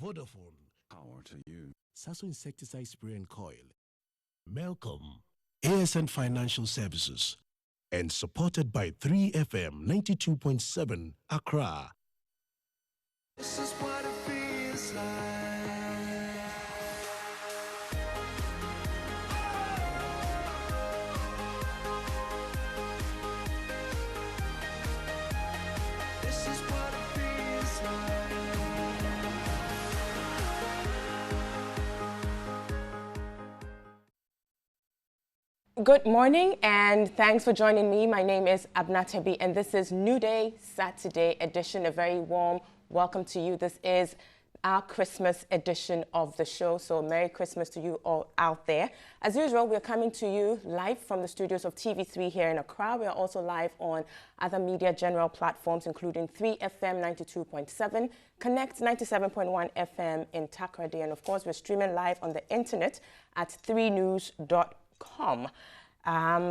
Vodafone. Power to you. Sasso Insecticide Spray and Coil. Melcom. ASN Financial Services. And supported by 3FM 92.7 Accra. This is what it feels like. This is what it feels like. Good morning and thanks for joining me. My name is Abnatabi and this is New Day Saturday edition. A very warm welcome to you. This is our Christmas edition of the show. So Merry Christmas to you all out there. As usual, we're coming to you live from the studios of TV3 here in Accra. We are also live on other media general platforms, including 3FM 92.7, Connect 97.1 FM in Takoradi. And of course, we're streaming live on the internet at 3news.com.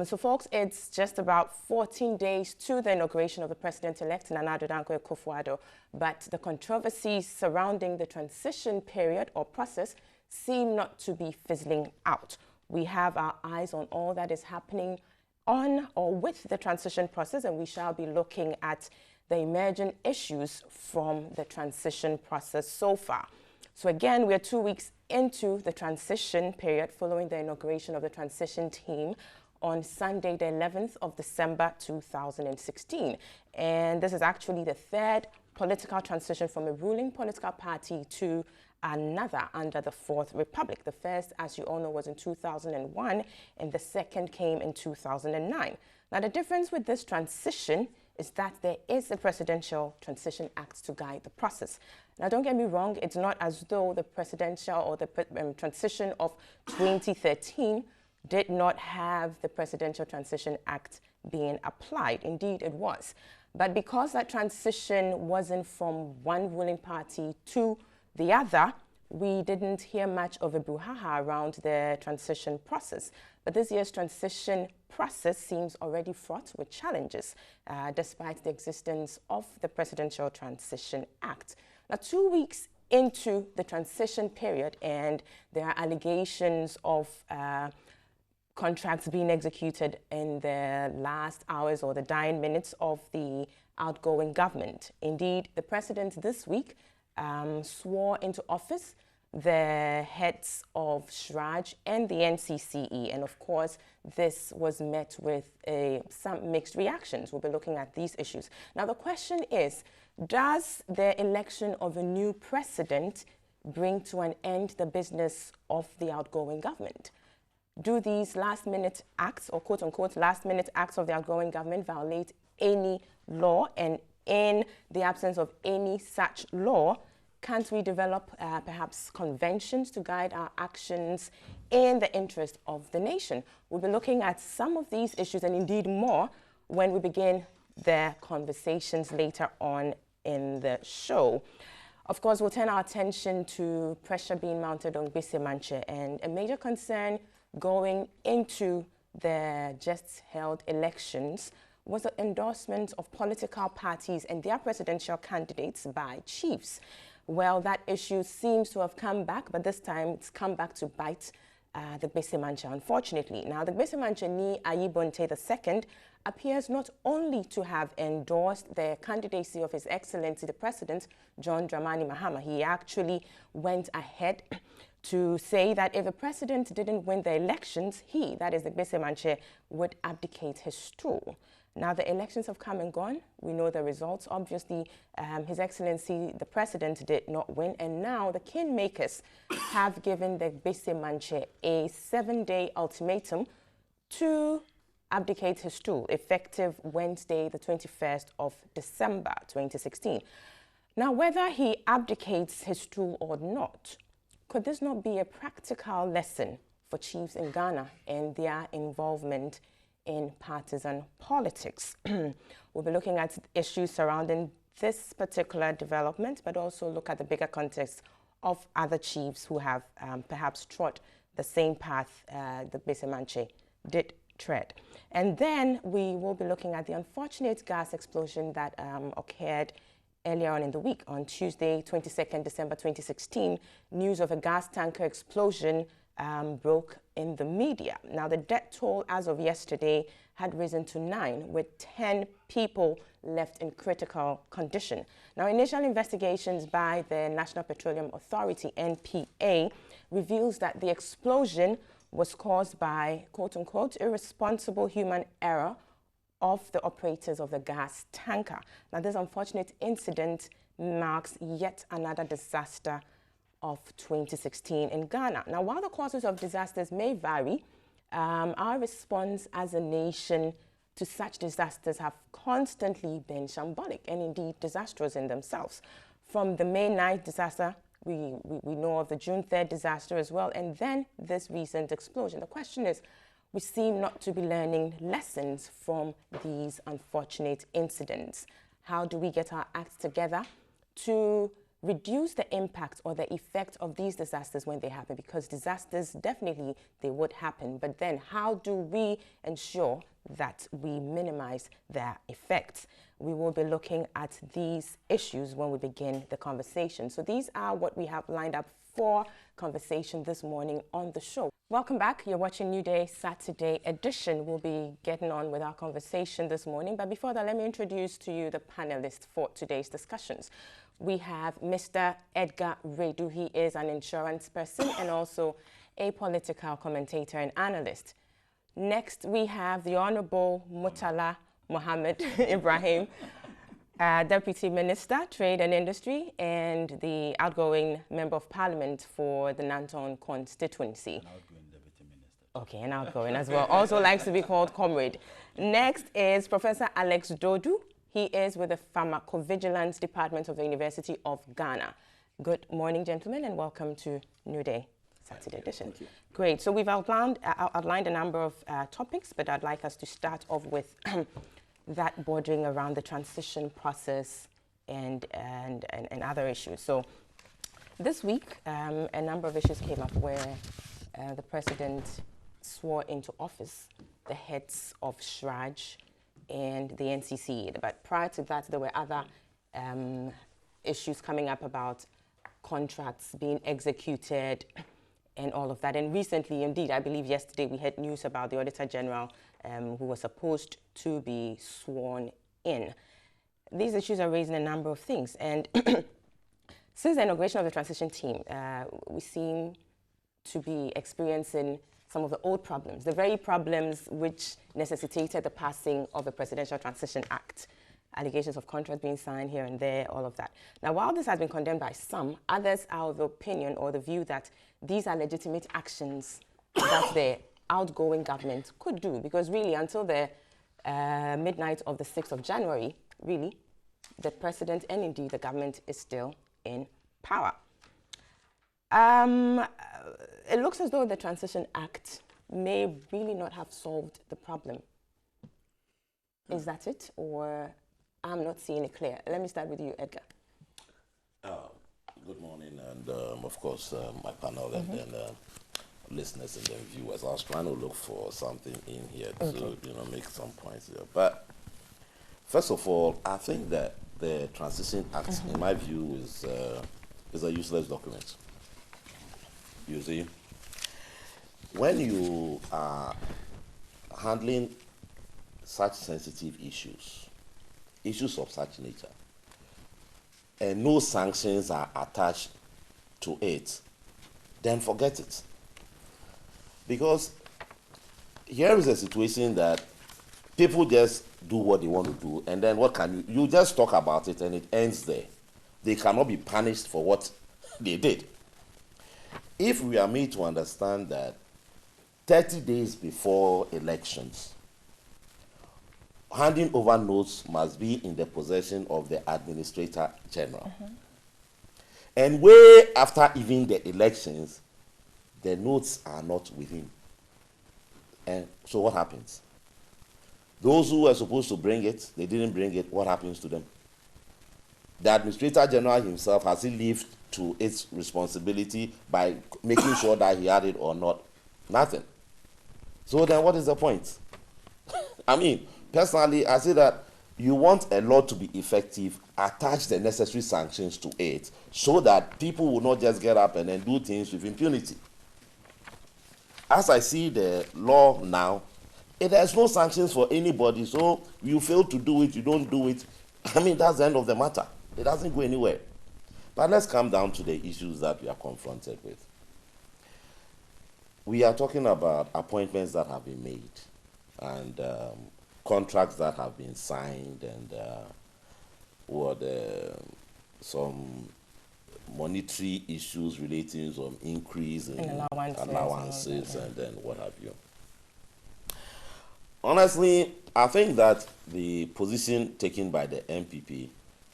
So folks, it's just about 14 days to the inauguration of the president-elect Nana Addo Dankwa Akufo-Addo, but the controversies surrounding the transition period or process seem not to be fizzling out. We have our eyes on all that is happening on or with the transition process, and we shall be looking at the emerging issues from the transition process so far. So again, we're 2 weeks into the transition period following the inauguration of the transition team on Sunday, the 11th of December 2016. And this is actually the third political transition from a ruling political party to another under the Fourth Republic. The first, as you all know, was in 2001, and the second came in 2009. Now, the difference with this transition is that there is a Presidential Transition Act to guide the process. Now, don't get me wrong, it's not as though the presidential or the transition of 2013 did not have the Presidential Transition Act being applied. Indeed, it was. But because that transition wasn't from one ruling party to the other, we didn't hear much of a brouhaha around the transition process. But this year's transition process seems already fraught with challenges, despite the existence of the Presidential Transition Act. Now, 2 weeks into the transition period, and there are allegations of contracts being executed in the last hours or the dying minutes of the outgoing government. Indeed, the president this week swore into office the heads of SHRAJ and the NCCE. And of course, this was met with some mixed reactions. We'll be looking at these issues. Now, the question is, does the election of a new president bring to an end the business of the outgoing government? Do these last-minute acts, or quote-unquote last-minute acts of the outgoing government, violate any law? And in the absence of any such law, can't we develop perhaps conventions to guide our actions in the interest of the nation? We'll be looking at some of these issues and indeed more when we begin the conversations later on in the show. Of course, we'll turn our attention to pressure being mounted on Gbese Manche, and a major concern going into the just held elections was the endorsement of political parties and their presidential candidates by chiefs. Well, that issue seems to have come back, but this time it's come back to bite the Gbese Manche, unfortunately. Now, the Gbese Manche Ni Ayibonte II appears not only to have endorsed the candidacy of His Excellency the President, John Dramani Mahama. He actually went ahead to say that if the president didn't win the elections, he, that is the Gbese Manche, would abdicate his stool. Now, the elections have come and gone. We know the results. Obviously, His Excellency, the President, did not win. And now the kingmakers have given the Gbese Manche a 7-day ultimatum to abdicate his stool, effective Wednesday, the 21st of December, 2016. Now, whether he abdicates his stool or not, could this not be a practical lesson for chiefs in Ghana and their involvement in partisan politics? We'll be looking at issues surrounding this particular development, but also look at the bigger context of other chiefs who have perhaps trod the same path the Gbese Manche did tread. And then we will be looking at the unfortunate gas explosion that occurred Earlier on in the week, on Tuesday, 22nd December 2016, news of a gas tanker explosion broke in the media. Now, the death toll as of yesterday had risen to 9, with 10 people left in critical condition. Now, initial investigations by the National Petroleum Authority, NPA, reveals that the explosion was caused by, quote-unquote, irresponsible human error of the operators of the gas tanker. Now, this unfortunate incident marks yet another disaster of 2016 in Ghana. Now, while the causes of disasters may vary, our response as a nation to such disasters have constantly been shambolic and indeed disastrous in themselves. From the May 9th disaster, we know of the June 3rd disaster as well, and then this recent explosion. The question is, we seem not to be learning lessons from these unfortunate incidents. How do we get our acts together to reduce the impact or the effect of these disasters when they happen? Because disasters, definitely, they would happen. But then how do we ensure that we minimize their effects? We will be looking at these issues when we begin the conversation. So these are what we have lined up for conversation this morning on the show. Welcome back. You're watching New Day Saturday edition. We'll be getting on with our conversation this morning. But before that, let me introduce to you the panelists for today's discussions. We have Mr. Edgar Redu. He is an insurance person and also a political commentator and analyst. Next, we have the Honorable Murtala Mohammed Ibrahim, Deputy Minister, Trade and Industry, and the outgoing Member of Parliament for the Nanton constituency. An outgoing Deputy Minister. Okay, and outgoing as well. Also likes to be called comrade. Next is Professor Alex Dodu. He is with the Pharmacovigilance Department of the University of Ghana. Good morning, gentlemen, and welcome to New Day Saturday edition. Thank you. Great. So we've outlined a number of topics, but I'd like us to start off with that bordering around the transition process and other issues. So this week, a number of issues came up where the president swore into office the heads of SHRAJ and the NCC. But prior to that, there were other issues coming up about contracts being executed and all of that. And recently, indeed, I believe yesterday, we had news about the Auditor General who was supposed to be sworn in. These issues are raising a number of things. And since the inauguration of the transition team, we seem to be experiencing some of the old problems, the very problems which necessitated the passing of the Presidential Transition Act. Allegations of contracts being signed here and there, all of that. Now, while this has been condemned by some, others are of the opinion or the view that these are legitimate actions that the outgoing government could do, because really until the midnight of the 6th of January, really, the president and indeed the government is still in power. It looks as though the Transition Act may really not have solved the problem. Is that it? Or I'm not seeing it clear. Let me start with you, Edgar. Good morning, and of course, my panel and then listeners and then viewers. I was trying to look for something in here to make some points here. But first of all, I think that the Transition Act, in my view, is a useless document. You see, when you are handling such sensitive issues of such nature, and no sanctions are attached to it, then forget it. Because here is a situation that people just do what they want to do, and then what can you just talk about it and it ends there. They cannot be punished for what they did. If we are made to understand that 30 days before elections, handing over notes must be in the possession of the Administrator General. And way after even the elections, the notes are not with him. And so what happens? Those who were supposed to bring it, they didn't bring it, what happens to them? The Administrator General himself, has he lived to its responsibility by making sure that he had it or not? Nothing. So then what is the point? I mean, personally, I say that you want a law to be effective, attach the necessary sanctions to it so that people will not just get up and then do things with impunity. As I see the law now, there's no sanctions for anybody, so you fail to do it, you don't do it. I mean, that's the end of the matter. It doesn't go anywhere. But let's come down to the issues that we are confronted with. We are talking about appointments that have been made and contracts that have been signed and some monetary issues relating to some increase in allowances and then what have you. Honestly, I think that the position taken by the MPP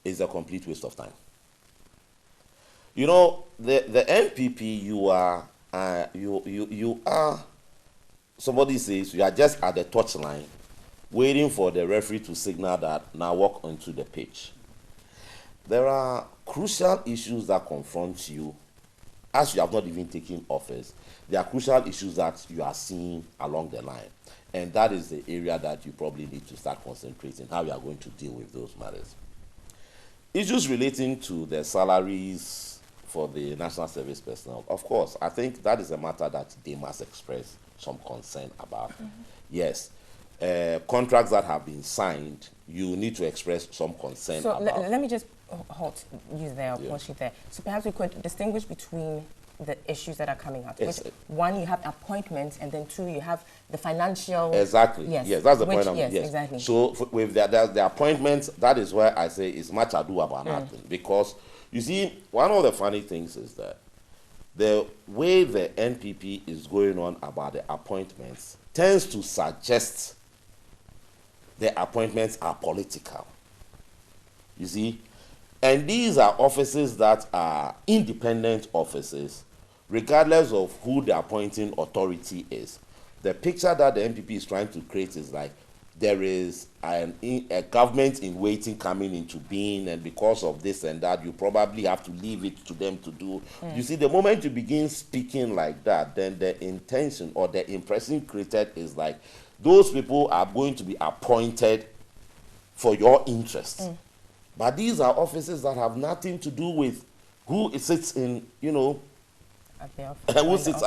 is a complete waste of time. You know, the MPP, you are somebody says you are just at the touchline waiting for the referee to signal that now walk onto the pitch. There are crucial issues that confront you as you have not even taken office. There are crucial issues that you are seeing along the line. And that is the area that you probably need to start concentrating, how you are going to deal with those matters. Issues relating to the salaries for the national service personnel, of course, I think that is a matter that they must express some concern about. Yes, contracts that have been signed, you need to express some concern about. Let me just halt you there, or pause you there. So perhaps we could distinguish between the issues that are coming out. Yes. One, you have appointments, and then two, you have the financial. Exactly. Yes, that's the point. Yes, exactly. So with the appointments, that is where I say it's much ado about nothing. Because you see, one of the funny things is that the way the NPP is going on about the appointments tends to suggest the appointments are political. You see? And these are offices that are independent offices, regardless of who the appointing authority is. The picture that the NPP is trying to create is like there is a government in waiting coming into being, and because of this and that, you probably have to leave it to them to do. You see, the moment you begin speaking like that, then the intention or the impression created is like those people are going to be appointed for your interest. But these are offices that have nothing to do with who sits in, you know, who sits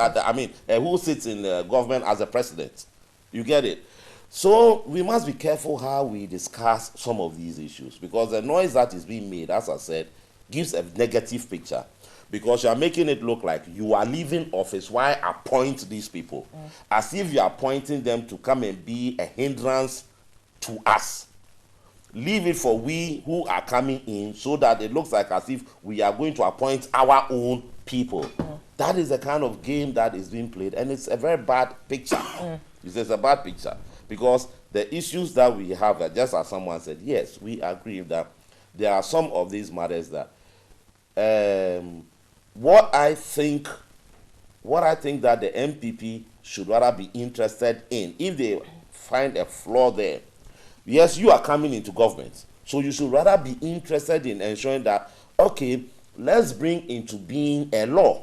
in the government as a president. You get it? So we must be careful how we discuss some of these issues, because the noise that is being made, as I said, gives a negative picture, because you are making it look like you are leaving office. Why appoint these people? As if you are appointing them to come and be a hindrance to us. Leave it for we who are coming in, so that it looks like as if we are going to appoint our own people. That is the kind of game that is being played, and it's a very bad picture. It's a bad picture, because the issues that we have, just as someone said, yes, we agree that there are some of these matters that what I think that the MPP should rather be interested in, if they find a flaw there. Yes, you are coming into government, so you should rather be interested in ensuring that, okay, let's bring into being a law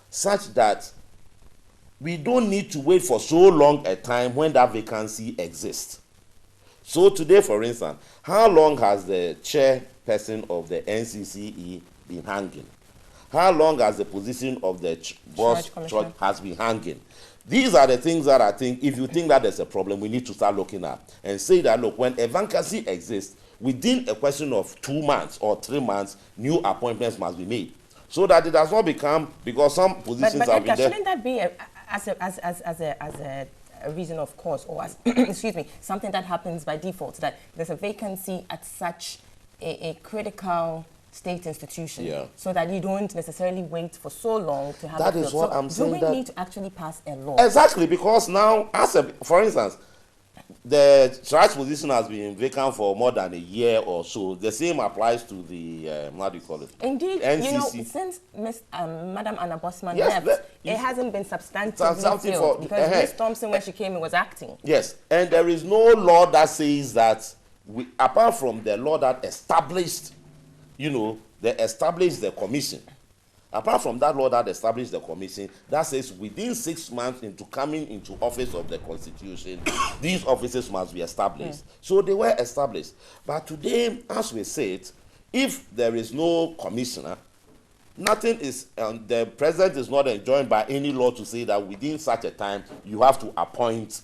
such that we don't need to wait for so long a time when that vacancy exists. So today, for instance, how long has the chairperson of the NCCE been hanging? How long has the position of the boss church has been hanging? These are the things that I think, if you think that there's a problem, we need to start looking at and say that, look, when a vacancy exists, within a question of 2 months or 3 months, new appointments must be made, so that it does not become, because some positions have been there. Shouldn't that be as a reason of cause, or as excuse me, something that happens by default, that there's a vacancy at such a critical state institution, so that you don't necessarily wait for so long to have. That is what I'm saying. Do we need to actually pass a law? Exactly, because now, for instance, the church position has been vacant for more than a year or so. The same applies to the what do you call it? Indeed, NCC. you know, since Madam Anna Bosman left, it hasn't been substantively filled, because Ms. Thompson, when she came in, was acting. Yes, and there is no law that says that, apart from the law that established, you know, they established the commission, Apart from that law that established the commission, that says within 6 months into coming into office of the constitution, these offices must be established. So they were established. But today, as we say it, if there is no commissioner, nothing is, the president is not enjoined by any law to say that within such a time you have to appoint,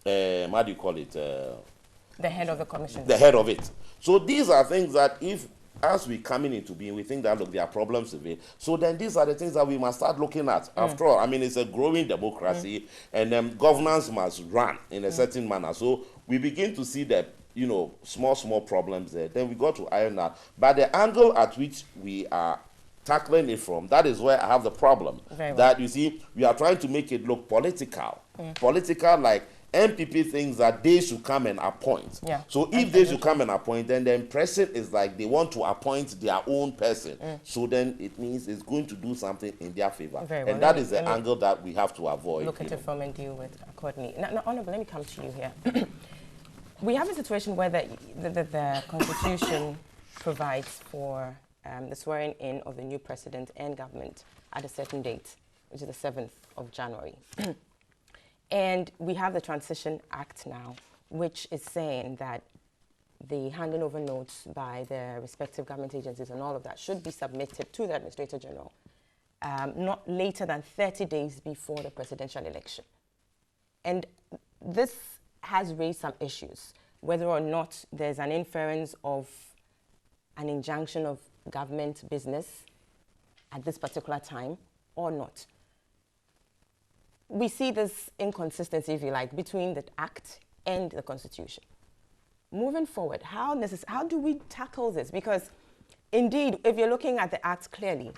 what do you call it? The head of the commission. The head of it. So these are things that if, as we coming into being, we think that, look, there are problems with it. So then these are the things that we must start looking at. After all, I mean, it's a growing democracy, and governance must run in a certain manner. So we begin to see that, you know, small problems there. Then we got to iron out. But the angle at which we are tackling it from, that is where I have the problem. Very well. That, you see, we are trying to make it look political. Political, like MPP thinks that they should come and appoint. Yeah. So if they should come and appoint, then the impression is like they want to appoint their own person. So then it means it's going to do something in their favor. Very well. And that is the angle that we have to avoid. Look at it from and deal with accordingly. Now, Honorable, let me come to you here. We have a situation where the Constitution provides for the swearing in of the new president and government at a certain date, which is the 7th of January. And we have the Transition Act now, which is saying that the handing over notes by the respective government agencies and all of that should be submitted to the Administrator General not later than 30 days before the presidential election. And this has raised some issues, whether or not there's an inference of an injunction of government business at this particular time or not. We see this inconsistency, if you like, between the Act and the Constitution. Moving forward, how do we tackle this? Because indeed, if you're looking at the Act clearly,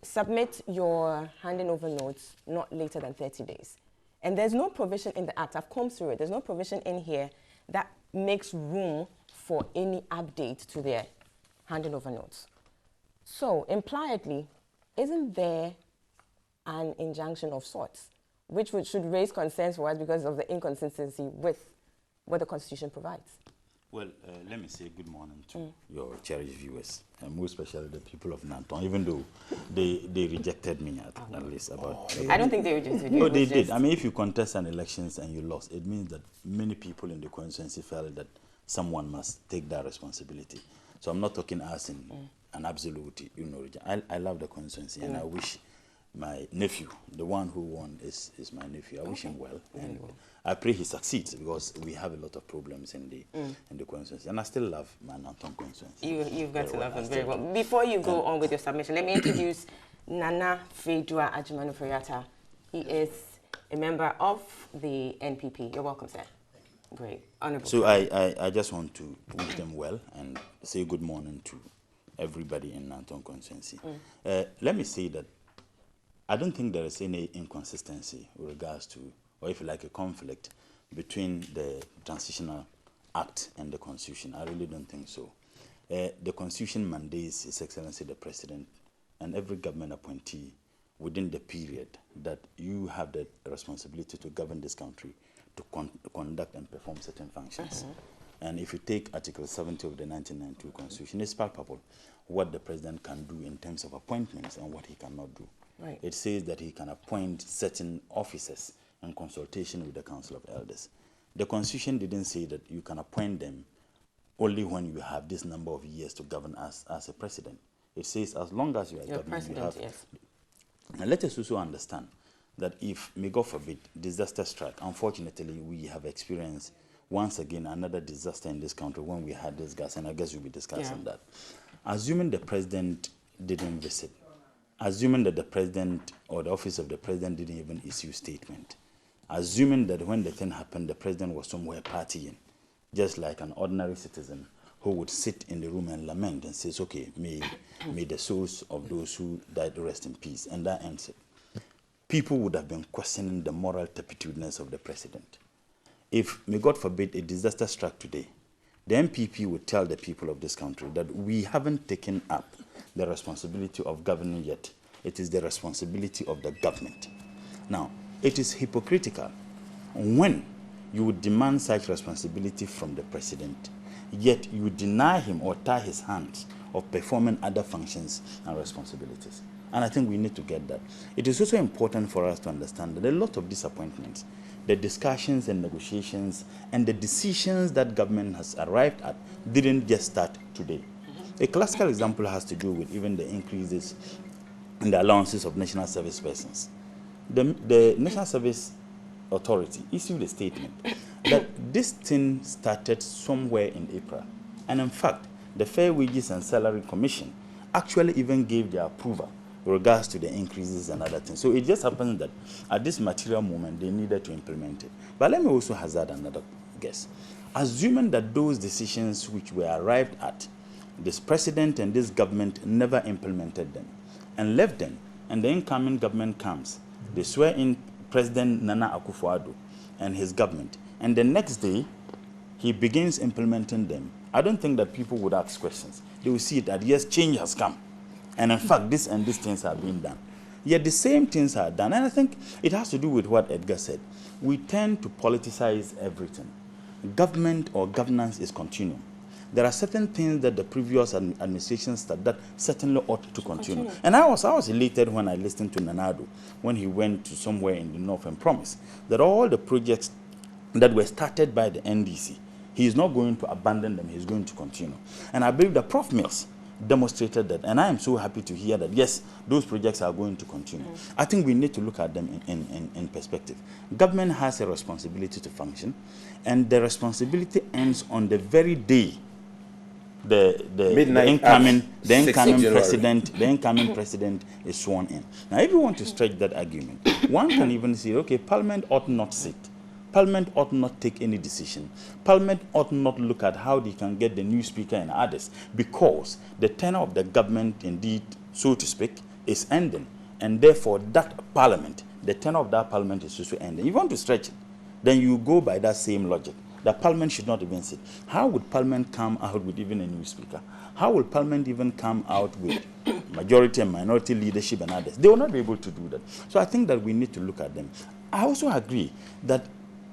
submit your handing over notes not later than 30 days. And there's no provision in the Act, I've combed through it, there's no provision in here that makes room for any update to their handing over notes. So, impliedly, isn't there an injunction of sorts, which should raise concerns for us because of the inconsistency with what the Constitution provides? Well, let me say good morning to your cherished viewers, and most especially the people of Nanton, even though they rejected me at least about... I don't think they rejected you. No, they did. I mean, if you contest an elections and you lost, it means that many people in the constituency felt that someone must take that responsibility. So I'm not talking as in an absolute, you know, I love the constituency, and I wish my nephew, the one who won, is my nephew. I wish him well, and I pray he succeeds, because we have a lot of problems in the constituency, and I still love my Nanton constituency. You've got to love him very well. Before you go on with your submission, let me introduce Nana Fedua Ajimanu Feriata. He is a member of the NPP. You're welcome, sir. Great. Honorable. So I just want to wish them well and say good morning to everybody in Nanton constituency. Let me say that I don't think there is any inconsistency with regards to, or if you like, a conflict between the Transitional Act and the Constitution. I really don't think so. The Constitution mandates His Excellency the President and every government appointee within the period that you have the responsibility to govern this country to conduct and perform certain functions. And if you take Article 70 of the 1992 Constitution, it's palpable what the President can do in terms of appointments and what he cannot do. Right. It says that he can appoint certain officers in consultation with the Council of Elders. The Constitution didn't say that you can appoint them only when you have this number of years to govern as a president. It says as long as you are governing, president, you have... yes. And let us also understand that if, may God forbid, disaster strike, unfortunately, we have experienced once again another disaster in this country when we had this gas, and I guess we'll be discussing that. Assuming the president didn't visit, assuming that the president or the office of the president didn't even issue a statement, assuming that when the thing happened, the president was somewhere partying, just like an ordinary citizen who would sit in the room and lament and says, okay, may the souls of those who died rest in peace, and that ends it. People would have been questioning the moral turpitudeness of the president. If, may God forbid, a disaster struck today, the MPP would tell the people of this country that we haven't taken up the responsibility of governing yet. It is the responsibility of the government. Now, it is hypocritical when you would demand such responsibility from the president, yet you deny him or tie his hands of performing other functions and responsibilities. And I think we need to get that. It is also important for us to understand that a lot of disappointments, the discussions and negotiations and the decisions that government has arrived at didn't just start today. A classical example has to do with even the increases in the allowances of national service persons. The National Service Authority issued a statement that this thing started somewhere in April. And in fact, the Fair Wages and Salary Commission actually even gave their approval with regards to the increases and other things. So it just happens that at this material moment, they needed to implement it. But let me also hazard another guess. Assuming that those decisions which were arrived at, this president and this government never implemented them and left them, and the incoming government comes, they swear in President Nana Akufo-Addo and his government, and the next day, he begins implementing them. I don't think that people would ask questions. They will see that, yes, change has come. And in fact, this and these things are being done. Yet the same things are done. And I think it has to do with what Edgar said. We tend to politicize everything. Government or governance is continuum. There are certain things that the previous administration started that certainly ought to continue. And I was elated when I listened to Nanado when he went to somewhere in the north and promised that all the projects that were started by the NDC, he is not going to abandon them, he's going to continue. And I believe that Prof. Mills demonstrated that, and I am so happy to hear that, yes, those projects are going to continue. I think we need to look at them in perspective. Government has a responsibility to function, and the responsibility ends on the very day the incoming president is sworn in. Now, if you want to stretch that argument, one can even say, okay, Parliament ought not sit. Parliament ought not take any decision. Parliament ought not look at how they can get the new speaker and others, because the tenure of the government, indeed, so to speak, is ending. And therefore, that Parliament, the tenure of that Parliament is also ending. If you want to stretch it, then you go by that same logic. That Parliament should not even sit. How would Parliament come out with even a new speaker? How will Parliament even come out with majority and minority leadership and others? They will not be able to do that. So I think that we need to look at them. I also agree that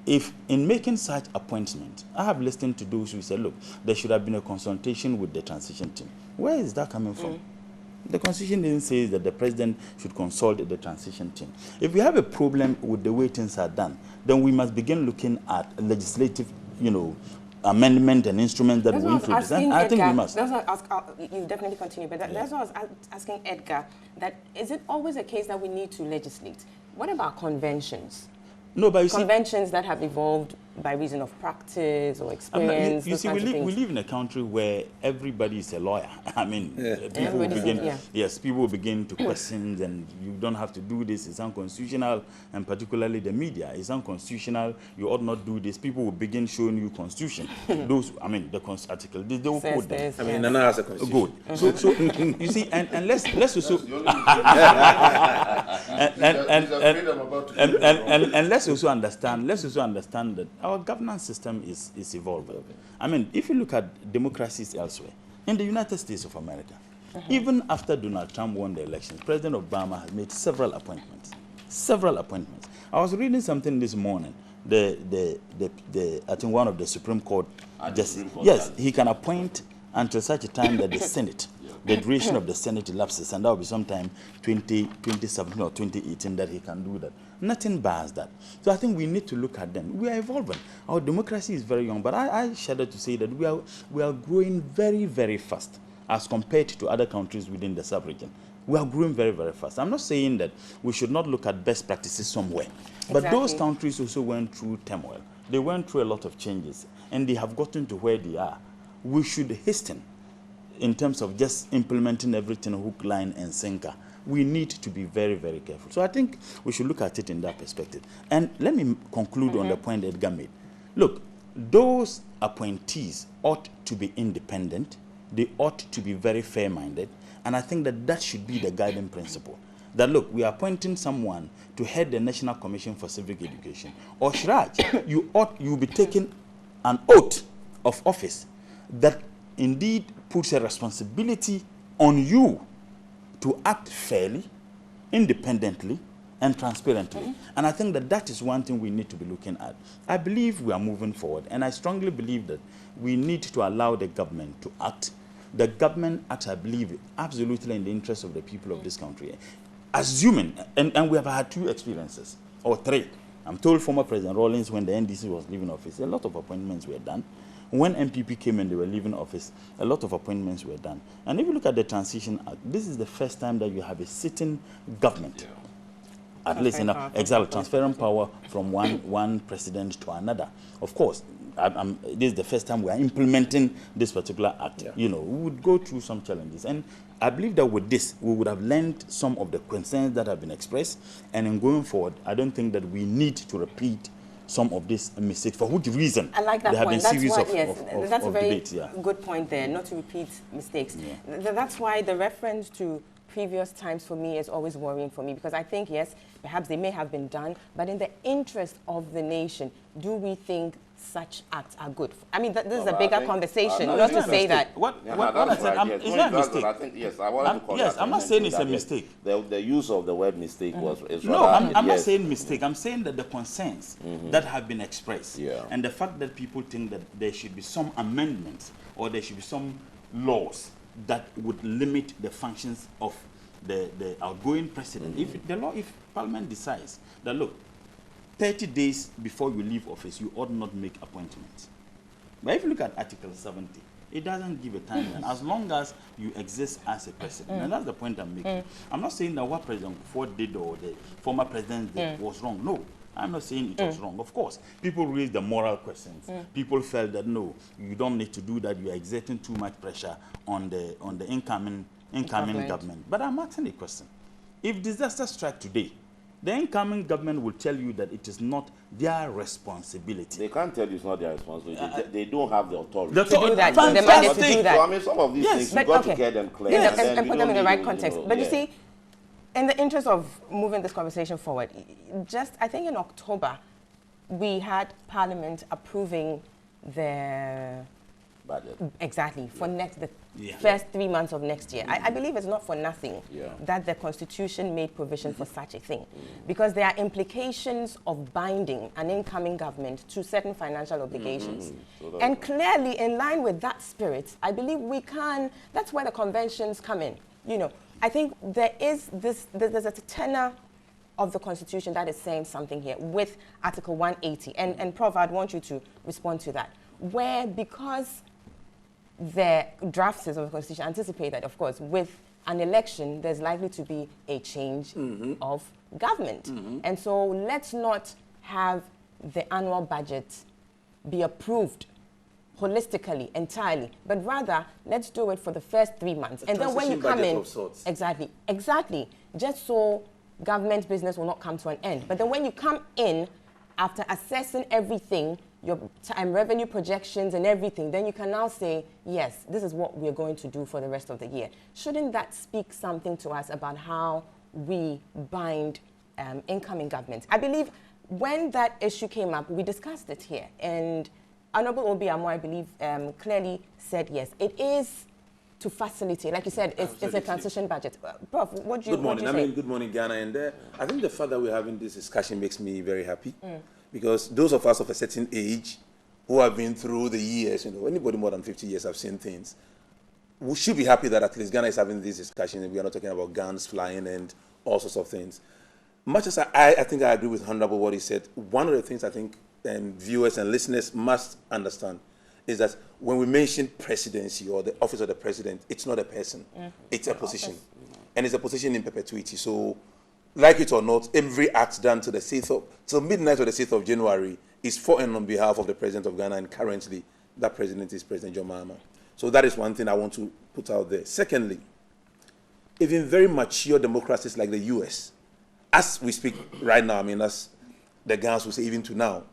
if in making such appointments, I have listened to those who say, look, there should have been a consultation with the transition team. Where is that coming from? The Constitution didn't say that the president should consult the transition team. If we have a problem with the way things are done, then we must begin looking at legislative, amendment and instruments that we introduce. And I think we must. That's what you definitely continue, but that's what I was asking Edgar, that is it always a case that we need to legislate? What about conventions? No, but you conventions that have evolved by reason of practice or experience. You see, we live in a country where everybody is a lawyer. I mean, people will begin, yes, people will begin to question, and you don't have to do this. It's unconstitutional, and particularly the media is unconstitutional. You ought not do this. People will begin showing you constitution. Those, I mean, the article, they will quote them. I mean, Nana has a constitution. Good. So you see, and let's also and let's also understand. Let's also understand that our governance system is evolving. I mean, if you look at democracies elsewhere, in the United States of America, even after Donald Trump won the election, President Obama has made several appointments. Several appointments. I was reading something this morning. I think one of the Supreme Court justices, yes, he can appoint until such a time that the Senate, the duration of the Senate elapses, and that will be sometime 2017 or 2018 that he can do that. Nothing bars that. So I think we need to look at them. We are evolving. Our democracy is very young, but I shudder to say that we are growing very, very fast as compared to other countries within the sub-region. We are growing very, very fast. I'm not saying that we should not look at best practices somewhere, but those countries also went through turmoil. They went through a lot of changes, and they have gotten to where they are. We should hasten in terms of just implementing everything hook, line, and sinker. We need to be very, very careful. So I think we should look at it in that perspective. And let me conclude on the point Edgar made. Look, those appointees ought to be independent. They ought to be very fair-minded. And I think that that should be the guiding principle. That, look, we are appointing someone to head the National Commission for Civic Education. Or Shraj, you'll be taking an oath of office that indeed puts a responsibility on you to act fairly, independently, and transparently. And I think that that is one thing we need to be looking at. I believe we are moving forward, and I strongly believe that we need to allow the government to act. the government acts, I believe, absolutely in the interest of the people of this country. Assuming, and we have had 2 experiences, or 3. I'm told former President Rawlings, when the NDC was leaving office, a lot of appointments were done. When MPP came and they were leaving office, a lot of appointments were done. And if you look at the Transition Act, this is the first time that you have a sitting government. At least in exactly transferring power from one president to another. Of course, this is the first time we are implementing this particular act. Yeah. You know, we would go through some challenges, and I believe that with this, we would have learned some of the concerns that have been expressed. And in going forward, I don't think that we need to repeat some of these mistakes. For which reason? I like that there point. Have been That's series why, that's a very debates, yeah. good point there, not to repeat mistakes. Yeah. That's why the reference to previous times for me is always worrying for me, because I think, yes, perhaps they may have been done, but in the interest of the nation, do we think such acts are good? I mean, this is a bigger conversation, not to say that. What I said, it's not a mistake. I think, yes, I wanted to call yes, I'm not saying it's a that, mistake. The use of the word mistake is No, rather, I'm not yes. saying mistake. I'm saying that the concerns that have been expressed, Yeah. and the fact that people think that there should be some amendments or there should be some laws that would limit the functions of the outgoing president. If Parliament decides that, look, 30 days before you leave office, you ought not make appointments. But if you look at Article 70, it doesn't give a timeline as long as you exist as a president. And that's the point I'm making. I'm not saying that what President Ford did or the former president did was wrong. No, I'm not saying it was wrong. Of course, people raised the moral questions. People felt that, no, you don't need to do that. You are exerting too much pressure on the incoming government. But I'm asking a question. If disaster strike today, the incoming government will tell you that it is not their responsibility. They can't tell you it's not their responsibility. They don't have the authority. To do that, Fantastic. they manage to do that. So, I mean, some of these things, you've got to get them clear. Yes, then and we put them don't in the need right to, context. But you see, in the interest of moving this conversation forward, I think in October, we had Parliament approving the budget. exactly for the first 3 months of next year. I believe it's not for nothing that the Constitution made provision for such a thing, because there are implications of binding an incoming government to certain financial obligations. So and clearly, in line with that spirit, I believe we can. That's where the conventions come in. You know, I think there's a tenor of the Constitution that is saying something here with Article 180. And Prof, I'd want you to respond to that, where because the drafters of the Constitution anticipate that, of course, with an election, there's likely to be a change of government. And so let's not have the annual budget be approved holistically, entirely, but rather let's do it for the first 3 months. And then when you come in, exactly, just so government business will not come to an end. But then when you come in, after assessing everything, your time revenue projections and everything, then you can now say, yes, this is what we're going to do for the rest of the year. Shouldn't that speak something to us about how we bind incoming governments? I believe when that issue came up, we discussed it here, and Honorable Obi Amor, I believe, clearly said yes. It is to facilitate, like you said, it's a transition budget. Prof, what do you say? Good morning. Good morning, Ghana. And I think the fact that we're having this discussion makes me very happy, because those of us of a certain age who have been through the years, you know, anybody more than 50 years have seen things, we should be happy that at least Ghana is having this discussion, and we are not talking about guns flying and all sorts of things. Much as I think I agree with Honorable what he said, one of the things I think viewers and listeners must understand is that when we mention presidency or the office of the president, it's not a person, it's a position. And it's a position in perpetuity. So, like it or not, every act done to the 6th of, till midnight of the 6th of January is for and on behalf of the president of Ghana, and currently that president is President John Mahama. So that is one thing I want to put out there. Secondly, even very mature democracies like the US, as we speak right now, I mean, as the Ghanaians will say even to now,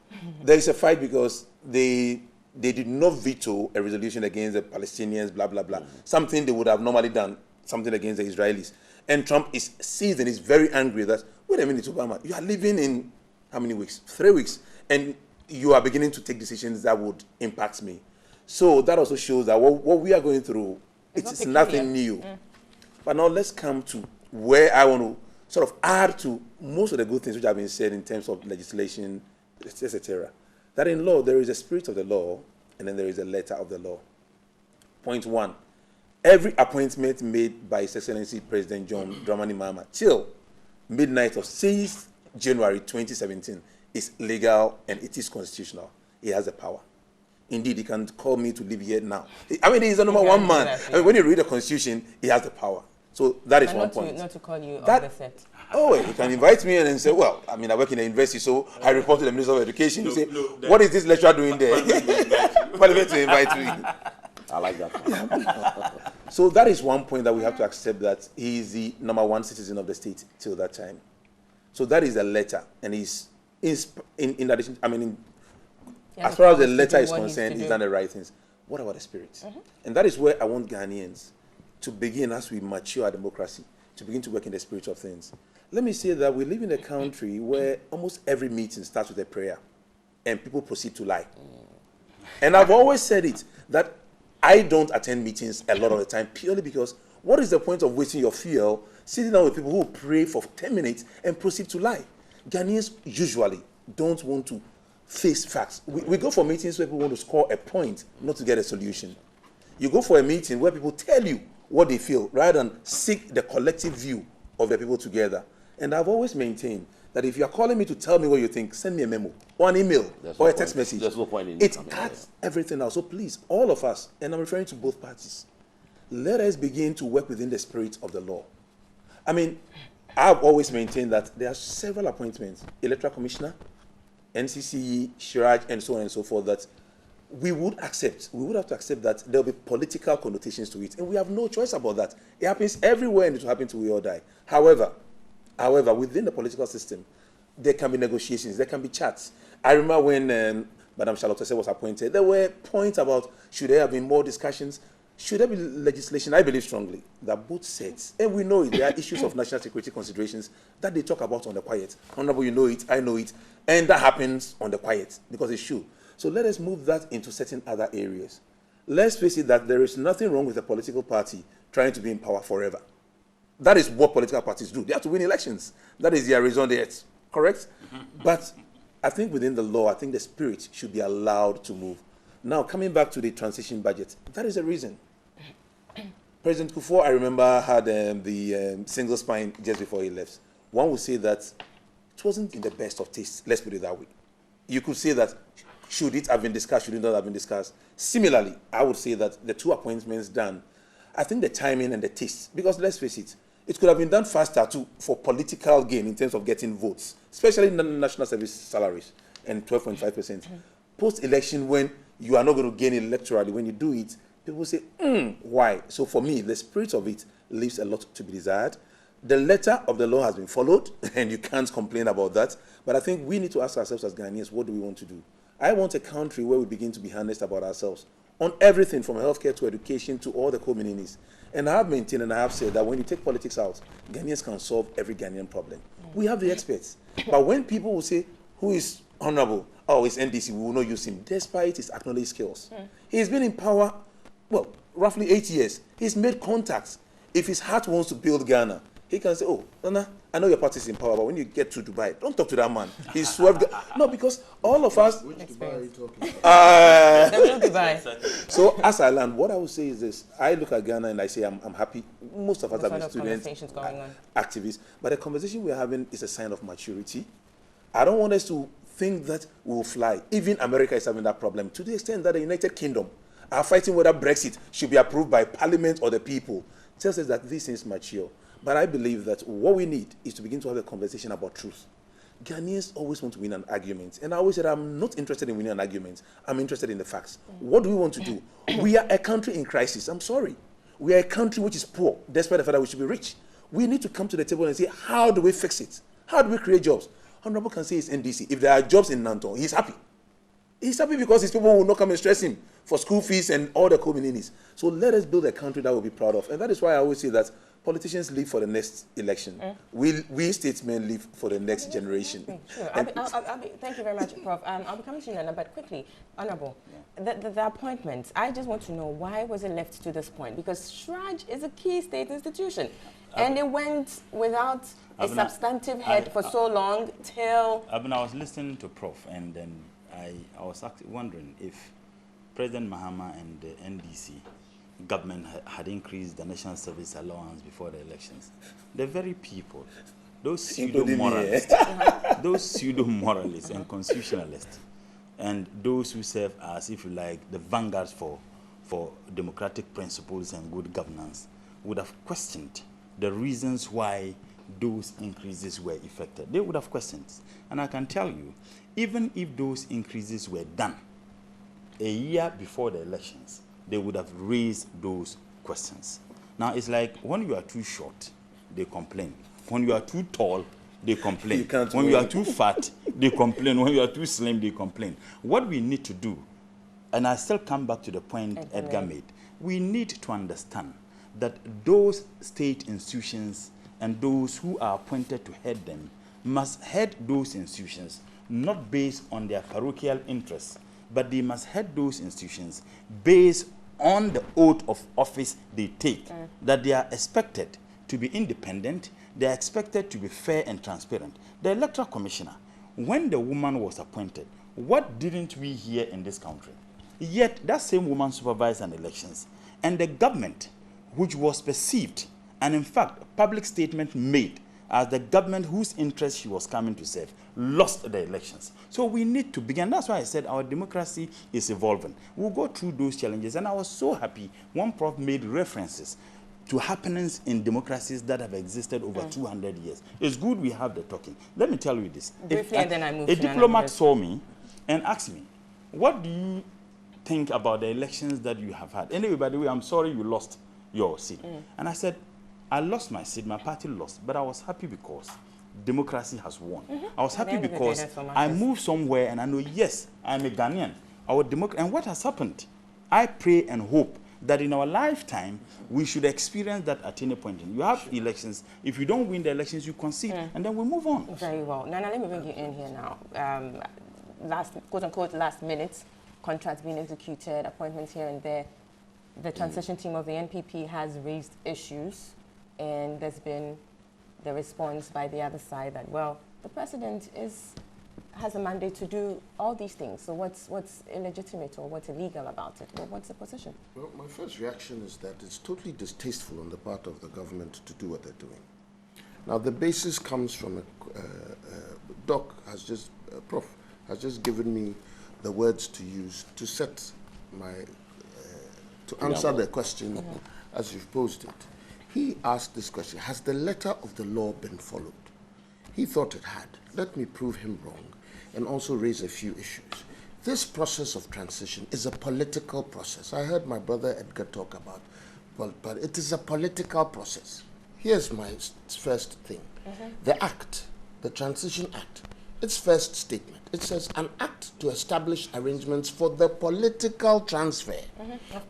there is a fight because they did not veto a resolution against the Palestinians, blah, blah, blah. Something they would have normally done, something against the Israelis. And Trump is seized and is very angry that, wait a minute, Obama, you are living in how many weeks? 3 weeks. And you are beginning to take decisions that would impact me. So that also shows that what we are going through, it's nothing new. But now let's come to where I want to sort of add to most of the good things which have been said in terms of legislation, etc. That in law, there is a spirit of the law, and then there is a letter of the law. Point one, every appointment made by His Excellency President John Dramani Mahama till midnight of 6th January 2017 is legal and it is constitutional. He has the power. Indeed, he can call me to live here now. I mean, he's the number one man. I mean, when you read the Constitution, he has the power. So that is But one point. Not to call you That- off the set. Oh, he can invite me and then say, well, I mean, I work in the university, so I report to the Minister of Education. You say, what is this lecturer doing there? Parliament to invite me. I like that. So that is one point that we have to accept, that he is the number one citizen of the state till that time. So that is a letter, and he's in addition. I mean, as far as the letter is concerned, he's done the right things. What about the spirit? And that is where I want Ghanaians to begin, as we mature our democracy, to begin to work in the spirit of things. Let me say that we live in a country where almost every meeting starts with a prayer, and people proceed to lie. And I've always said it, that I don't attend meetings a lot of the time, purely because what is the point of wasting your fuel sitting down with people who pray for 10 minutes and proceed to lie? Ghanaians usually don't want to face facts. We go for meetings where people want to score a point, not to get a solution. You go for a meeting where people tell you what they feel, rather than seek the collective view of the people together. And I've always maintained that if you are calling me to tell me what you think, send me a memo or an email or a text message. There's no point in it coming cuts everything out. So please, all of us, and I'm referring to both parties, let us begin to work within the spirit of the law. I mean, I've always maintained that there are several appointments, Electoral Commissioner, NCC, Shiraj, and so on and so forth, that we would have to accept that there'll be political connotations to it, and we have no choice about that. It happens everywhere, and it will happen till we all die. However, within the political system, there can be negotiations, there can be chats. I remember when Madam Charlotte was appointed, there were points about should there have been more discussions, should there be legislation. I believe strongly that both sets, and we know it, there are issues of national security considerations that they talk about on the quiet. Honorable, you know it, I know it, and that happens on the quiet because it should. So let us move that into certain other areas. Let's face it that there is nothing wrong with a political party trying to be in power forever. That is what political parties do. They have to win elections. That is their raison d'etre, correct? But I think within the law, I think the spirit should be allowed to move. Now, coming back to the transition budget, that is the reason. President Kufuor, I remember, had the single spine just before he left. One would say that it wasn't in the best of taste, let's put it that way. You could say that, should it have been discussed, should it not have been discussed? Similarly, I would say that the two appointments done, I think the timing and the taste, because let's face it, it could have been done faster for political gain in terms of getting votes, especially in the national service salaries and 12.5%. Post-election, when you are not going to gain electorally, when you do it, people say, why? So for me, the spirit of it leaves a lot to be desired. The letter of the law has been followed, and you can't complain about that. But I think we need to ask ourselves as Ghanaians, what do we want to do? I want a country where we begin to be honest about ourselves on everything from healthcare to education to all the communities. And I have maintained and I have said that when you take politics out, Ghanaians can solve every Ghanaian problem. We have the experts. But when people will say, who is honorable? Oh, it's NDC, we will not use him, despite his acknowledged skills. He's been in power, well, roughly 8 years. He's made contacts. If his heart wants to build Ghana, he can say, oh, Nana, I know your party is in power, but when you get to Dubai, don't talk to that man. He's swerved. No, because all of us... Which Dubai are you talking about? The real Dubai. So as I learn, what I would say is this. I look at Ghana and I say I'm happy. Most of us have been students, going on? activists. But the conversation we're having is a sign of maturity. I don't want us to think that we will fly. Even America is having that problem. To the extent that the United Kingdom are fighting whether Brexit should be approved by Parliament or the people. Tells us that these things mature. But I believe that what we need is to begin to have a conversation about truth. Ghanaians always want to win an argument. And I always said, I'm not interested in winning an argument. I'm interested in the facts. What do we want to do? We are a country in crisis. I'm sorry. We are a country which is poor, despite the fact that we should be rich. We need to come to the table and say, how do we fix it? How do we create jobs? Honorable can say it's NDC. If there are jobs in Nanton, he's happy. He's happy because his people will not come and stress him for school fees and all the communities. So let us build a country that we'll be proud of. And that is why I always say that politicians live for the next election. We statesmen live for the next generation. Sure. Thank you very much, Prof. I'll be coming to you, Nana, but quickly, Honorable, the appointments, I just want to know, why was it left to this point? Because Shraj is a key state institution, and it went without a substantive head for so long till... I was listening to Prof, and then I was actually wondering if President Mahama and the NDC government had increased the national service allowance before the elections. The very people, those pseudo-moralists, and constitutionalists, and those who serve as, if you like, the vanguards for democratic principles and good governance, would have questioned the reasons why those increases were effected. They would have questioned. And I can tell you, even if those increases were done a year before the elections, they would have raised those questions. Now, it's like when you are too short, they complain. When you are too tall, they complain. When you are too fat, they complain. When you are too slim, they complain. What we need to do, and I still come back to the point Edgar made, we need to understand that those state institutions and those who are appointed to head them must head those institutions not based on their parochial interests, but they must head those institutions based on the oath of office they take, that they are expected to be independent, they are expected to be fair and transparent. The Electoral Commissioner, when the woman was appointed, what didn't we hear in this country? Yet that same woman supervised an elections, and the government, which was perceived, and in fact, public statement made as the government whose interest she was coming to serve, lost the elections. So we need to begin. That's why I said our democracy is evolving. We'll go through those challenges, and I was so happy when Prof made references to happenings in democracies that have existed over 200 years. It's good we have the talking. Let me tell you this. Briefly, and then I move a to diplomat saw me and asked me, what do you think about the elections that you have had? Anyway, by the way, I'm sorry you lost your seat. And I said, I lost my seat, my party lost, but I was happy because democracy has won. I was happy because I moved somewhere and I know, yes, I'm a Ghanaian. And what has happened? I pray and hope that in our lifetime, we should experience that at any point. You have elections. If you don't win the elections, you concede, and then we move on. Very well. Nana, let me bring you in here now. Quote-unquote, last minute, contracts being executed, appointments here and there. The transition team of the NPP has raised issues, and there's been the response by the other side that, well, the president has a mandate to do all these things. So what's illegitimate or what's illegal about it? Well, what's the position? Well, my first reaction is that it's totally distasteful on the part of the government to do what they're doing. Now, the basis comes from Prof has just given me the words to use to set my, to answer the question as you've posed it. He asked this question, has the letter of the law been followed? He thought it had. Let me prove him wrong and also raise a few issues. This process of transition is a political process. I heard my brother Edgar talk about, but it is a political process. Here's my first thing. The Act, the Transition Act, its first statement, it says an act to establish arrangements for the political transfer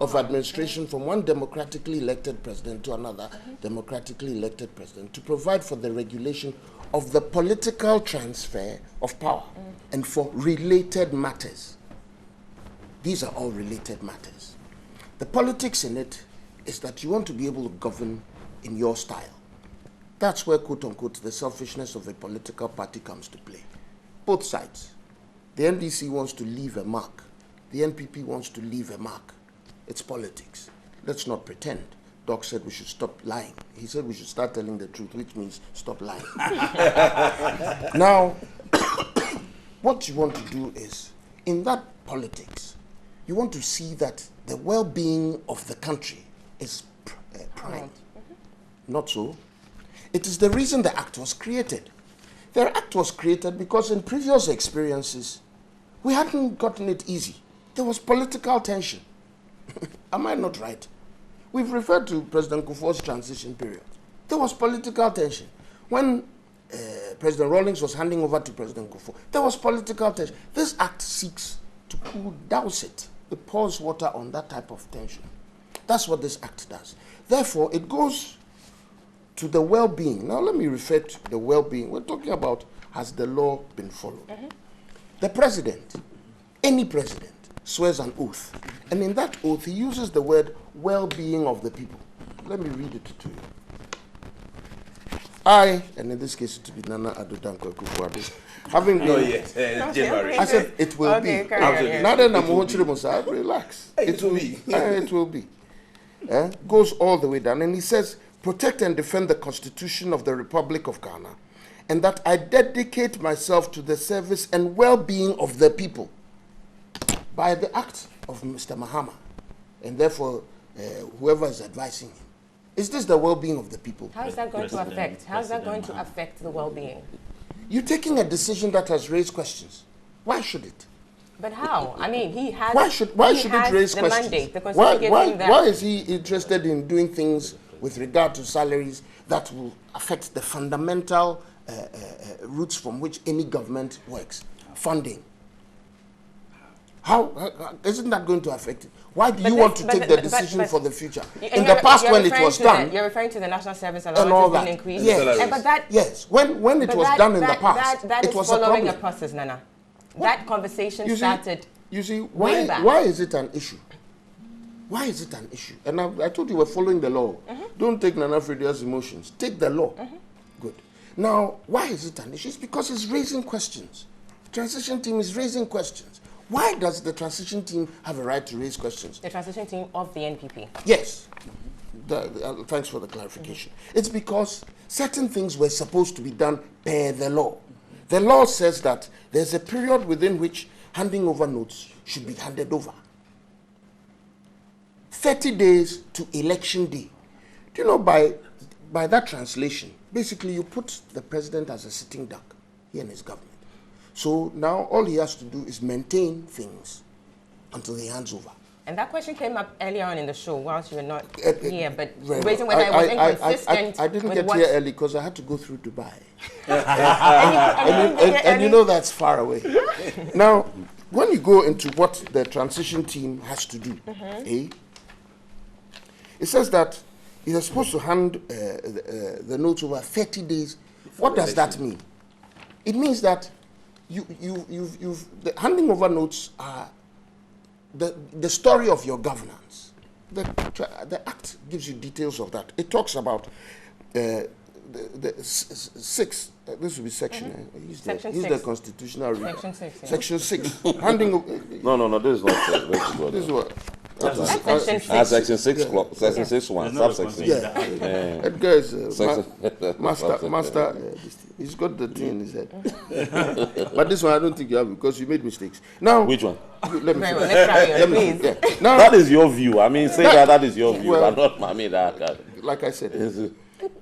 of administration from one democratically elected president to another democratically elected president, to provide for the regulation of the political transfer of power and for related matters. These are all related matters. The politics in it is that you want to be able to govern in your style. That's where, quote unquote, the selfishness of a political party comes to play. Both sides. The NDC wants to leave a mark. The NPP wants to leave a mark. It's politics. Let's not pretend. Doc said we should stop lying. He said we should start telling the truth, which means stop lying. Now, what you want to do is, in that politics, you want to see that the well-being of the country is prime. Not so. It is the reason the Act was created. The Act was created because in previous experiences, we hadn't gotten it easy. There was political tension. Am I not right? We've referred to President Kufuor's transition period. There was political tension. When President Rawlings was handing over to President Kufuor, there was political tension. This Act seeks to douse it. It pours water on that type of tension. That's what this Act does. Therefore, it goes to the well-being. Now, let me refer to the well-being. We're talking about, has the law been followed? The president, any president, swears an oath. And in that oath, he uses the word well-being of the people. Let me read it to you. I, and in this case it will be Nana Addo Dankwa Akufo-Addo, having been... January. I said it will be. Absolutely. Now then, I'm relax. It will be. It will be. goes all the way down, and he says, protect and defend the Constitution of the Republic of Ghana, and that I dedicate myself to the service and well-being of the people by the act of Mr. Mahama, and therefore whoever is advising him. Is this the well-being of the people? How is that going to affect? How is that going to affect the well-being? You're taking a decision that has raised questions. Why should it? But how? I mean, he has. Why should it raise the questions? Mandate. The Constitution gives him that. Why is he interested in doing things with regard to salaries that will affect the fundamental roots from which any government works? Funding. How isn't that going to affect it? Why do you want to take the decision for the future? In the past, when it was done, you're referring to the national service and all allowance that. being increased. Yes, But that, yes. When it was done in the past, that it was a following problem. a process, Nana. That conversation started. You see, way back. why is it an issue? Why is it an issue? And I told you we're following the law. Don't take Nana Fredia's emotions. Take the law. Good. Now, why is it an issue? It's because it's raising questions. Transition team is raising questions. Why does the transition team have a right to raise questions? The transition team of the NPP. Yes. Thanks for the clarification. It's because certain things were supposed to be done per the law. The law says that there's a period within which handing over notes should be handed over. 30 days to election day. Do you know, by that translation, basically you put the president as a sitting duck, he and his government. So now all he has to do is maintain things until he hands over. And that question came up earlier on in the show whilst you were not here, but raising whether it was inconsistent. I didn't with get here early because I had to go through Dubai. and And you know that's far away. Now, when you go into what the transition team has to do, it says that you're supposed to hand the notes over 30 days. What does that mean? It means that the handing over notes are the story of your governance. The Act gives you details of that. It talks about the six. This will be section. He's the constitutional reader. Section 6. Yeah. Section 6. Handing over. No, this is not it. This is what. Section 6. Section 6, section 6 1, subsection. Yeah. That guy is master. He's got the thing in his head. But this one I don't think you have because you made mistakes. Now, Which one? Let me Very see. well, let's carry on, please. Yeah. Now, That is your view. I mean, say that is your view, Well, but not I mean that. like I said,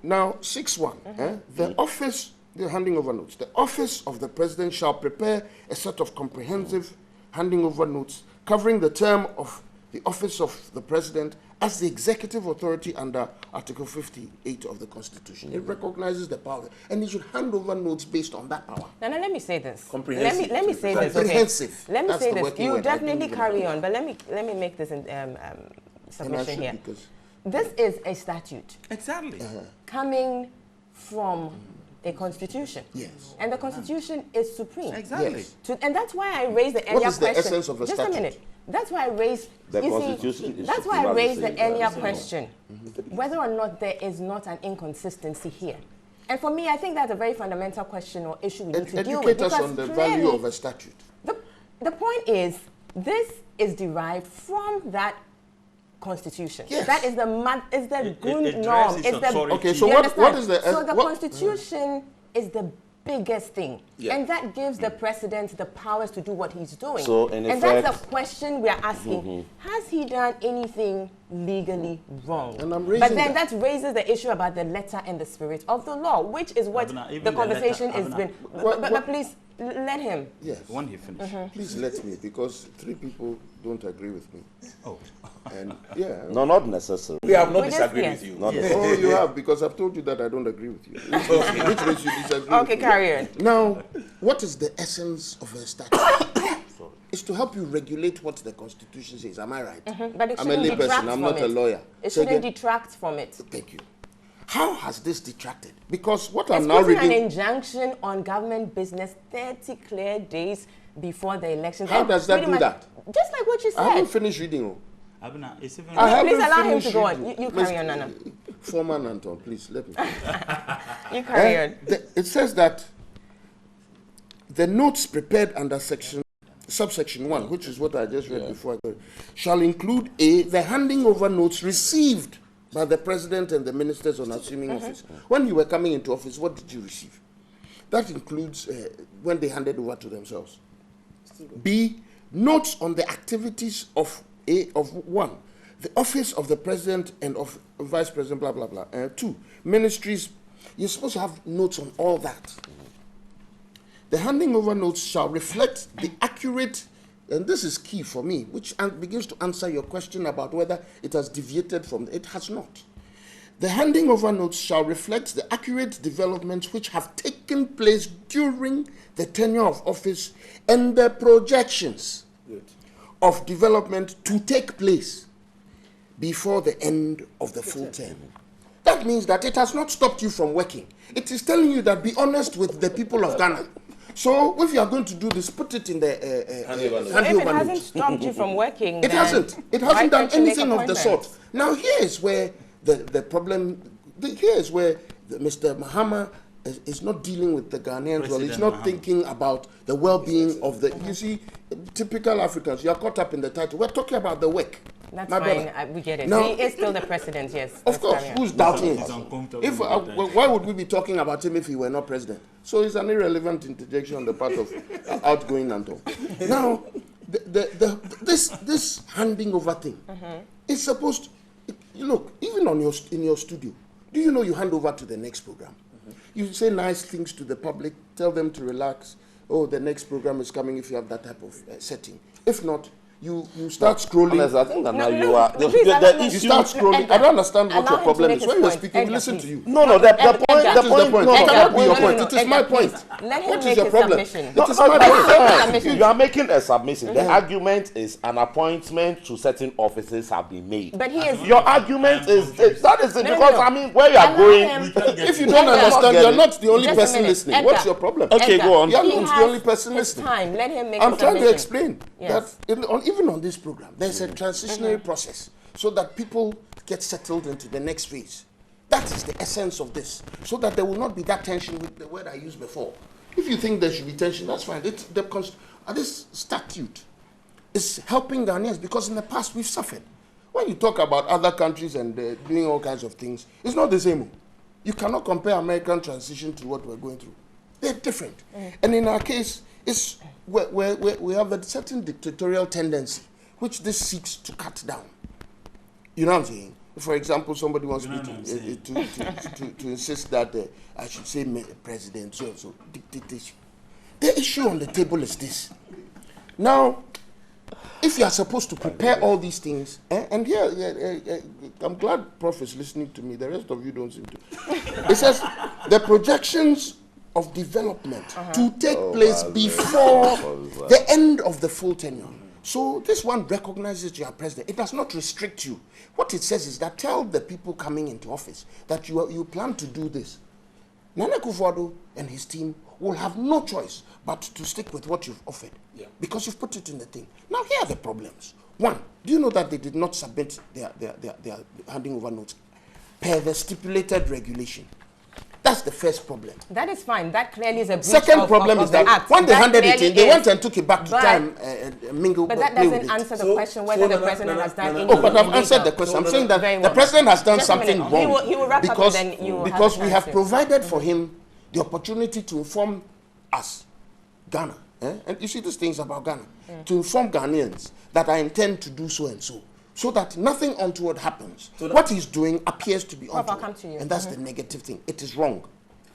now 6.1, the office, the handing over notes. The office of the president shall prepare a set of comprehensive handing over notes covering the term of the office of the president as the executive authority under Article 58 of the Constitution. It recognizes the power, and it should hand over notes based on that power. Now, let me say this. Comprehensive. Let me say this. Okay. Comprehensive. Let me That's say the this. working You word. I definitely didn't carry even- on, but let me make this And I submission should here. because This is a statute Exactly. coming from a constitution. Yes. And the constitution is supreme. Exactly. Yes. And that's why I raised the earlier is the question. essence of a Just statute? a minute. That's why I raised. The you Constitution see, is that's why I supreme, as raised you the say, earlier but- question, whether or not there is not an inconsistency here. And for me, I think that's a very fundamental question or issue we need to deal with. Educate us because on the value clearly of a statute. the point is, this is derived from that constitution. Yes. That is the It good drives norm. its It's the, authority. Okay, so you what understand? is the... So the what- constitution is the biggest thing. Yeah. And that gives the president the powers to do what he's doing. So, in and that's effect- the question we are asking. Has he done anything legally wrong? And I'm raising but then that. that raises the issue about the letter and the spirit of the law, which is what Abner, even the the conversation letter- has Abner. been. What- But please, let him. Yes. When he finished. Please let me, because 3 people don't agree with me. Oh. And yeah. No, not necessary. We have not We just- disagreed yes. with you. Not Oh, you have, because I've told you that I don't agree with you. Which means you disagree Okay, with me. carry on. Now, what is the essence of a statute? It's to help you regulate what the Constitution says. Am I right? But it I'm a shouldn't layperson, detract I'm from not a it. lawyer. It Say shouldn't again. detract from it. Thank you. How has this detracted? Because what It's I'm now putting an reading... injunction on government business 30 clear days before the elections. How And does that pretty do much- that? Just like what you I haven't said. finished reading. Oh. Abner, it's even. I haven't Please allow him to finished go on. reading. You carry on, Nana. Foreman Anton, please let me. You carry on. It says that the notes prepared under section subsection 1, which is what I just read before I go, shall include A, the handing over notes received by the president and the ministers on assuming office. When you were coming into office, what did you receive? That includes when they handed over to themselves. B, notes on the activities of one, the office of the president and of vice president, blah, blah, blah. 2, ministries. You're supposed to have notes on all that. The handing over notes shall reflect the accurate, and this is key for me, which begins to answer your question about whether it has deviated from, it has not. The handing over notes shall reflect the accurate developments which have taken place during the tenure of office and the projections of development to take place before the end of the full term. That means that it has not stopped you from working. It is telling you that be honest with the people of Ghana. So if you are going to do this, put it in the If it hasn't stopped you from working, it hasn't. It hasn't done anything of the sort. Now here is where the problem. Here is where Mr. Mahama is not dealing with the Ghanaians well. He's not thinking about the well-being of the. You see, typical Africans. You are caught up in the title. We're talking about the work. That's fine. We get it. Now, he is still the president, yes. Of course. Who's doubting it? If why would we be talking about him if he were not president? So it's an irrelevant interjection on the part of outgoing Anton. Now, this handing over thing is supposed to, look, even in your studio, do you know you hand over to the next program? You say nice things to the public, tell them to relax. Oh, the next program is coming if you have that type of setting. If not, you start scrolling. Honestly, I think that now you are. You start scrolling. I don't understand what your problem is. When you're speaking, we listen to you. No, the point. It cannot be your point. It is my point. What is your problem? It is my point. You are making a submission. The argument is an appointment to certain offices have been made. But he is. Your argument is that is it because I mean where you are going. If you don't understand, you're not the only person listening. What's your problem? Okay, go on. You're not the only person listening. Let him make. I'm trying to explain that even on this program, there's a transitionary process so that people get settled into the next phase. That is the essence of this, so that there will not be that tension with the word I used before. If you think there should be tension, that's fine. This statute is helping Ghanaians because in the past we've suffered. When you talk about other countries and doing all kinds of things, it's not the same. You cannot compare American transition to what we're going through. They're different. And in our case, it's we have a certain dictatorial tendency, which this seeks to cut down. You know what I'm saying? For example, somebody wants me to insist that I should say president, so dictatorship. The issue on the table is this. Now, if you are supposed to prepare all these things, and here, I'm glad Prof is listening to me, the rest of you don't seem to. It says, the projections of development to take place before the end of the full tenure. So this one recognizes you are president. It does not restrict you. What it says is that tell the people coming into office that you plan to do this. Nana Akufo-Addo and his team will have no choice but to stick with what you've offered because you've put it in the thing. Now here are the problems. One, do you know that they did not submit their handing over notes per the stipulated regulation? That's the first problem. That is fine. That clearly is a breach Second problem is that when they handed it in, they went and took it back to time, mingle. But that doesn't answer the question whether the president has done anything. Oh, but I've answered the question. I'm saying that the president has done something wrong. He will wrap up and then you will because have we have provided for him the opportunity to inform us, Ghana. And you see these things about Ghana. To inform Ghanaians that I intend to do so and so. So that nothing untoward happens. So what he's doing appears to be untoward. And that's the negative thing. It is wrong.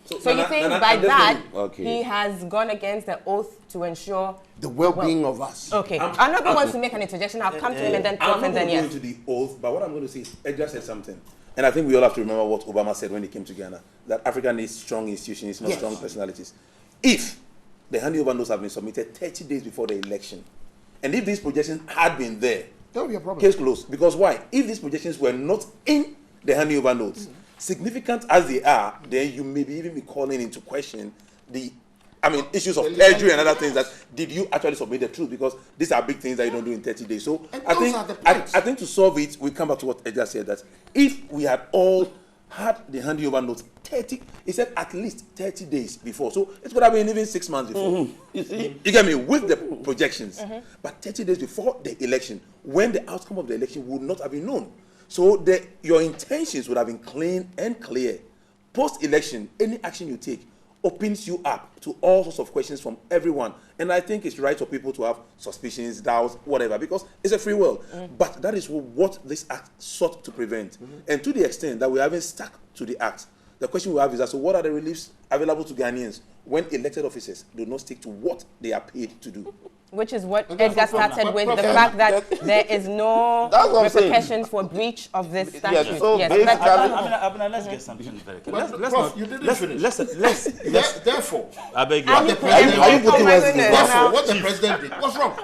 So you think by that, he has gone against the oath to ensure the well-being of us. Okay. I'm not going to make an interjection. I'll come to him and then I'm not going into the oath, but what I'm going to say is Edgar said something. And I think we all have to remember what Obama said when he came to Ghana, that Africa needs strong institutions, not strong personalities. If the handing over notes have been submitted 30 days before the election, and if these projections had been there, that would be a problem. Case closed. Because why? If these projections were not in the handing over notes, significant as they are, then you may even be calling into question the, issues of perjury and other things that did you actually submit the truth? Because these are big things that you don't do in 30 days. So I think to solve it, we come back to what Edgar said, that if we had all had the handing over notes 30, he said at least 30 days before. So it could have been even 6 months before. You see? You get me? With the projections. But 30 days before the election, when the outcome of the election would not have been known. So your intentions would have been clean and clear. Post-election, any action you take opens you up to all sorts of questions from everyone. And I think it's right for people to have suspicions, doubts, whatever, because it's a free world. But that is what this act sought to prevent. And to the extent that we haven't stuck to the act, the question we have is, so what are the reliefs available to Ghanaians when elected officers do not stick to what they are paid to do? Which is what Edgar started with, the fact that there is no repercussions for breach of this statute. Yeah, so yes, basically, let's get something very clear. Prof, you didn't finish. Therefore, I beg you. are you putting words in his mouth? therefore, what the president did, what's wrong?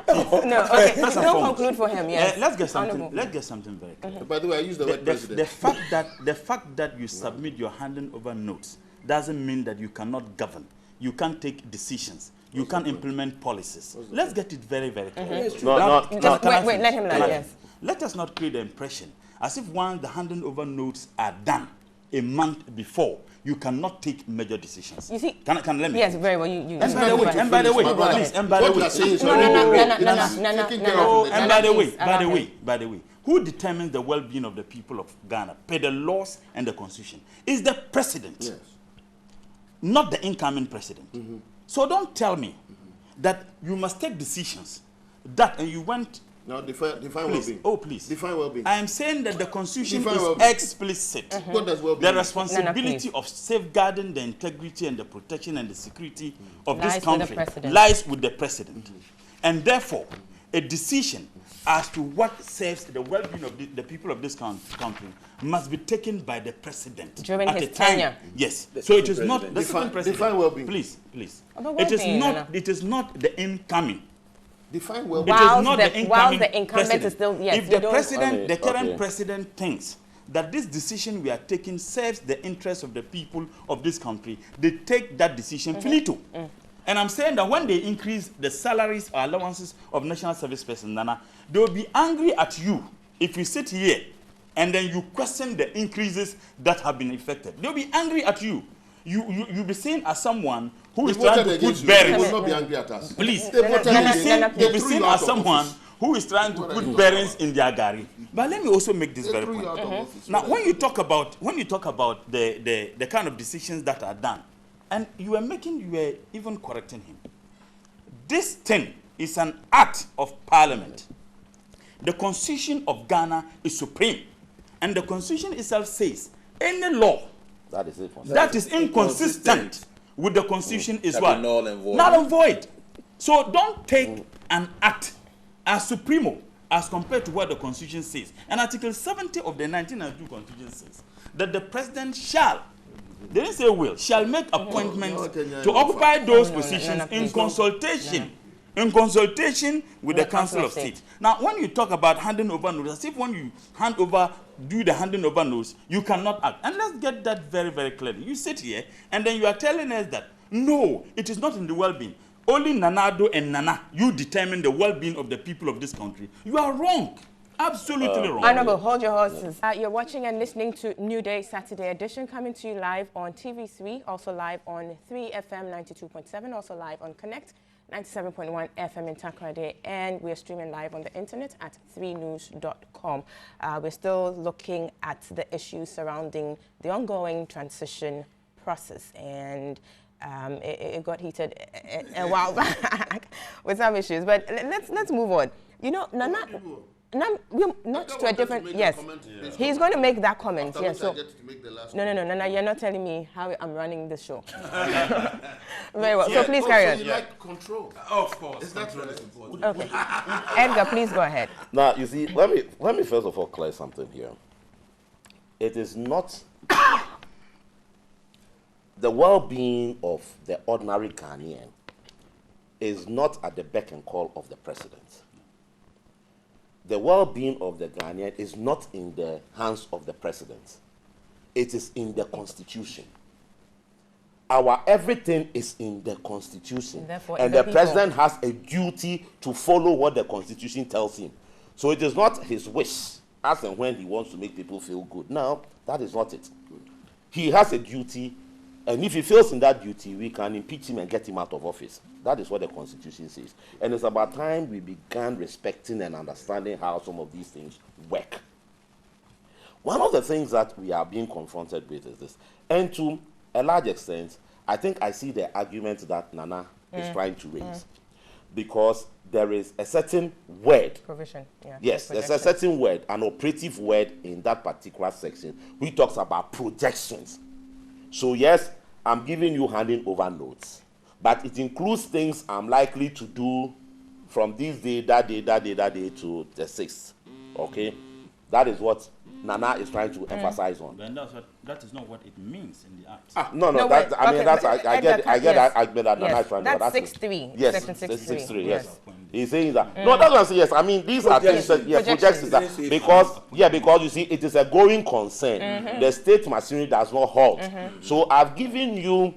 No, okay. First and Don't foremost, conclude for him, yes. Let's get something. Honorable. Let's get something very clear. By the way, I use the word president. The fact that you submit your handing over notes doesn't mean that you cannot govern. You can't take decisions. You can't implement policies. Let's get it very, very clear. Wait, let him learn, yes. Let us not create the impression as if once the handing over notes are done a month before, you cannot take major decisions. You see, can let me? Yes, very well. You And by the way, please, and by the way, by the way, who determines the well-being of the people of Ghana per the laws and the constitution? Is the president, Yes. not the incoming president. So don't tell me that you must take decisions and you went. Now, define Please, well-being. oh please. Define well-being. I am saying that the constitution Define is well-being. explicit. What does well-being The responsibility please. of safeguarding the integrity and the protection and the security of Lies this with the country president. lies with the president. And therefore, a decision as to what serves the well-being of the people of this country must be taken by the president During at his a time. tenure. Yes. So it is not the Define- sitting president. define well-being. Please. About It is well-being, not. Nana. It is not the incoming. Define It well-being. is Whilst not the- the incoming whilst the incumbent president. is still- yes, if you the don't- president, the current Okay. president thinks that this decision we are taking serves the interests of the people of this country, they take that decision finito. And I'm saying that when they increase the salaries or allowances of national service personnel, Nana, they will be angry at you if you sit here and then you question the increases that have been effected. They'll be angry at you. You'll be seen as someone who is They trying voted to against put you. They bearings. will not be angry at us. Please, They voted against you. you'll They be threw seen you out as of someone office. who is trying to What are put you bearings in their gari. But let me also make this They very threw you point. out of office. Now, What when are you talk about the kind of decisions that are done, and you were even correcting him. This thing is an act of parliament. The constitution of Ghana is supreme, and the constitution itself says any law That is it. that is inconsistent with the constitution is Shall be what? null and void. Null and void. So don't take an act as supremo as compared to what the constitution says. And Article 70 of the 1992 constitution says that the president shall, they didn't say will, shall make appointments to occupy those positions in consultation. In consultation with the Council of State. Now, when you talk about handing over notes, as if when you do the handing over notes, you cannot act. And let's get that very, very clearly. You sit here, and then you are telling us that, no, it is not in the well-being. Only Nanado and Nana, you determine the well-being of the people of this country. You are wrong. Absolutely wrong. Honorable, hold your horses. You're watching and listening to New Day Saturday edition, coming to you live on TV3, also live on 3FM 92.7, also live on Connect 97.1 FM in Takoradi, and we're streaming live on the internet at 3news.com. We're still looking at the issues surrounding the ongoing transition process, and it got heated a while back with some issues. But let's move on. You know, Nana. We're not to a different. Yes, he's going to make that comment. Yes. So no, Nana, you're not telling me how I'm running the show. Very well. So please carry on. You like control. Of course. Is that really important? Okay. Edgar, please go ahead. Now, you see, let me first of all clear something here. It is not the well-being of the ordinary Ghanaian is not at the beck and call of the president. The well-being of the Ghanaian is not in the hands of the president. It is in the constitution. Our everything is in the constitution. And the president has a duty to follow what the constitution tells him. So it is not his wish as and when he wants to make people feel good. Now, that is not it. he has a duty, and if he fails in that duty, we can impeach him and get him out of office. That is what the Constitution says. And it's about time we began respecting and understanding how some of these things work. One of the things that we are being confronted with is this. And to a large extent, I think I see the argument that Nana is trying to raise. Because there is a certain word. Provision, yeah. Yes, there's a certain word, an operative word in that particular section, which talks about projections. So yes, I'm giving you handing over notes, but it includes things I'm likely to do from this day, that day, that day, that day to the 6th. Okay? That is what Nana is trying to emphasize on. Then that is not what it means in the act. No, wait, I mean, okay, that's, but I get yes. that argument that Nana Yes, is trying that's to. 6.3. Yes, Section 6.3. 6.3, yes. He's saying that. No, that's what I'm saying, yes. I mean, these are things that, projections that, because you see, it is a going concern. The state machinery does not halt. So I've given you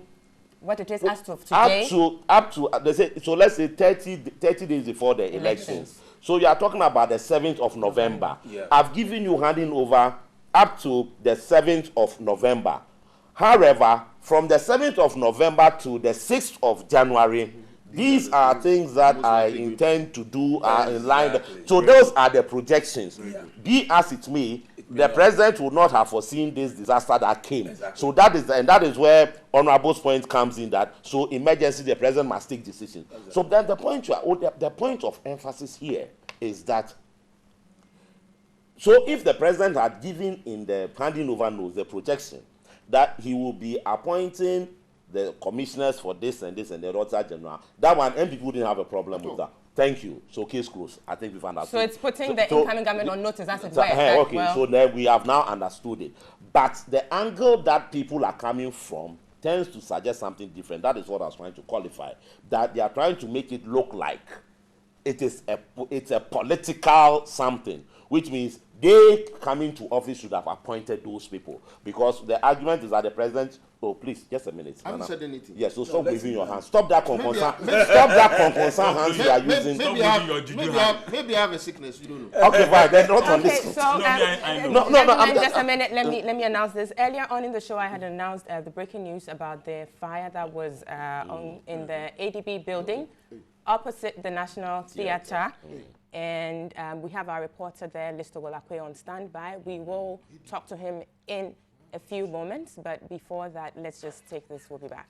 what it is as of today. Up to they say, so let's say 30 days before the elections. So you are talking about the 7th of November. Yeah. I've given you handing over up to the 7th of November. However, from the 7th of November to the 6th of January, these are things that I intend to do in line. So those are the projections. Be as it may, the president would not have foreseen this disaster that came. So that is where Honorable's point comes in, that so emergency, the president must take decisions. So then the point of emphasis here is that, so if the president had given in the handing over notes the projection that he will be appointing the commissioners for this and this and the Auditor General, that one, and people didn't have a problem with that. Thank you. So case closed. I think we've understood. So it's putting the incoming government on notice, as it were. Okay, so then we have now understood it. But the angle that people are coming from tends to suggest something different. That is what I was trying to qualify. That they are trying to make it look like it's a political something, which means they coming to office should have appointed those people. Because the argument is that the president. Oh, please, just a minute. I haven't said anything. Yes, so stop waving your hands. Stop that concern. Stop that concern hands you are using. Maybe I have a sickness. You don't know. Okay, fine. Then not on this. Okay, so just a minute. Let me announce this. Earlier on in the show, I had announced the breaking news about the fire that was in the ADB building opposite the National Theatre. And we have our reporter there, Lister Wolakwe, on standby. We will talk to him in a few moments, but before that, let's just take this. We'll be back.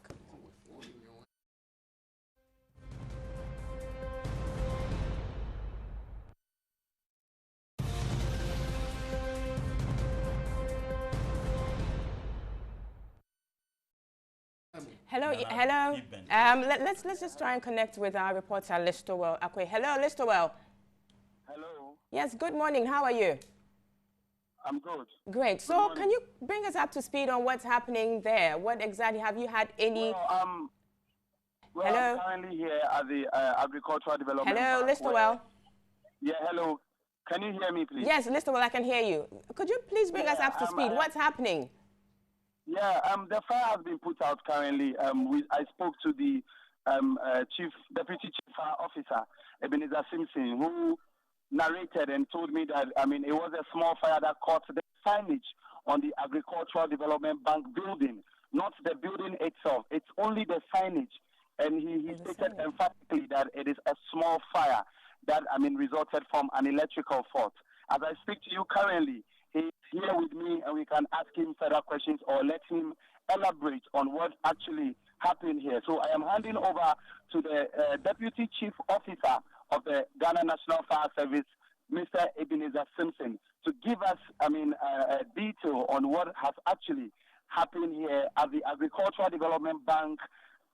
Hello. Let's just try and connect with our reporter, Listowell Akwe. Hello, Listowell. Hello. Yes. Good morning. How are you? I'm good. Great. So, can you bring us up to speed on what's happening there? What exactly have you had any? Well, hello. I'm currently here at the Agricultural Development. Hello, Listowell. Yeah. Hello. Can you hear me, please? Yes, Listowell, I can hear you. Could you please bring us up to speed? What's happening? Yeah, the fire has been put out currently. I spoke to the Deputy Chief Fire Officer, Ebenezer Simpson, who narrated and told me that, it was a small fire that caught the signage on the Agricultural Development Bank building, not the building itself. It's only the signage. And he stated emphatically that it is a small fire that, resulted from an electrical fault. As I speak to you currently, he's here with me and we can ask him further questions or let him elaborate on what actually happened here. So I am handing over to the Deputy Chief Officer of the Ghana National Fire Service, Mr. Ebenezer Simpson, to give us, a detail on what has actually happened here at the Agricultural Development Bank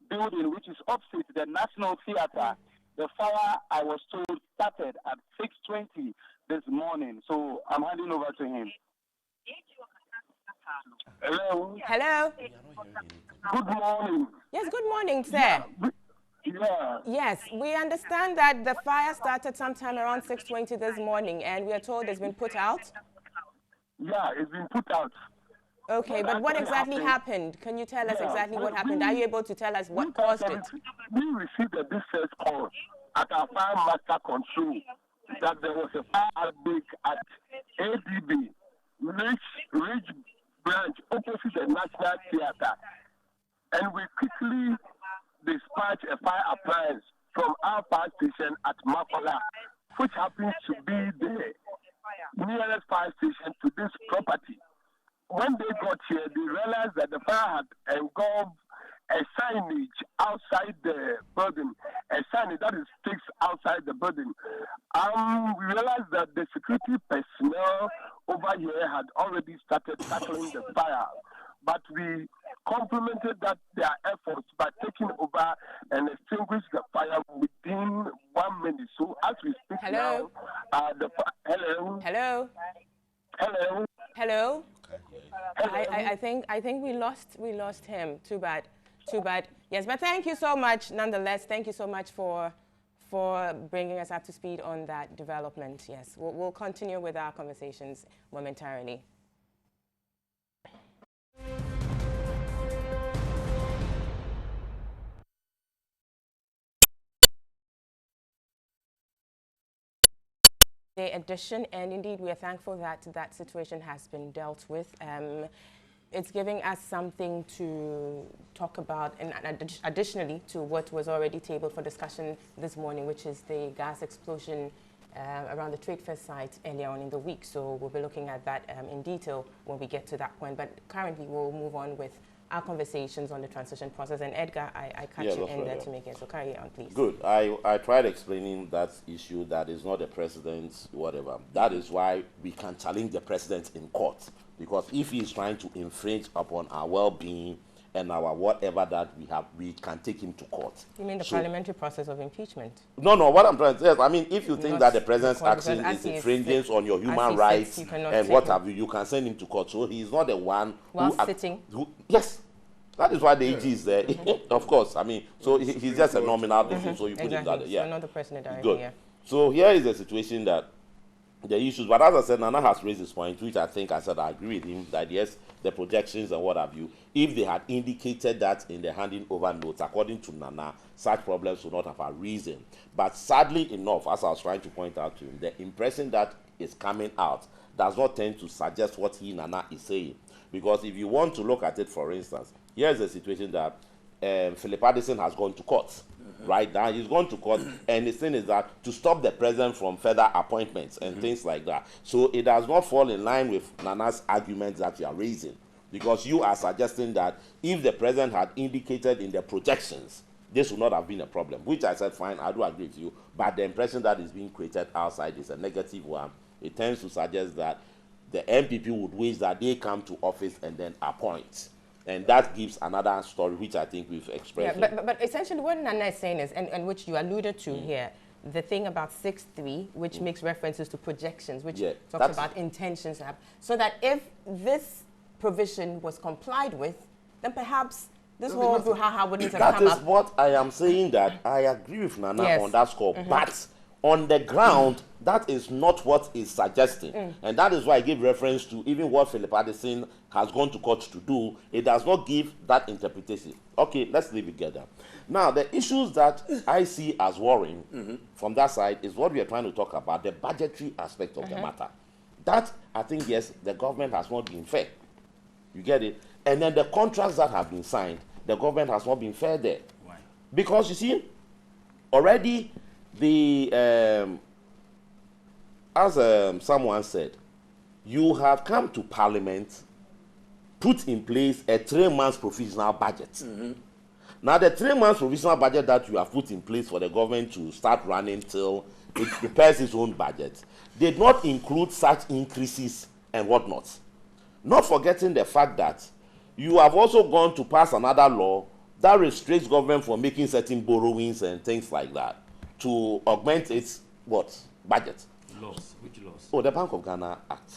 building, which is opposite the National Theatre. The fire, I was told, started at 6:20 this morning. So I'm handing over to him. Hello. Hello. Good morning. Yes, good morning, sir. Yeah. Yes, we understand that the fire started sometime around 6:20 this morning, and we are told it's been put out. Yeah, it's been put out. Okay, but what exactly happened? Can you tell us exactly what happened? Are you able to tell us what caused it? We received a distress call at our fire master control that there was a fire outbreak at ADB, Ridge branch opposite the National Theatre. And we quickly dispatched a fire appliance from our fire station at Makola, which happens to be the nearest fire station to this property. When they got here, they realized that the fire had engulfed a signage outside the building, a signage that is fixed outside the building. We realized that the security personnel over here had already started tackling the fire, but we complimented their efforts by taking over and extinguish the fire within 1 minute. So as we speak Hello? now, hello. Hello? Hello. Hello? I think we lost him. Too bad. Yes, but thank you so much nonetheless. Thank you so much for bringing us up to speed on that development. Yes, we'll continue with our conversations momentarily. Edition, and indeed we are thankful that that situation has been dealt with. It's giving us something to talk about, and additionally to what was already tabled for discussion this morning, which is the gas explosion around the Trade Fair site earlier on in the week. So we'll be looking at that in detail when we get to that point. But currently we'll move on with our conversations on the transition process. And Edgar, I cut you in there to make it. So carry on, please. Good. I tried explaining that issue, that is not the president's whatever. That is why we can challenge the president in court. Because if he is trying to infringe upon our well-being and our whatever that we have, we can take him to court. You mean the parliamentary process of impeachment? No, what I'm trying to say is, I mean, if you think that the president's action is infringing on your human rights and what have you, you can send him to court. So he's not the one sitting. Yes. That is why the AG is there. Of course. I mean, so he's just a nominal basis, so you put him that. Yeah. So not the president directly. Good. Yeah. So here is the situation that the issues, but as I said, Nana has raised this point, which I said I agree with him, that yes, the projections and what have you, if they had indicated that in the handing over notes, according to Nana, such problems would not have arisen. But sadly enough, as I was trying to point out to him, the impression that is coming out does not tend to suggest what Nana is saying. Because if you want to look at it, for instance, here's the situation that Philip Addison has gone to court. Right now, he's gone to court, and the thing is that to stop the president from further appointments and things like that. So it does not fall in line with Nana's arguments that you are raising, because you are suggesting that if the president had indicated in the projections, this would not have been a problem, which I said, fine, I do agree with you, but the impression that is being created outside is a negative one. It tends to suggest that the MPP would wish that they come to office and then appoint. And that gives another story, which I think we've expressed. Yeah, but essentially what Nana is saying is, and which you alluded to here, the thing about 6.3, which makes references to projections, which talks about intentions. So that if this provision was complied with, then perhaps this whole brouhaha wouldn't have come up. That is what I am saying, that I agree with Nana on that score. But on the ground, that is not what is suggesting. And that is why I give reference to even what Philip Addison has gone to court to do. It does not give that interpretation. Okay, let's leave it together. Now, the issues that I see as worrying from that side is what we are trying to talk about, the budgetary aspect of the matter. That, I think, yes, the government has not been fair. You get it? And then the contracts that have been signed, the government has not been fair there. Why? Because, you see, already the as someone said, you have come to Parliament, put in place a 3-month provisional budget. Now, the 3 months provisional budget that you have put in place for the government to start running till it prepares its own budget did not include such increases and whatnot. Not forgetting the fact that you have also gone to pass another law that restricts government from making certain borrowings and things like that to augment its budget. Laws. Which laws? Oh, the Bank of Ghana Act.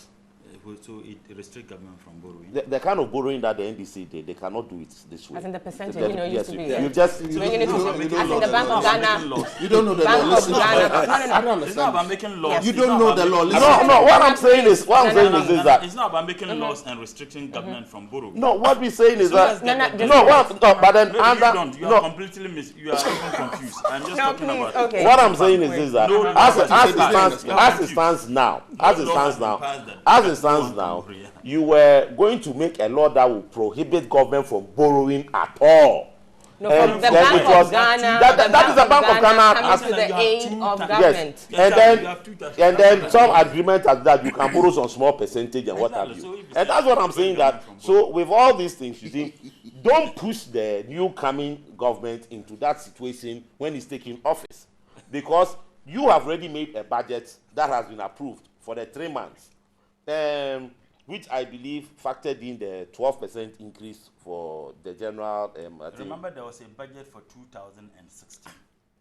So it restricts government from borrowing. The kind of borrowing that the NDC did, they cannot do it this way. As in the percentage, used to be. You just as in the Bank of Ghana. You don't know the law. Listen, I don't understand. It's not about making laws. You don't know the law. Listen. No. What I'm saying is that it's not about making laws and restricting government from borrowing. No, what we're saying is that but then you are completely you are even confused. I'm just talking about. What I'm saying is that as it stands now, months now, you were going to make a law that will prohibit government from borrowing at all. No, from the Bank of Ghana. That is the Bank of Ghana coming to the aid of government. Yes, and then some agreement that you can borrow some small percentage and what have you. And that's what I'm saying. That so with all these things, you see, don't push the new coming government into that situation when it's taking office, because you have already made a budget that has been approved for the 3 months, which I believe factored in the 12% increase for the general. Remember, there was a budget for 2016.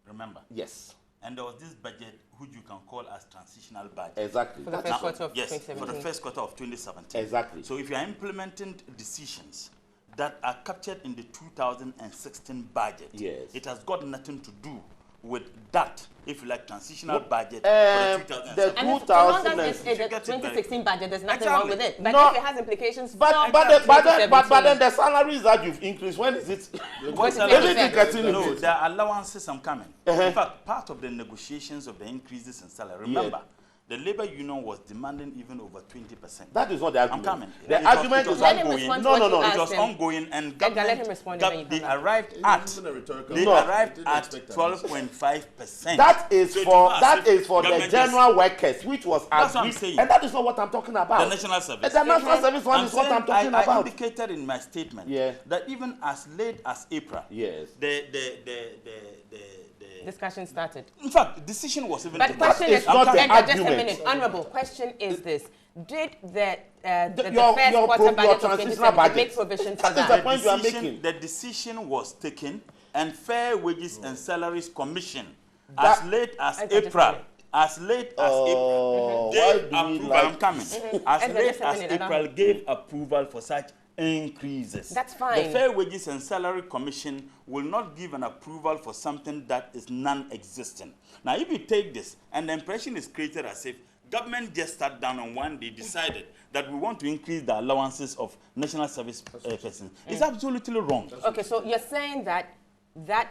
Remember? Yes. And there was this budget, which you can call as transitional budget. Exactly. For the first quarter of Yes, 2017. for the first quarter of 2017. Exactly. So if you are implementing decisions that are captured in the 2016 budget, yes, it has got nothing to do with that, if you like, transitional budget the for the 2016 budget, there's nothing wrong with it. But no, if it has implications but then the salaries that you've increased, when is it? No, there are allowances I'm coming. In fact, part of the negotiations of the increases in salary, remember, the labor union was demanding even over 20%. That is not the argument. I'm coming. The argument is ongoing. No. It was ongoing, and let him respond. They arrived at 12.5%. That is for the general workers, which was agreed, and that is not what I'm talking about. The national service. The national service one is what I'm talking about. I indicated in my statement that even as late as April, the discussion started. In fact, decision was even taken. But question is, just a minute, honorable. Question is this: did the first quarter budget of 2017 make provision for that? That is the point you are making. The decision was taken, and Fair Wages and Salaries Commission, as late as April. As late as April, gave approval. I'm coming. As late as April, gave approval for such increases. That's fine. The Fair Wages and Salary Commission will not give an approval for something that is non-existent. Now, if you take this, and the impression is created as if government just sat down and one day decided that we want to increase the allowances of national service persons, it's absolutely wrong. Okay, so you're saying that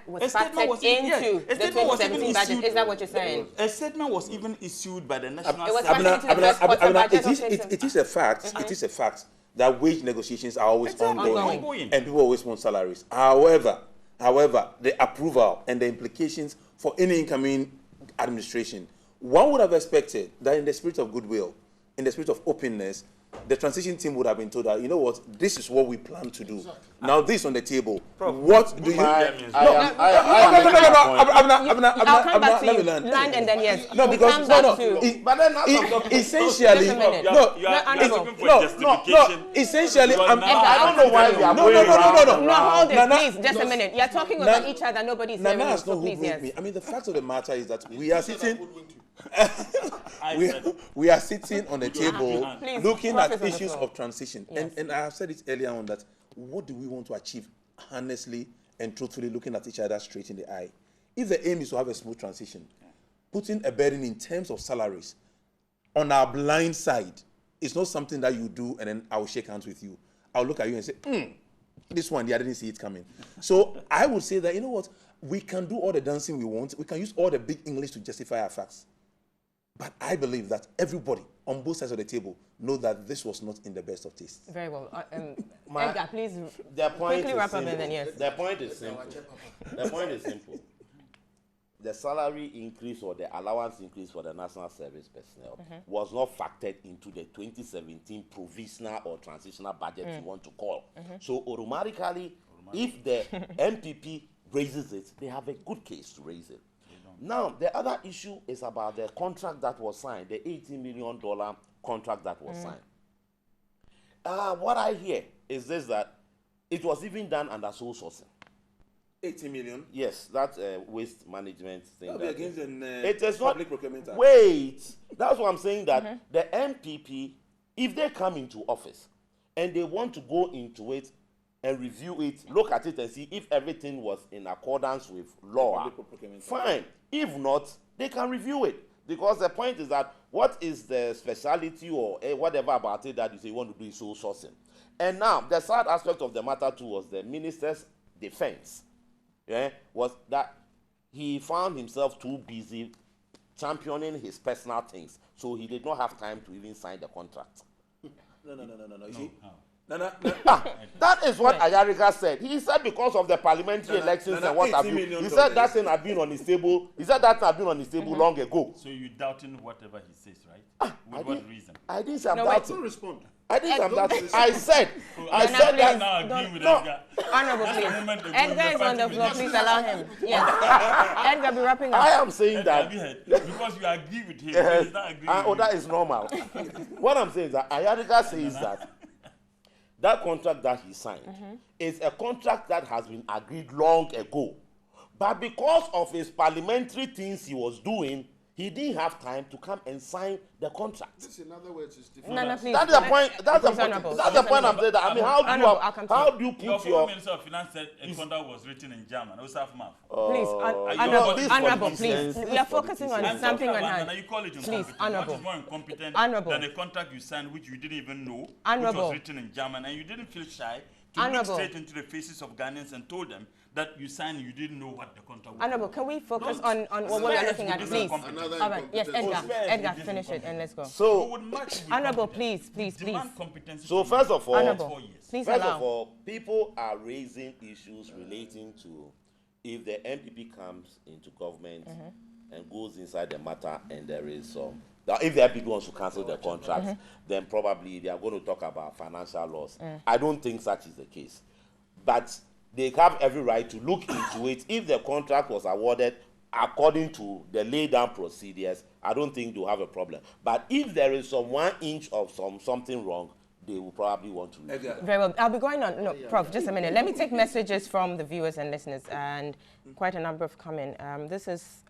was factored into the 2017 budget. Is that what you're saying? A statement was even issued by the national service. It is a fact. It is a fact that wage negotiations are always ongoing, and people always want salaries. However, the approval and the implications for any incoming administration, one would have expected that in the spirit of goodwill, in the spirit of openness, the transition team would have been told that, you know what, this is what we plan to do. Now this on the table. What do you? I'll come back to you. Land and then yes. No, because essentially, essentially, I don't know why we are going around. No, hold it, please, just a minute. You're talking about each other. Nobody's hearing you. So please, yes. I mean, the fact of the matter is that we are sitting. we are sitting on the table looking at issues of transition. Yes. And I have said it earlier on that what do we want to achieve honestly and truthfully, looking at each other straight in the eye? If the aim is to have a smooth transition, putting a burden in terms of salaries on our blind side is not something that you do and then I will shake hands with you. I'll look at you and say, this one, I didn't see it coming. So I would say that, you know what, we can do all the dancing we want. We can use all the big English to justify our facts. But I believe that everybody on both sides of the table know that this was not in the best of taste. Very well. Edgar, please quickly wrap up and then yes. The point is simple. The point is simple. The salary increase or the allowance increase for the national service personnel was not factored into the 2017 provisional or transitional budget you want to call. So automatically, if the MPP raises it, they have a good case to raise it. Now, the other issue is about the contract that was signed, the $18 million contract that was signed. What I hear is this, that it was even done under sole sourcing. 80 million? Yes, that's waste management thing. That will be against it is public not, procurement act. Wait, that's what I'm saying, that the MPP, if they come into office and they want to go into it and review it, look at it and see if everything was in accordance with law, fine. If not, they can review it. Because the point is that what is the speciality or whatever about it that you say you want to do is sole sourcing. And now, the sad aspect of the matter too was the minister's defense. Was that he found himself too busy championing his personal things. So he did not have time to even sign the contract. No. You see? No. That is what Ayariga said. He said because of the parliamentary elections and what have you. He said that thing had been on his table. He said that had been on his table long ago. So you're doubting whatever he says, right? With what reason? I didn't say I'm No, wait. doubting. Don't respond. I didn't say I'm doubting. I said please, Now agree with no. Edgar. Honorable, That's the moment please. they go Edgar in is the on the party floor. with Please you. allow him. Yes. Edgar, be wrapping I up. am saying Edgar, that. have you heard? Because you agree with him, so he's not agreeing with you. That is normal. What I'm saying is that Ayariga says that contract that he signed is a contract that has been agreed long ago. But because of his parliamentary things he was doing, he didn't have time to come and sign the contract. This, in other words, is different. No, please. That's the point. That's the Please, point. Honorable. That's the point I'm saying. That, I mean, how do you Your put former your Minister of Finance said a contract was written in German. Osaf Please, this honorable, politicians- please. We are focusing on something on hand. You call it Please, incompetent. honorable. What is more incompetent Honorable. than a contract you signed which you didn't even know, which Honorable. was written in German, and you didn't feel shy to Honorable. look straight into the faces of Ghanaians and told them that you signed and you didn't know what the contract was. Honorable, can we focus Don't- on what we are looking at, This is please? incompetence. All right, yes, Edgar. Spare Edgar, this finish it and let's go. Who So, would match with Honorable, competence? please. Demand competency so from first you. of all, Honorable, 4 years. please First allow. of all, people are raising issues relating to if the MPP comes into government and goes inside the matter and there is some. Now, if the MPP wants to cancel the contract, then probably they are going to talk about financial loss. I don't think such is the case. But they have every right to look into it. If the contract was awarded according to the laid down procedures, I don't think they'll have a problem. But if there is some 1 inch of something wrong, they will probably want to review it. Very well. I'll be going on. No, Prof, just a minute. Let me take messages from the viewers and listeners, and quite a number have come in. This is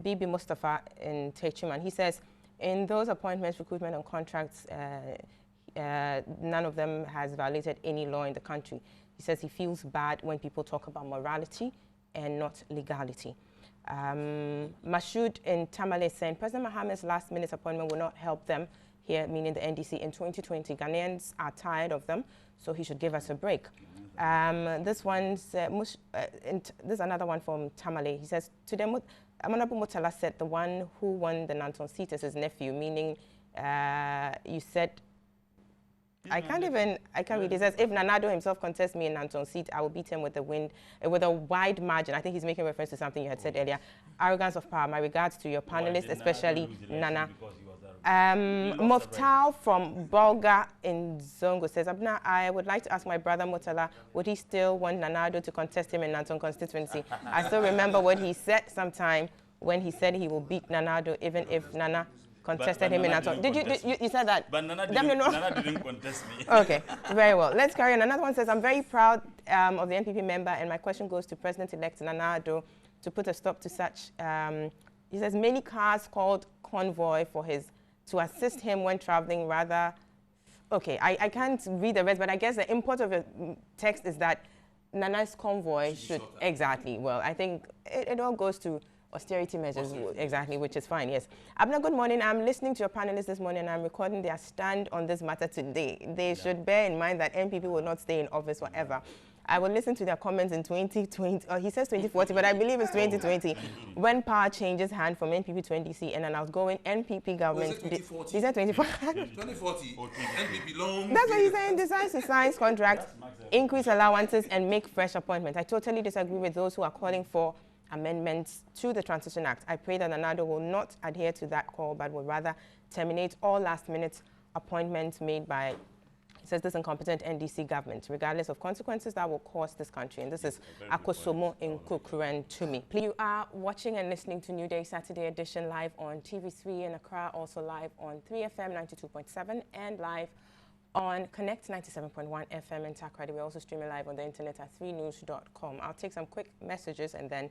Bibi Mustafa in Techiman. He says, in those appointments, recruitment, and contracts, none of them has violated any law in the country. He says he feels bad when people talk about morality and not legality. Mashoud in Tamale is saying, President Mohammed's last-minute appointment will not help them here, meaning the NDC, in 2020. Ghanaians are tired of them, so he should give us a break. This is another one from Tamale. He says, today, Amanabo Mutala said the one who won the Nanton seat is his nephew, meaning you said, I can't read. He says, if Nanado himself contests me in Nanton's seat, I will beat him with a wide margin. I think he's making reference to something you had said earlier. Arrogance of power. My regards to your panelists, especially Nana. Muftal from Bolga in Zongo says, Abna, I would like to ask my brother Mutala, would he still want Nanado to contest him in Nanton constituency? I still remember what he said sometime when he said he will beat Nanado even if Nana contested him in Nanton. You said that? But Nana didn't contest me. Okay, very well. Let's carry on. Another one says, I'm very proud of the NPP member, and my question goes to President-elect Nana Addo to put a stop to such. He says, many cars called convoy to assist him when traveling rather. Okay, I can't read the rest, but I guess the import of the text is that Nana's convoy should, exactly, well, I think it all goes to austerity measures, exactly, which is fine, yes. Abna, good morning. I'm listening to your panelists this morning and I'm recording their stand on this matter today. They should bear in mind that NPP will not stay in office forever. I will listen to their comments in 2020, he says 2040, but I believe it's 2020, when power changes hand from NPP to NDC and an outgoing NPP government. He said 2040. 2040, NPP long. That's what he's saying, decides to sign contracts, increase allowances, and make fresh appointments. I totally disagree with those who are calling for amendments to the Transition Act. I pray that Nanado will not adhere to that call, but will rather terminate all last-minute appointments made by, he says, this incompetent NDC government, regardless of consequences that will cost this country. And this is Akosomo in Kukuren to me. You are watching and listening to New Day Saturday edition live on TV3 in Accra, also live on 3FM 92.7 and live on Connect 97.1 FM in Takrady. We're also streaming live on the internet at 3news.com. I'll take some quick messages and then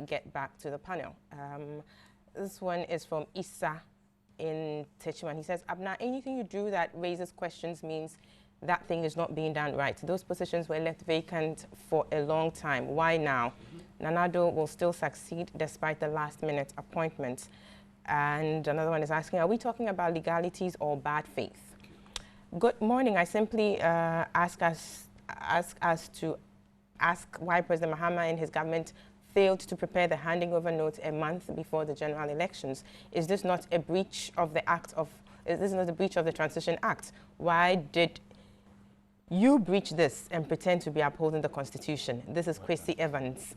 get back to the panel. This one is from Issa in Techiman. He says, Abna, anything you do that raises questions means that thing is not being done right. Those positions were left vacant for a long time. Why now? Nanado will still succeed despite the last-minute appointments. And another one is asking, are we talking about legalities or bad faith? Good morning. I simply ask us why President Mahama and his government failed to prepare the handing over note a month before the general elections. Is this not a breach of the This is not a breach of the Transition Act. Why did you breach this and pretend to be upholding the Constitution? This is Chrissy Evans.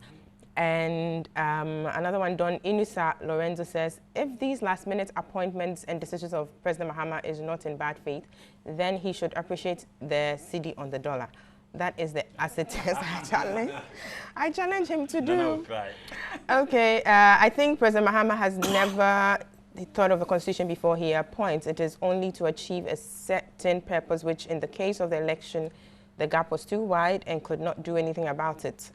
And another one, Don Inusa Lorenzo says, if these last-minute appointments and decisions of President Mahama is not in bad faith, then he should appreciate the cedi on the dollar. That is the asset test I challenge him to do. Okay, I think President Mahama has never thought of a constitution before he appoints. It is only to achieve a certain purpose, which in the case of the election, the gap was too wide and could not do anything about it.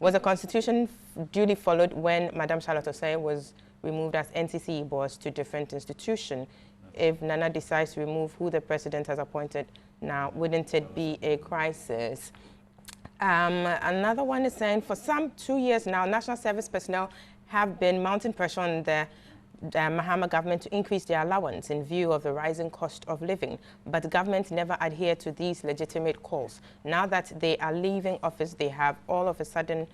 Was the constitution duly followed when Madam Charlotte Osei was removed as NCC boss to different institution? If Nana decides to remove who the president has appointed now, wouldn't it be a crisis? Another one is saying, for some 2 years now, national service personnel have been mounting pressure on the Mahama government to increase their allowance in view of the rising cost of living, but the government never adhered to these legitimate calls. Now that they are leaving office, they have all of a sudden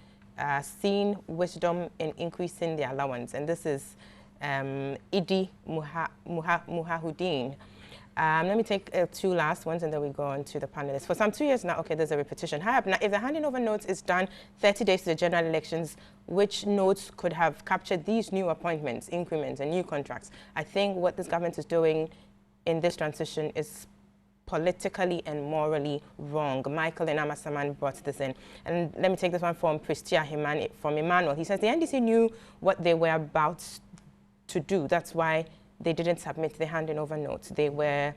seen wisdom in increasing their allowance. And this is Idi Muhahuddin. Let me take 2 last ones and then we go on to the panelists. For some 2 years now, okay, there's a repetition. Now, if the handing over notes is done 30 days to the general elections, which notes could have captured these new appointments, increments, and new contracts? I think what this government is doing in this transition is politically and morally wrong. Michael and Amasaman brought this in. And let me take this one from Pristia from Emmanuel. He says the NDC knew what they were about to do. That's why they didn't submit the handing over notes. They were,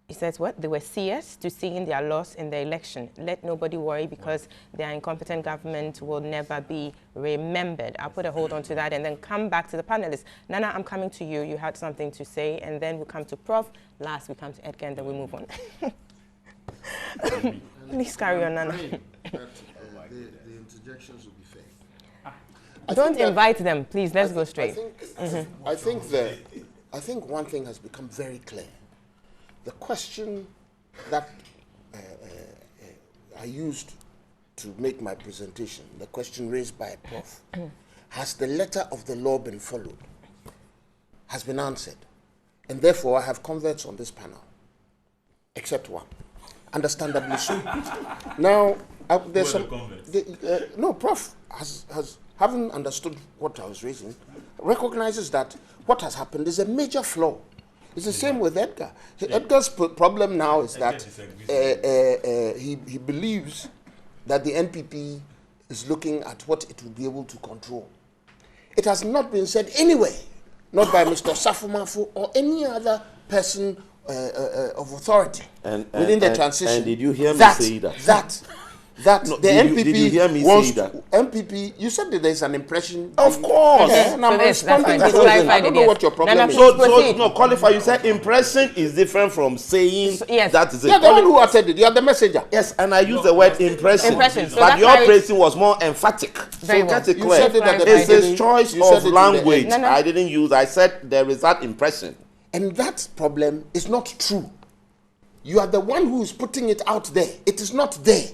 he says what? They were CS to seeing their loss in the election. Let nobody worry because their incompetent government will never be remembered. I'll put a hold on to that and then come back to the panelists. Nana, I'm coming to you. You had something to say, and then we'll come to Prof. Last, we come to Edgar, and then we move on. Please carry on, Nana. The interjections will be fair. Don't invite them, please. Let's go straight. I think one thing has become very clear. The question that I used to make my presentation, the question raised by Prof, has the letter of the law been followed? Has been answered. And therefore, I have converts on this panel, except one. Understandably so. Now, there's some... no, Prof having understood what I was raising, recognizes that what has happened is a major flaw. It's the same with Edgar. Edgar's problem now is that he believes that the NPP is looking at what it will be able to control. It has not been said anywhere, not by Mr. Safumafu or any other person of authority within the transition. And did you hear me say that? That No, the did you hear me wants say that? NPP, you said that there's an impression. Of course. Yeah, and I'm responding to fine. I don't know what your problem is. So no, qualify. You said impression is different from saying yes. that is You're the one who uttered it. You're the messenger. Yes, and I use the word impression. So but your praising was more emphatic. Very so well. get it You clear. said it at the It's beginning. a choice You said of it in the language. end. No. I didn't use. I said there is that impression. And that problem is not true. You are the one who is putting it out there. It is not there.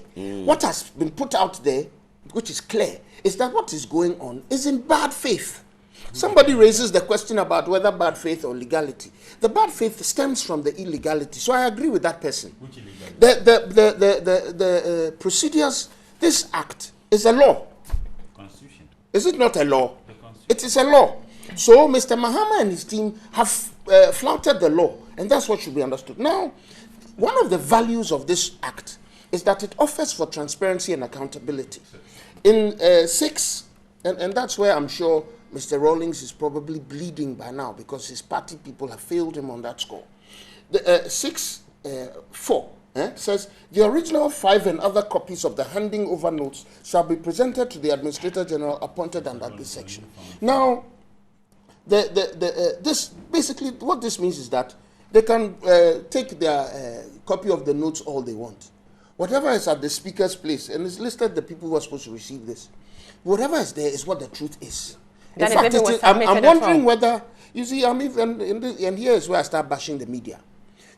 What has been put out there, which is clear, is that what is going on is in bad faith. Somebody raises the question about whether bad faith or legality. The bad faith stems from the illegality. So I agree with that person. Which illegality? The procedures, this act is a law. Constitution. Is it not a law? It is a law. So Mr. Mahama and his team have flouted the law, and that's what should be understood. Now, one of the values of this act is that it offers for transparency and accountability. In 6, and that's where I'm sure Mr. Rawlings is probably bleeding by now because his party people have failed him on that score. The 6.4 says, the original 5 and other copies of the handing over notes shall be presented to the Administrator General appointed under this section. Now, this basically, what this means is that they can take their copy of the notes all they want. Whatever is at the speaker's place, and it's listed the people who are supposed to receive this, whatever is there is what the truth is. In fact, I'm wondering whether, you see, I'm even, and here is where I start bashing the media.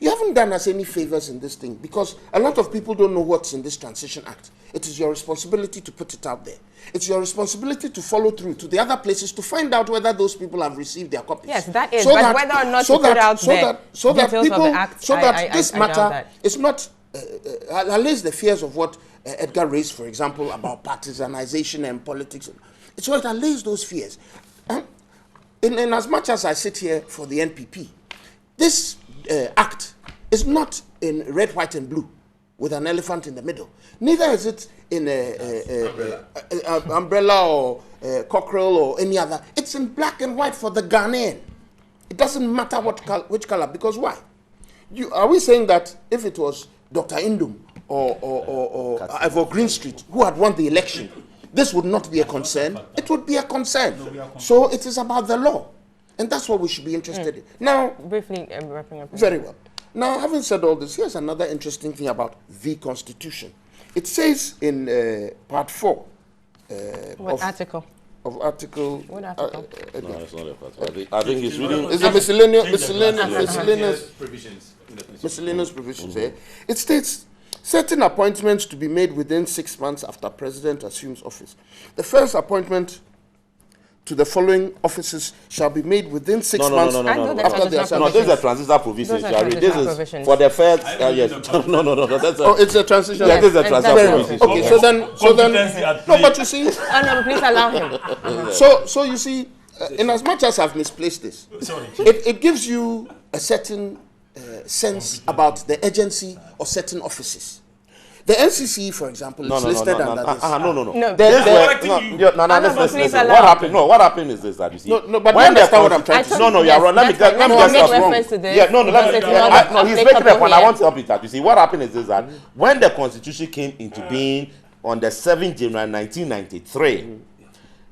You haven't done us any favors in this thing because a lot of people don't know what's in this Transition Act. It is your responsibility to put it out there. It's your responsibility to follow through to the other places to find out whether those people have received their copies. Yes, that is. But whether or not to put out the details of the act, this matter is not allays the fears of what Edgar raised, for example, about partisanization and politics. So it allays those fears. In as much as I sit here for the NPP, this act is not in red, white, and blue with an elephant in the middle. Neither is it in umbrella or cockerel or any other. It's in black and white for the Ghanaian. It doesn't matter which color, because why? Are we saying that if it was Dr. Indum or Ivor Greenstreet who had won the election, this would not be a concern? It would be a concern. So it is about the law. And that's what we should be interested in. Now, briefly wrapping up. Very well. Now, having said all this, here's another interesting thing about the Constitution. It says in Part 4 what article? Of Article... What article? No, it's not a part. I think it's reading... It's a miscellaneous provisions. It states, certain appointments to be made within 6 months after President assumes office. The first appointment to the following offices shall be made within 6 months after the assignment. No, this is a transitional provision. This is for the first. Yes. No. That's a, it's a transition. Yeah, this is a transitional provision. Okay, so then, no, but you see, no, please allow him. So you see, in as much as I've misplaced this, it gives you a certain sense about the agency of certain offices. The NCC, for example, is listed under this. Listen. What happened? No, what happened is this, that you see. No, but you understand what I'm trying to say. No, you're wrong. Let me just wrong. Yeah, no, he's making a point. I want to help it out. You see, what happened is this, that when the Constitution came into being on the 7th January 1993,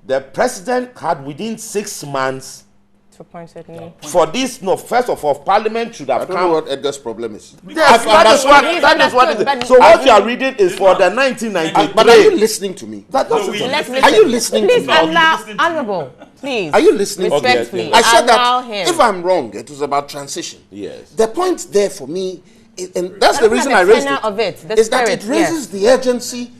the president had within 6 months for this. No, first of all, Parliament should have come. I don't know what Edgar's problem is. Yes, that is what it is. So what you are reading is for the 1993. But are you listening to me? Are you listening to me? Please allow Honorable. Please. Are you listening? Respectfully. I said that if I'm wrong, it was about transition. Yes. The point there for me, and that's the reason I raised it, is that it raises the urgency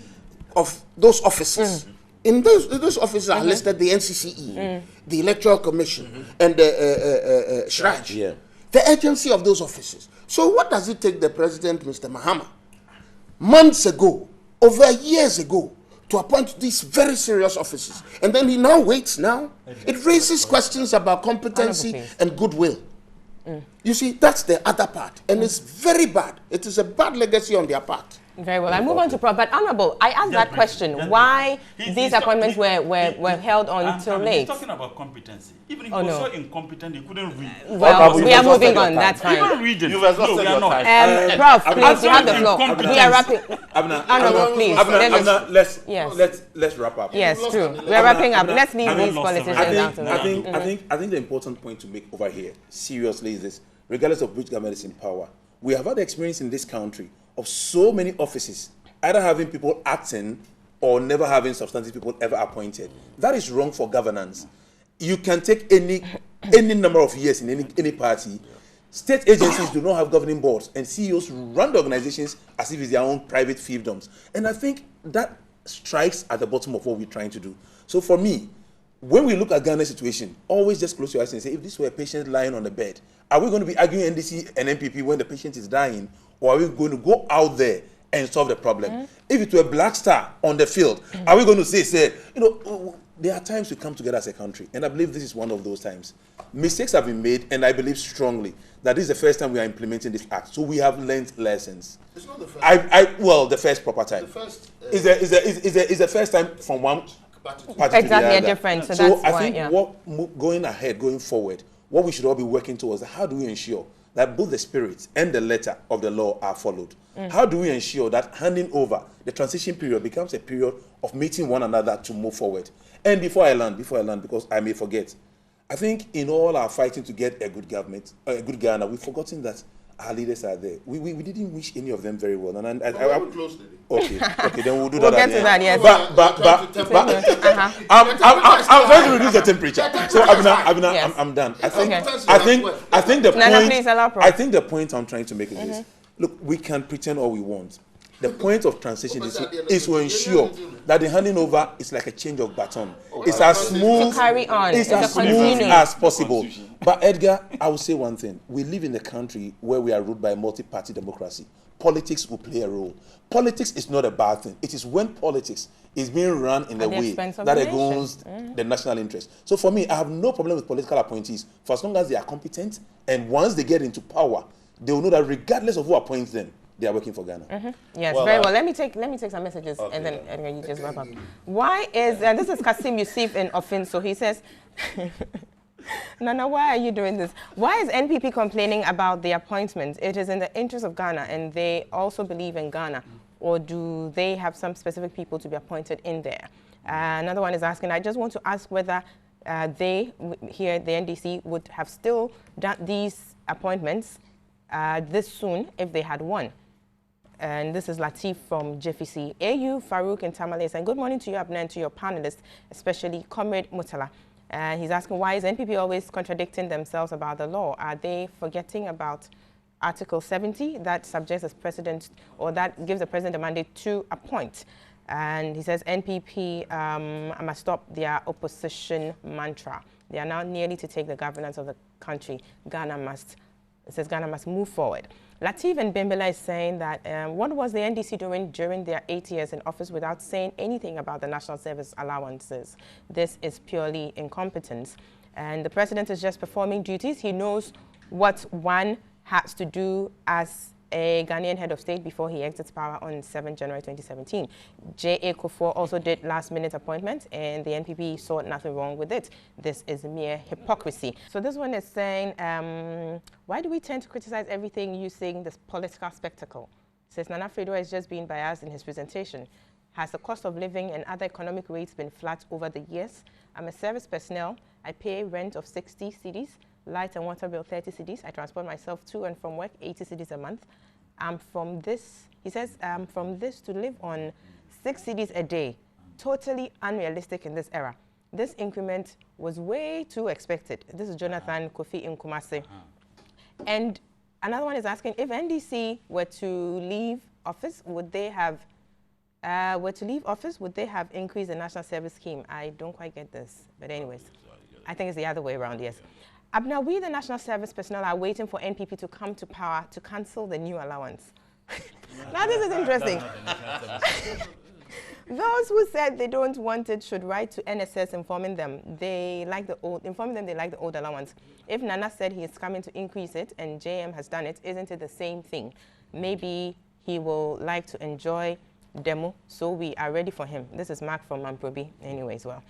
of those offices. In those offices are listed the NCCE, the Electoral Commission, and the Shraj. Yeah. The agency of those offices. So what does it take the president, Mr. Mahama, months ago, over years ago, to appoint these very serious offices? And then he now waits now. It raises questions about competency and goodwill. You see, that's the other part. And it's very bad. It is a bad legacy on their part. Very well. I move on to Prof. But Honorable, I asked that question. Why these appointments were held on till late? He's talking about competency. Even if he was so incompetent, he couldn't read. Well, we are moving on. That's fine. Even reading. You no, we are not. Prof, please, you have the floor. We are wrapping. Honorable, please. Let's wrap up. Yes, true. We are wrapping up. Let's leave these politicians out to I think the important point to make over here, seriously, is this: regardless of which government is in power, we have had the experience in this country of so many offices either having people acting or never having substantive people ever appointed. That is wrong for governance. You can take any number of years in any party. State agencies do not have governing boards, and CEOs run the organizations as if it's their own private fiefdoms. And I think that strikes at the bottom of what we're trying to do. So for me, when we look at Ghana's situation, always just close your eyes and say, if this were a patient lying on the bed, are we going to be arguing NDC and NPP when the patient is dying? Or are we going to go out there and solve the problem? If it were Black Star on the field, are we going to say, there are times we come together as a country, and I believe this is one of those times. Mistakes have been made, and I believe strongly that this is the first time we are implementing this act. So we have learned lessons. It's not the first. Well, the first proper time. The first is the first time from one party to the other. Exactly, a difference. So I think going forward, what we should all be working towards is how do we ensure that both the spirit and the letter of the law are followed? How do we ensure that handing over the transition period becomes a period of meeting one another to move forward? And before I land, because I may forget, I think in all our fighting to get a good government, a good Ghana, we've forgotten that our leaders are there. We didn't wish any of them very well. And Very closely. okay, then we'll do We'll that. get to that, yes. I'm trying to reduce the temperature. So Abina, Yes. I'm done. I Okay. think the Nana, point. please allow Prof. I think the point I'm trying to make is this. Look, we can pretend all we want. The point of transition is to ensure that the handing over is like a change of baton. It's as smooth, To carry on. it's It's as a smooth continuum. as possible. But Edgar, I will say one thing. We live in a country where we are ruled by multi-party democracy. Politics will play a role. Politics is not a bad thing. It is when politics is being run in a At the way expense of that the against the national interest. So for me, I have no problem with political appointees for as long as they are competent, and once they get into power, they will know that regardless of who appoints them, they are working for Ghana. Yes, Well, very well. Let me take some messages and then you just wrap up. Why is this is Kasim Yusuf in Offenso. He says, Nana, why are you doing this? Why is NPP complaining about the appointment? It is in the interest of Ghana, and they also believe in Ghana. Or do they have some specific people to be appointed in there? Another one is asking, I just want to ask whether they, here the NDC, would have still done these appointments this soon if they had won. And this is Latif from JFC. AU, Farouk, and Tamale saying, good morning to you, Abner, and to your panelists, especially Comrade Mutala. He's asking, why is NPP always contradicting themselves about the law? Are they forgetting about Article 70 that subjects the president, or that gives the president a mandate to appoint? And he says, NPP must stop their opposition mantra. They are now nearly to take the governance of the country. Ghana must move forward. Latif and Bimbela is saying that what was the NDC doing during their 8 years in office without saying anything about the national service allowances? This is purely incompetence. And the president is just performing duties. He knows what one has to do as a Ghanaian head of state before he exits power on 7 January 2017. J.A. Kufuor also did last-minute appointments, and the NPP saw nothing wrong with it. This is mere hypocrisy. So this one is saying, why do we tend to criticize everything using this political spectacle? It says Nana Fredo is just being biased in his presentation. Has the cost of living and other economic rates been flat over the years? I'm a service personnel. I pay rent of 60 cedis. Light and water bill 30 cedis. I transport myself to and from work 80 cedis a month. From this, he says, from this to live on 6 cedis a day, totally unrealistic in this era. This increment was way too expected. This is Jonathan Kofi in Kumasi. And another one is asking, if NDC were to leave office, would they have increased the national service scheme? I don't quite get this, but anyways, I think it's the other way around, yes. Abna, we, the national service personnel, are waiting for NPP to come to power to cancel the new allowance. Now this is interesting. Those who said they don't want it should write to NSS informing them they like the old allowance. If Nana said he is coming to increase it and JM has done it, isn't it the same thing? Maybe he will like to enjoy demo, so we are ready for him. This is Mark from Mamprobi. Anyways, well,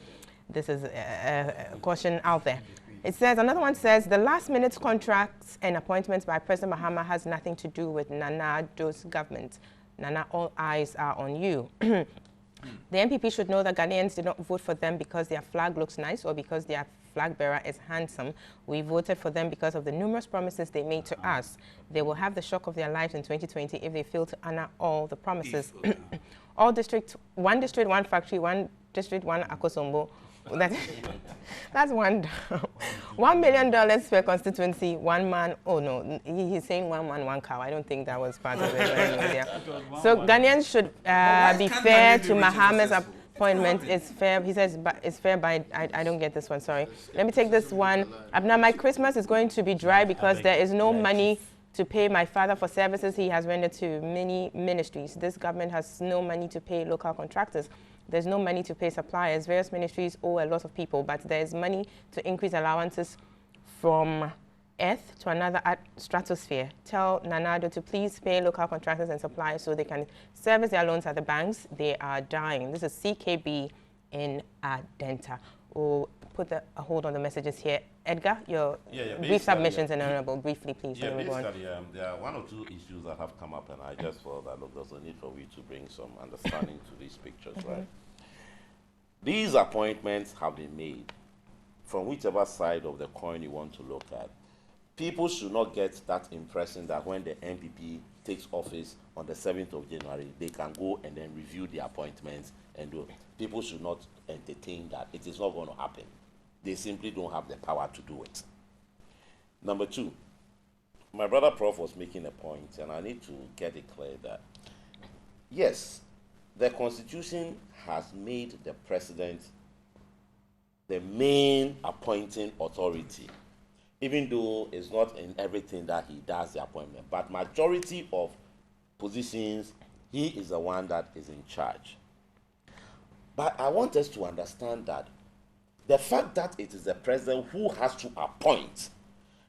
this is a caution out there. It says, another one says, the last-minute contracts and appointments by President Mahama has nothing to do with Nana Addo's government. Nana, all eyes are on you. The NPP should know that Ghanaians did not vote for them because their flag looks nice or because their flag bearer is handsome. We voted for them because of the numerous promises they made to us. They will have the shock of their lives in 2020 if they fail to honor all the promises. All district, one factory, one district, one Akosombo. That's $1 million per constituency, one man. Oh no, he's saying one man, one cow. I don't think that was part of it. So Ghanaians should be fair to Mahama's appointment. It's fair. He says it's fair, but I don't get this one. Sorry. Let me take this one. Abna, my Christmas is going to be dry because there is no money to pay my father for services he has rendered to many ministries. This government has no money to pay local contractors. There's no money to pay suppliers. Various ministries owe a lot of people, but there's money to increase allowances from Earth to another stratosphere. Tell Nanado to please pay local contractors and suppliers so they can service their loans at the banks. They are dying. This is CKB in Adenta. We'll put a hold on the messages here. Edgar, your brief submissions and honorable, briefly, please. Yeah, basically, there are one or two issues that have come up, and I just felt that, look, there's a need for we to bring some understanding to these pictures, right? These appointments have been made from whichever side of the coin you want to look at. people should not get that impression that when the NPP takes office on the 7th of January, they can go and then review the appointments and do. People should not entertain that. It is not going to happen. They simply don't have the power to do it. Number two, my brother Prof was making a point, and I need to get it clear that, yes, the Constitution has made the president the main appointing authority, even though it's not in everything that he does the appointment. But majority of positions, he is the one that is in charge. But I want us to understand that the fact that it is the president who has to appoint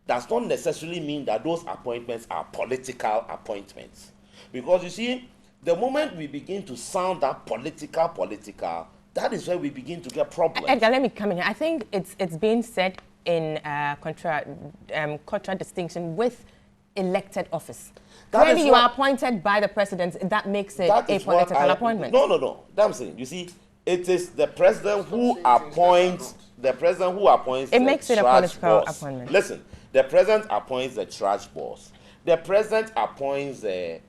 does not necessarily mean that those appointments are political appointments. Because you see, the moment we begin to sound that political, that is where we begin to get problems. Edgar, let me come in here. I think it's being said in contradistinction with elected office. When you are appointed by the president, that makes it a political appointment. No. That's saying. You see, it is the president who appoints. The president who appoints. It makes it a political appointment. Listen, the president appoints the trash boss. The president appoints the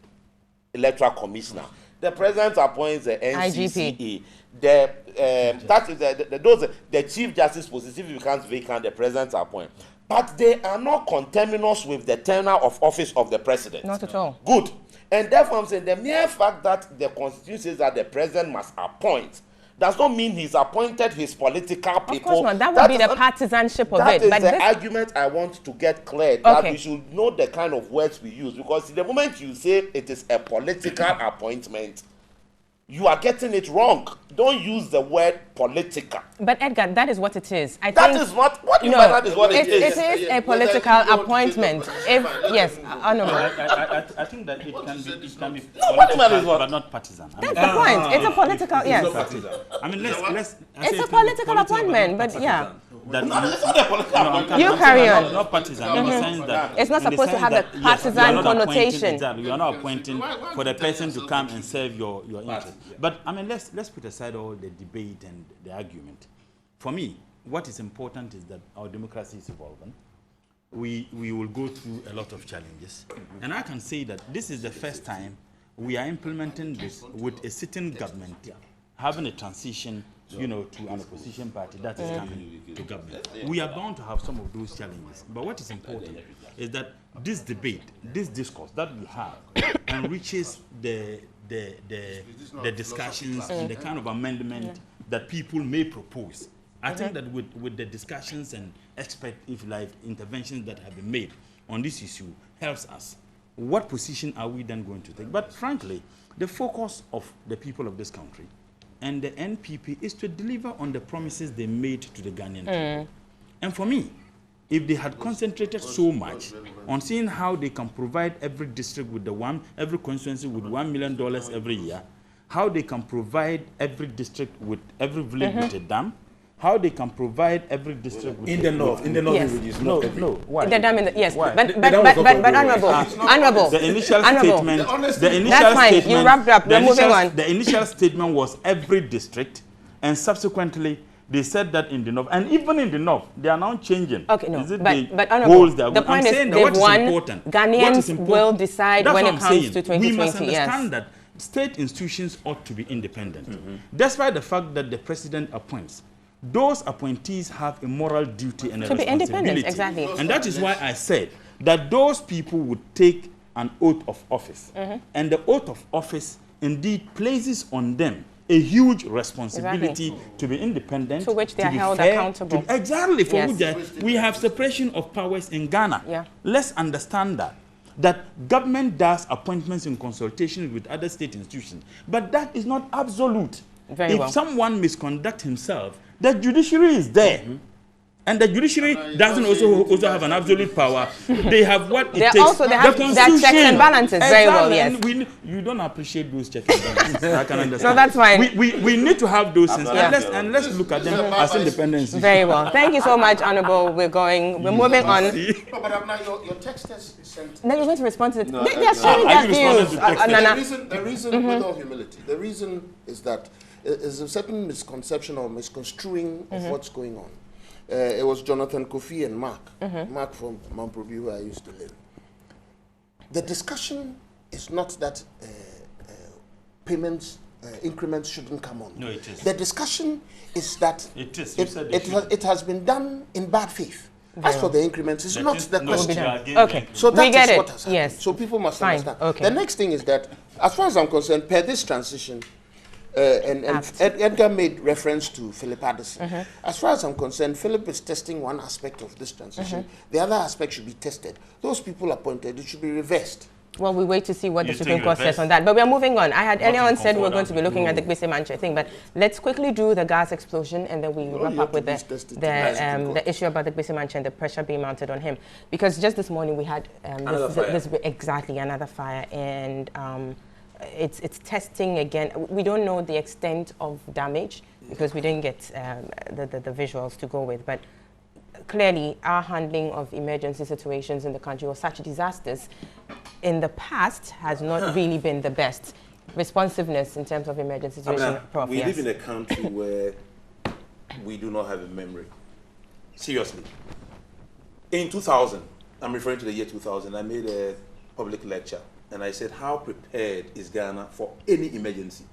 electoral commissioner. The president appoints the NCCE. The chief justice position, if it becomes vacant, the president appoints. But they are not conterminous with the tenure of office of the president. Not at all. Good. And therefore, I'm saying the mere fact that the Constitution says that the president must appoint does not mean he's appointed his political people. Of course not. That would be the partisanship of it. That is the argument I want to get clear, that we should know the kind of words we use. Because the moment you say it is a political appointment, you are getting it wrong. Don't use the word political. But Edgar, that is what it is. That is not what you mean by that is what it is. It is a political appointment. Yes, honorable. I think that it can be political, but not partisan. That's the point. It's a political, yes. I mean, let's. It's a political appointment, but yeah. You carry on. Not partisan in the sense that it's not supposed to have a partisan connotation. Exactly, you are not appointing for the person to come and serve your interest. But I mean, let's put aside all the debate and the argument. For me, what is important is that our democracy is evolving. We will go through a lot of challenges, and I can say that this is the first time we are implementing this with a sitting government having a transition, to an opposition party that is coming to government. We are bound to have some of those challenges. But what is important is that this debate, this discourse that we have enriches the discussions and the kind of amendment that people may propose. I think that with the discussions and expert, if you like, interventions that have been made on this issue helps us. What position are we then going to take? But frankly, the focus of the people of this country and the NPP is to deliver on the promises they made to the Ghanaian people. And for me, if they had concentrated so much on seeing how they can provide every district with every constituency with $1 million every year, how they can provide every district with every village with a dam, how they can provide every district with in the north, yes. No, why? The dam yes. Why? But honorable. The initial statement. That's fine. You wrapped up. We're moving on. The initial statement was every district, and subsequently they said that in the north, and even in the north, they are now changing. Okay, no. Is it but honorable. The point is, they've won. Ghanaians will decide when it comes to 2020. We must understand that state institutions ought to be independent, despite the fact that the president appoints. Those appointees have a moral duty and a responsibility. To be independent, exactly. And that is why I said that those people would take an oath of office. And the oath of office indeed places on them a huge responsibility to be independent. To which they are held fair, accountable. Exactly. For which we have separation of powers in Ghana. Yeah. Let's understand that government does appointments in consultation with other state institutions. But that is not absolute. If someone misconducts himself, the judiciary is there. And the judiciary doesn't also have an absolute power. They have what it takes. They have their checks and balances very well, yes. And you don't appreciate those checks and balances. I can understand. No, that's fine. We need to have those things. And let's look at them as independence. Very well. Thank you so much, Honorable. We're moving on. No, but your text is sent. Now you're going to respond to it. They are sharing their views. The reason with all humility, the reason is that is a certain misconception or misconstruing of what's going on. it was Jonathan Kofi and Mark. Mark from Mamprobi, where I used to live. The discussion is not that payments, increments shouldn't come on. No, it is. The discussion is that It is. You said it it has been done in bad faith. As for the increments, it's not the question. Okay, So we that get is it. what has happened. Yes. So people must Fine. understand. Okay. The next thing is that, as far as I'm concerned, per this transition, and Act. Edgar made reference to Philip Addison. As far as I'm concerned, Philip is testing one aspect of this transition. The other aspect should be tested. Those people appointed, it should be reversed. Well, we wait to see what You the Supreme think Court says reverse? on that. But we are moving on. I had earlier on said we were going to be conform looking at the Gbese Manche thing, but let's quickly do the gas explosion and then we wrap you up have with to be tested to rise to court. the issue about the Gbese Manche and the pressure being mounted on him. Because just this morning we had exactly another fire, and it's testing again. We don't know the extent of damage because we didn't get the visuals to go with, but clearly our handling of emergency situations in the country or such disasters in the past has not really been the best. Responsiveness in terms of emergency situation, Prof. We yes. live in a country where we do not have a memory. Seriously. In 2000, I'm referring to the year 2000, I made a public lecture and I said, how prepared is Ghana for any emergency?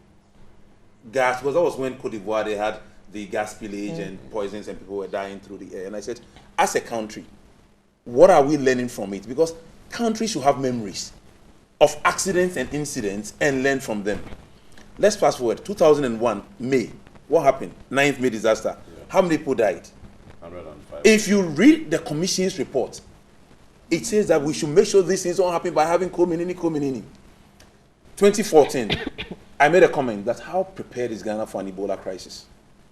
Gas, because that was when Cote d'Ivoire, they had the gas spillage and poisons and people were dying through the air. And I said, as a country, what are we learning from it? Because countries should have memories of accidents and incidents and learn from them. Let's fast forward, 2001, May. What happened? 9th May disaster. How many people died? 105. If you read the commission's report, it says that we should make sure these things don't happen by having community. 2014, I made a comment that how prepared is Ghana for an Ebola crisis?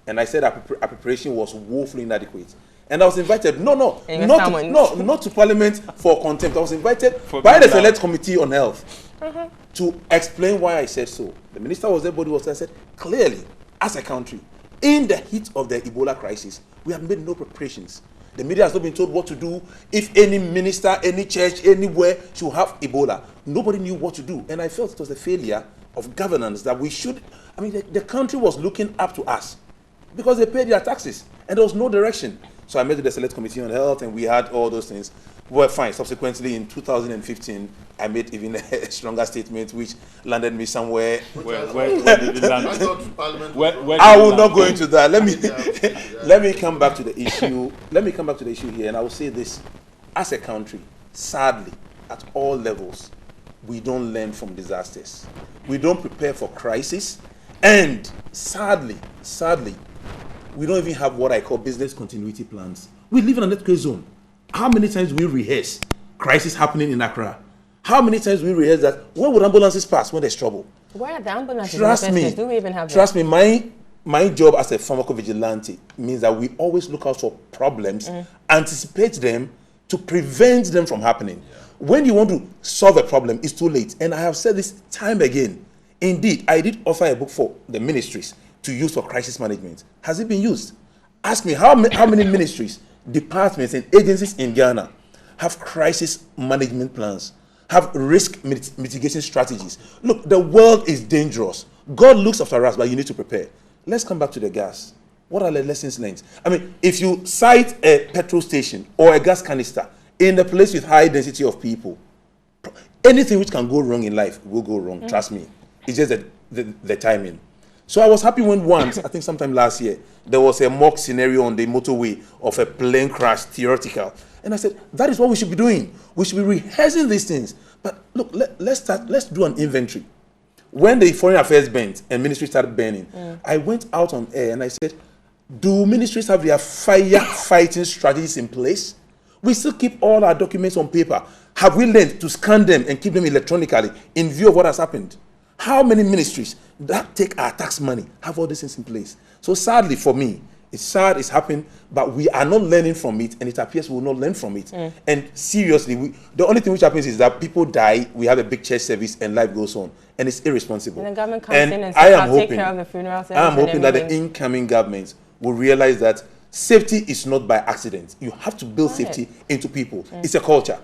And I said our preparation was woefully inadequate. And I was invited, not to Parliament for contempt. I was invited by the Select Committee on Health to explain why I said so. The minister was there, body was there. I said, clearly, as a country, in the heat of the Ebola crisis, we have made no preparations. The media has not been told what to do. If any minister, any church, anywhere should have Ebola, nobody knew what to do. And I felt it was a failure of governance that we should, the country was looking up to us because they paid their taxes and there was no direction. So I met with the Select Committee on Health and we had all those things. We were fine. Subsequently, in 2015, I made even a stronger statement which landed me somewhere. Where did it land? I will not go into that. Let me come back to the issue. Let me come back to the issue here, and I will say this: as a country, sadly, at all levels, we don't learn from disasters. We don't prepare for crisis, and sadly, we don't even have what I call business continuity plans. We live in an earthquake zone. How many times we rehearse crisis happening in Accra? How many times we rehearse that when would ambulances pass when there's trouble? Where are the ambulances? Trust me. Do we even have Trust me. My job as a pharmacovigilante means that we always look out for problems, anticipate them to prevent them from happening. Yeah. When you want to solve a problem, it's too late. And I have said this time again. Indeed, I did offer a book for the ministries to use for crisis management. Has it been used? Ask me how many ministries, departments, and agencies in Ghana have crisis management plans, have risk mitigation strategies. Look, the world is dangerous. God looks after us, but you need to prepare. Let's come back to the gas. What are the lessons learned? If you cite a petrol station or a gas canister in a place with high density of people, anything which can go wrong in life will go wrong. Trust me. It's just the timing. So I was happy when once, I think sometime last year, there was a mock scenario on the motorway of a plane crash, theoretical. And I said, that is what we should be doing. We should be rehearsing these things. But look, let's do an inventory. When the Foreign Affairs burned and ministry started burning, I went out on air and I said, do ministries have their firefighting strategies in place? We still keep all our documents on paper. Have we learned to scan them and keep them electronically in view of what has happened? How many ministries that take our tax money have all these things in place? So sadly for me, it's sad, it's happened, but we are not learning from it, and it appears we will not learn from it. And seriously, the only thing which happens is that people die, we have a big church service, and life goes on, and it's irresponsible. And the government comes in and says, I'll take care of the funeral service. I am hoping that the incoming government will realize that safety is not by accident. You have to build safety into people. It's a culture.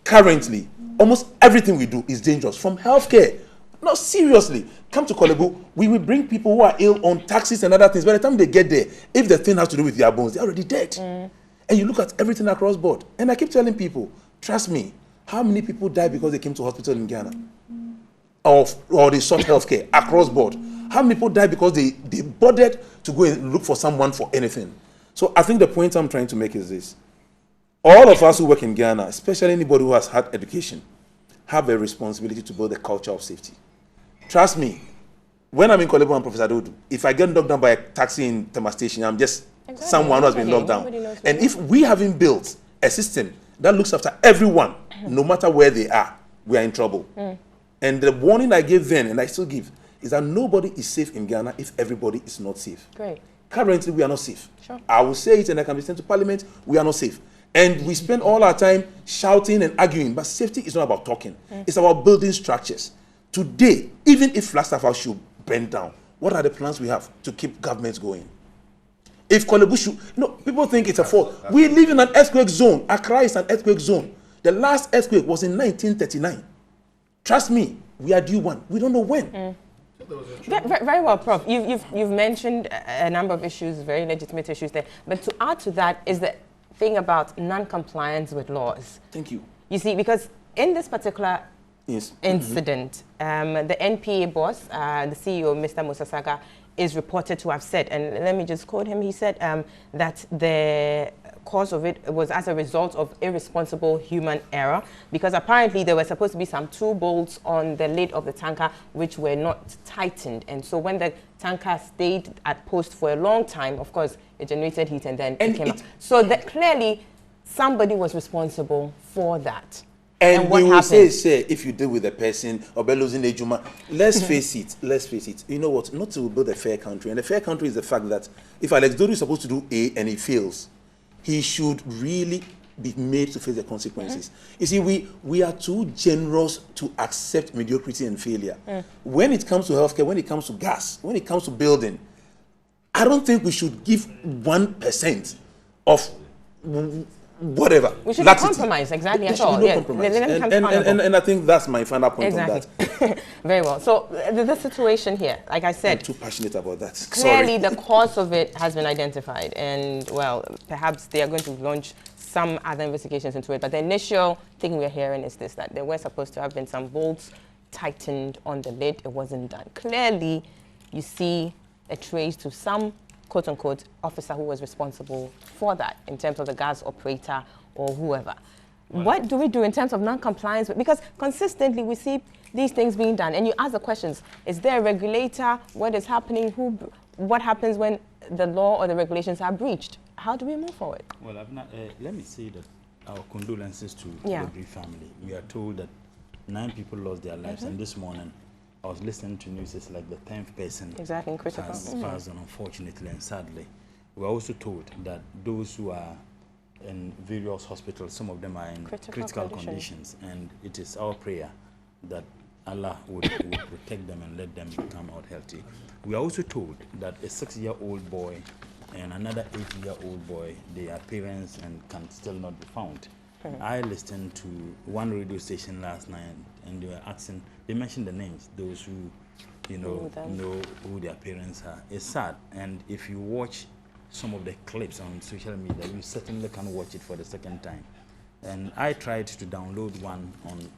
Currently, almost everything we do is dangerous, from healthcare No, seriously. Come to Kolebu. We will bring people who are ill on taxis and other things. By the time they get there, if the thing has to do with their bones, they're already dead. And you look at everything across board. And I keep telling people, trust me, how many people died because they came to hospital in Ghana? Or they sought healthcare across board? How many people died because they bothered to go and look for someone for anything? So I think the point I'm trying to make is this. All of us who work in Ghana, especially anybody who has had education, have a responsibility to build a culture of safety. Trust me, when I'm in Kolebu and Professor Dodu, if I get knocked down by a taxi in Tema Station, I'm just someone who has been knocked down. And if we haven't built a system that looks after everyone, no matter where they are, we are in trouble. And the warning I gave then, and I still give, is that nobody is safe in Ghana if everybody is not safe. Great. Currently, we are not safe. Sure. I will say it and I can be sent to Parliament, we are not safe. And we spend all our time shouting and arguing, but safety is not about talking. It's about building structures. Today, even if Flagstaff House should bend down, what are the plans we have to keep governments going? If Kolebu should, people think it's a fault. We live in an earthquake zone. Accra is an earthquake zone. The last earthquake was in 1939. Trust me, we are due one. We don't know when. Very well, Prof. You've mentioned a number of issues, very legitimate issues there. But to add to that is the thing about non-compliance with laws. Thank you. You see, because in this particular incident, the NPA boss, the CEO, Mr. Musasaga, is reported to have said, and let me just quote him, he said that the cause of it was as a result of irresponsible human error, because apparently there were supposed to be some 2 bolts on the lid of the tanker which were not tightened, and so when the tanker stayed at post for a long time, of course it generated heat and then it came up. So that clearly somebody was responsible for that. And we will say, if you deal with a person or by losing a juma, let's face it. You know what? Not to build a fair country. And a fair country is the fact that if Alex Dodo is supposed to do A and he fails, he should really be made to face the consequences. You see, we are too generous to accept mediocrity and failure. When it comes to healthcare, when it comes to gas, when it comes to building, I don't think we should give 1% of whatever. We should not compromise, exactly, at all. And I think that's my final point on that. Very well. So the situation here, like I said, I'm too passionate about that. Clearly, the cause of it has been identified, and well, perhaps they are going to launch some other investigations into it. But the initial thing we're hearing is this: that there were supposed to have been some bolts tightened on the lid. It wasn't done. Clearly, you see a trace to some quote-unquote officer who was responsible for that in terms of the gas operator or whoever. Right. What do we do in terms of non-compliance? Because consistently we see these things being done, and you ask the questions, is there a regulator? What is happening? What happens when the law or the regulations are breached? How do we move forward? Well, let me say that our condolences to the Bree family. We are told that 9 people lost their lives, and this morning I was listening to news, it's like the 10th person has passed on, unfortunately and sadly. We are also told that those who are in various hospitals, some of them are in critical conditions, and it is our prayer that Allah would protect them and let them come out healthy. We are also told that a 6-year-old boy and another 8-year-old boy, they are parents and can still not be found. I listened to one radio station last night, and they were asking, they mentioned the names, those who, know who their parents are. It's sad, and if you watch some of the clips on social media, you certainly can watch it for the second time. And I tried to download one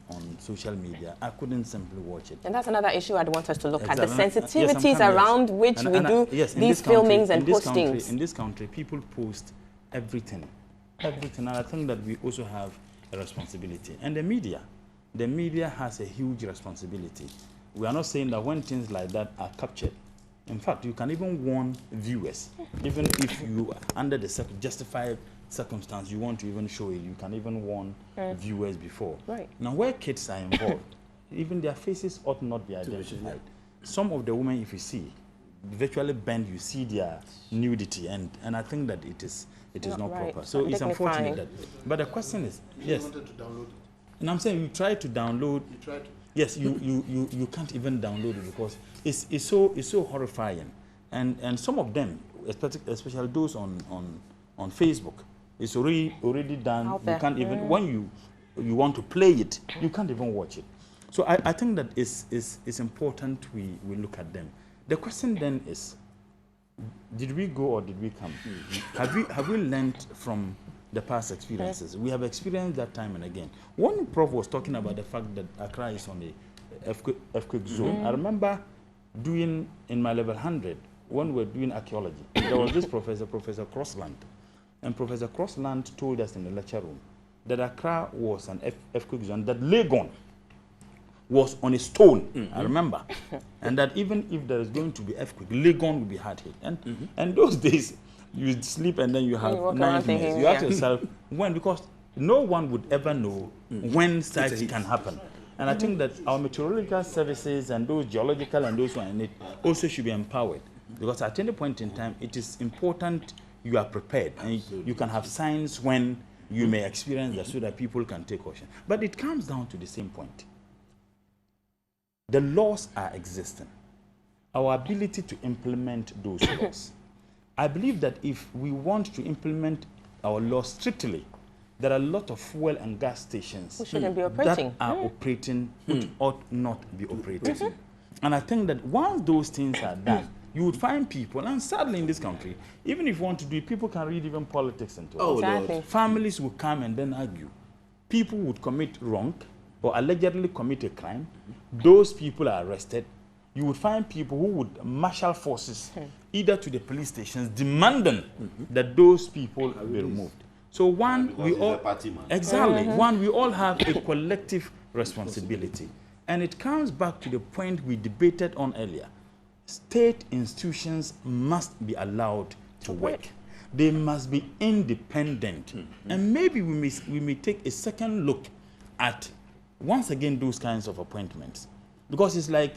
on social media. I couldn't simply watch it. And that's another issue I'd want us to look at, the sensitivities around which we do these filmings and postings. In this country, people post everything. And I think that we also have a responsibility. And the media has a huge responsibility. We are not saying that when things like that are captured, in fact, you can even warn viewers, even if you, under the justified circumstance, you want to even show it, you can even warn viewers before. Right. Now, where kids are involved, even their faces ought not be identified. Some of the women, if you see, virtually bend, you see their nudity, and I think that it is not proper. So it's unfortunate that. But the question is, yes. You wanted to download it. And I'm saying you try to download. You tried to. Yes, you can't even download it because it's so horrifying, and some of them, especially those on Facebook, it's already done. You can't even when you want to play it, you can't even watch it. So I think that it's important we look at them. The question then is, did we go or did we come? Have we learned from the past experiences? We have experienced that time and again. One prof was talking about the fact that Accra is on the earthquake zone. I remember doing in my level 100 when we were doing archaeology. There was this Professor Crossland, and Professor Crossland told us in the lecture room that Accra was an earthquake zone, that Legon was on a stone, I remember, and that even if there is going to be earthquake, Legon will be hard hit. And those days, you sleep and then you have nightmares. You ask yourself when, because no one would ever know when such can happen. And I think that our meteorological services and those geological and those who are in it also should be empowered, because at any point in time, it is important you are prepared and you can have signs when you may experience that, so that people can take caution. But it comes down to the same point. The laws are existing. Our ability to implement those laws. I believe that if we want to implement our laws strictly, there are a lot of fuel and gas stations that are operating which ought not be operating. And I think that once those things are done, you would find people, and sadly in this country, even if you want to do it, people can read even politics into it. Exactly. Families will come and then argue. People would commit wrong or allegedly commit a crime. Those people are arrested. You would find people who would marshal forces either to the police stations demanding that those people be removed. So one, we all we all have a collective responsibility, and it comes back to the point we debated on earlier. State institutions must be allowed to work. They must be independent, and maybe we may take a second look at once again those kinds of appointments, because it's like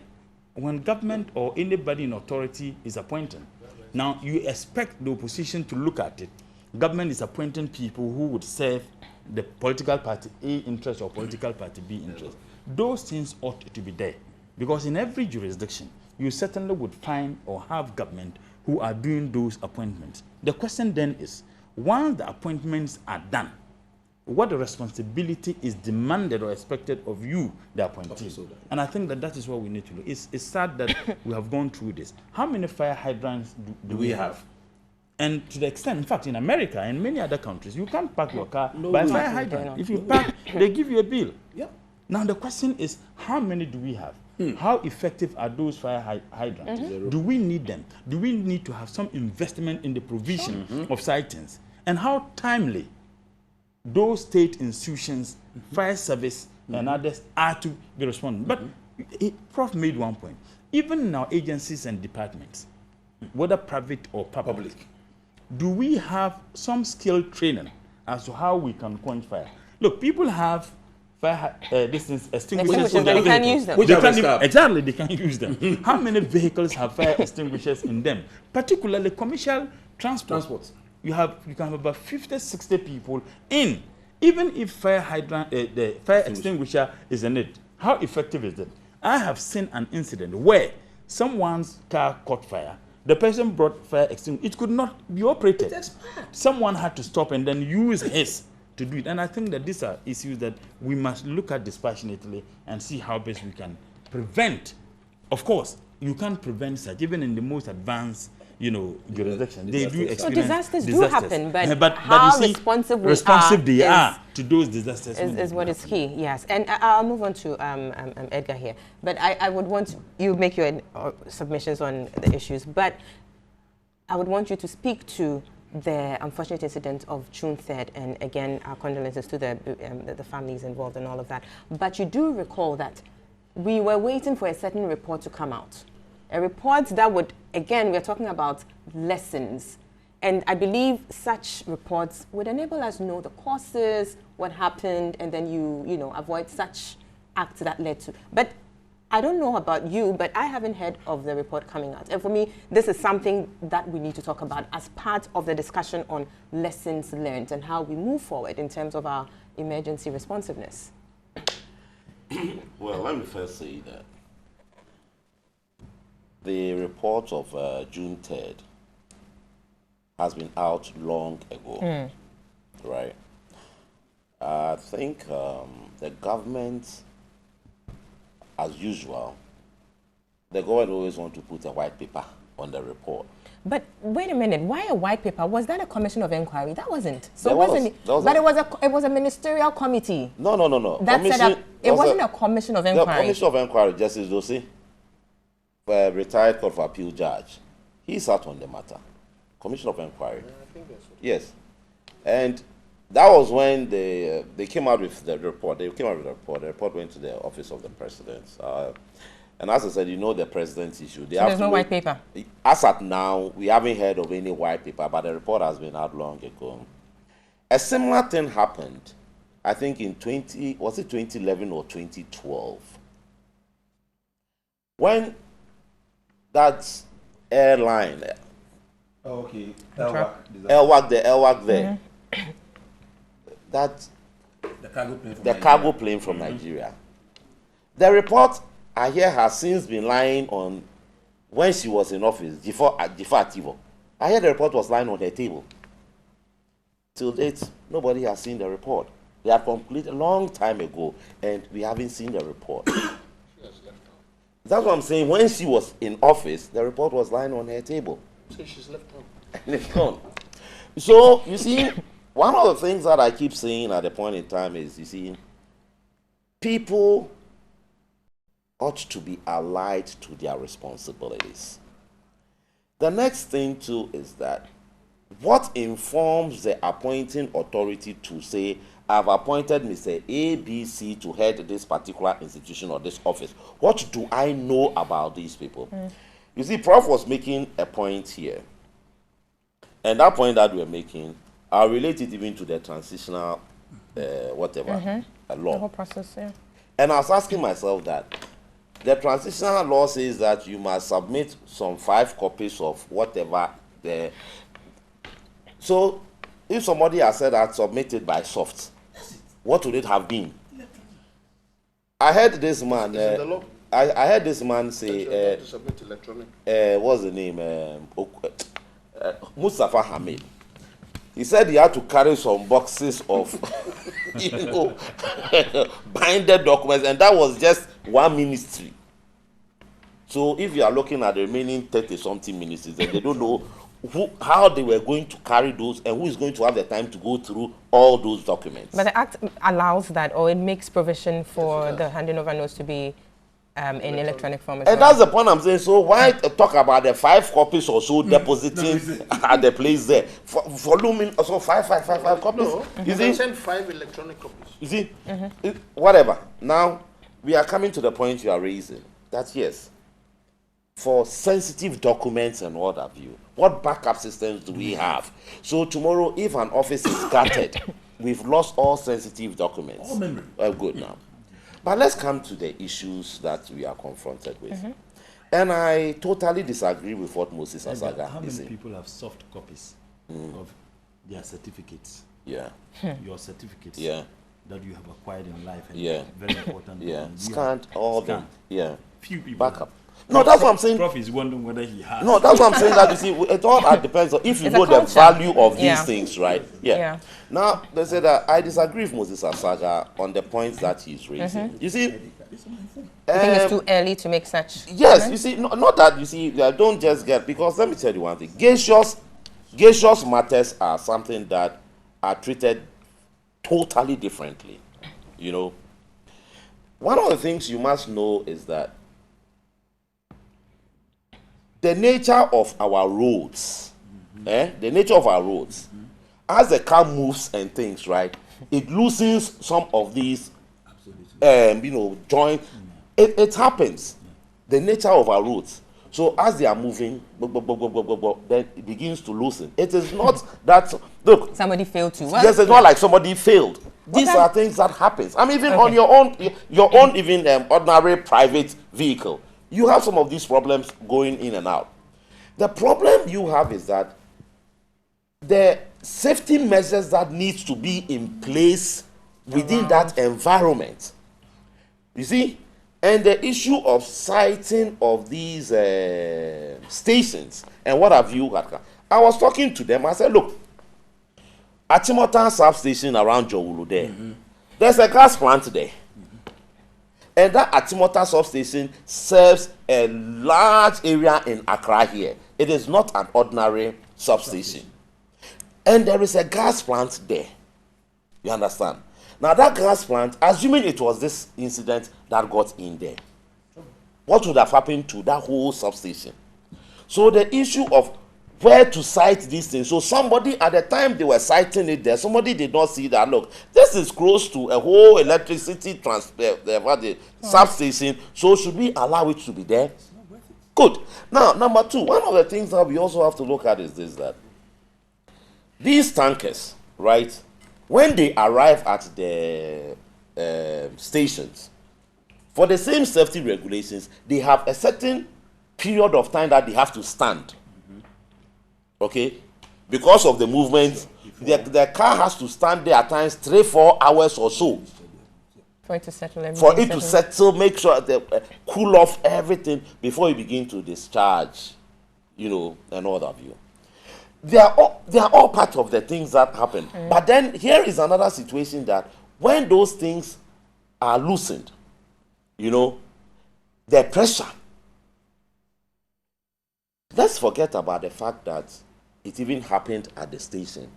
when government or anybody in authority is appointing, now you expect the opposition to look at it. Government is appointing people who would serve the political party A interest or political party B interest. Those things ought to be there, because in every jurisdiction, you certainly would find or have government who are doing those appointments. The question then is, once the appointments are done, what the responsibility is demanded or expected of you, the appointee. And I think that that is what we need to do. It's sad that we have gone through this. How many fire hydrants do we have? And to the extent, in fact, in America and many other countries, you can't park your car by fire hydrant. If you park, they give you a bill. Now the question is, how many do we have? How effective are those fire hydrants? Do we need them? Do we need to have some investment in the provision of sightings? And how timely those state institutions, fire service, and others are to be responding. But Prof made one point. Even in our agencies and departments, whether private or public, do we have some skilled training as to how we can quench fire? Look, people have fire extinguishers, but they can't use them. Exactly, they can't use them. How many vehicles have fire extinguishers in them? Particularly commercial transport. You can have about 50, 60 people in. Even if fire hydrant, the fire extinguisher is in it, how effective is it? I have seen an incident where someone's car caught fire. The person brought fire extinguisher. It could not be operated. Someone had to stop and then use his to do it. And I think that these are issues that we must look at dispassionately and see how best we can prevent. Of course, you can't prevent such, even in the most advanced jurisdiction. They do experience disasters do happen, but how you see, responsive they are to those disasters is what is key. Yes, and I'll move on to Edgar here. But I would want you make your submissions on the issues, but I would want you to speak to the unfortunate incident of June 3rd, and again, our condolences to the families involved and all of that. But you do recall that we were waiting for a certain report to come out. A report that would, again, we're talking about lessons. And I believe such reports would enable us to know the causes, what happened, and then you avoid such acts that led to. But I don't know about you, but I haven't heard of the report coming out. And for me, this is something that we need to talk about as part of the discussion on lessons learned and how we move forward in terms of our emergency responsiveness. Well, let me first say that the report of June 3rd has been out long ago, right? I think the government as usual, the government always want to put a white paper on the report. But wait a minute, why a white paper? Was that a commission of inquiry? That wasn't. So There it wasn't. was But it was a ministerial committee. No. That set up. It wasn't a commission of The inquiry. commission of inquiry, Justice Dosi, retired Court of Appeal judge, he sat on the matter. Commission of inquiry. Yes, and that was when they came out with the report. They came out with the report. The report went to the office of the president. And as I said, you know the president's issue. They So have there's to no wait- white paper. As at now, we haven't heard of any white paper, but the report has been out long ago. A similar thing happened, I think in 2011 or 2012, when that airline, Oh, okay. Elwak there, that The cargo plane from the cargo plane from Nigeria. The report I hear has since been lying on when she was in office, before Ativo. I hear the report was lying on her table. Till date, nobody has seen the report. They had completed a long time ago, and we haven't seen the report. That's what I'm saying. When she was in office, the report was lying on her table. So she's left home. And it's gone. So, you see, one of the things that I keep saying at the point in time is, you see, people ought to be allied to their responsibilities. The next thing, too, is that what informs the appointing authority to say, I've appointed Mr. ABC to head this particular institution or this office? What do I know about these people? You see, Prof was making a point here. And that point that we're making, I'll relate it even to the transitional, law. The whole process, yeah. And I was asking myself that the transitional law says that you must submit some 5 copies of whatever the. So, if somebody has said that submitted by soft, what would it have been? I heard this man. Is it the law? I heard this man That you're say, allowed to submit electronic. what's the name? Mustafa Hamid. He said he had to carry some boxes of, binded documents, and that was just one ministry. So if you are looking at the remaining 30-something ministries, then they don't know how they were going to carry those and who is going to have the time to go through all those documents. But the Act allows that, or it makes provision for the handing over notes to be in electronic form as And well. that's the point I'm saying. So why talk about the 5 copies or so depositing at the place there? Volume, also five copies. No, You you see? can send 5 electronic copies. You see? Whatever. Now, we are coming to the point you are raising. That yes, for sensitive documents and what have you, what backup systems do we have? So tomorrow, if an office is gutted, we've lost all sensitive documents. All memory. Well, good now. But let's come to the issues that we are confronted with. And I totally disagree with what Moses Asaga How is many saying. people have soft copies of their certificates? Yeah, Your certificates yeah, that you have acquired in life and Yeah. very important. yeah. documents. You Scanned all of them. scanned. Yeah. Few people. Backup. No, that's what I'm saying. Prof is wondering whether he has. No, that's what I'm saying. That you see, it all depends on if you It's a know the culture. value of these Yeah. things, right? Yeah. Yeah. Now they say that I disagree with Moses Asaga on the points that he's raising. You see, I think it's too early to make such. yes, comments. you see, not that you see, don't just get, because let me tell you one thing. Gaseous matters are something that are treated totally differently. You know, one of the things you must know is that the nature of our roads, the nature of our roads, as the car moves and things, right, it loosens some of these, joint. It happens. The nature of our roads. So as they are moving, then it begins to loosen. It is not that, look, Somebody failed to. yes, it's not like somebody failed. These are things that happens. I mean, even on your own even ordinary private vehicle, you have some of these problems going in and out. The problem you have is that the safety measures that needs to be in place within that environment. You see? And the issue of siting of these stations and what have you. I was talking to them. I said, look, at Timotan substation around Jowulu there, there's a gas plant there. And that Atimota substation serves a large area in Accra here. It is not an ordinary substation. And there is a gas plant there. You understand? Now that gas plant, assuming it was this incident that got in there, what would have happened to that whole substation? So the issue of where to site these things. So somebody at the time they were siting it there, somebody did not see that. Look, this is close to a whole electricity transfer, substation. So should we allow it to be there? Good. Now, number two, one of the things that we also have to look at is this: that these tankers, right, when they arrive at the stations, for the same safety regulations, they have a certain period of time that they have to stand. Okay, because of the movement, the car has to stand there at times 3-4 hours or so For it to settle everything. for it to settle, make sure they cool off everything before you begin to discharge, you know, and all of you. They are all part of the things that happen. But then here is another situation that when those things are loosened, you know, the pressure. Let's forget about the fact that it even happened at the station.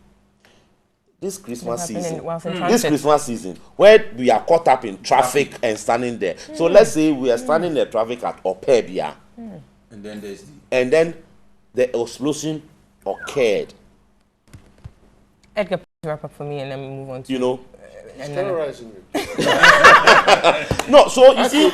This Christmas season, where we are caught up in traffic and standing there. So let's say we are standing in the traffic at Opebia, And then the explosion occurred. Edgar, wrap up for me and then we move on to... You know, He's terrorizing you. no. So you see,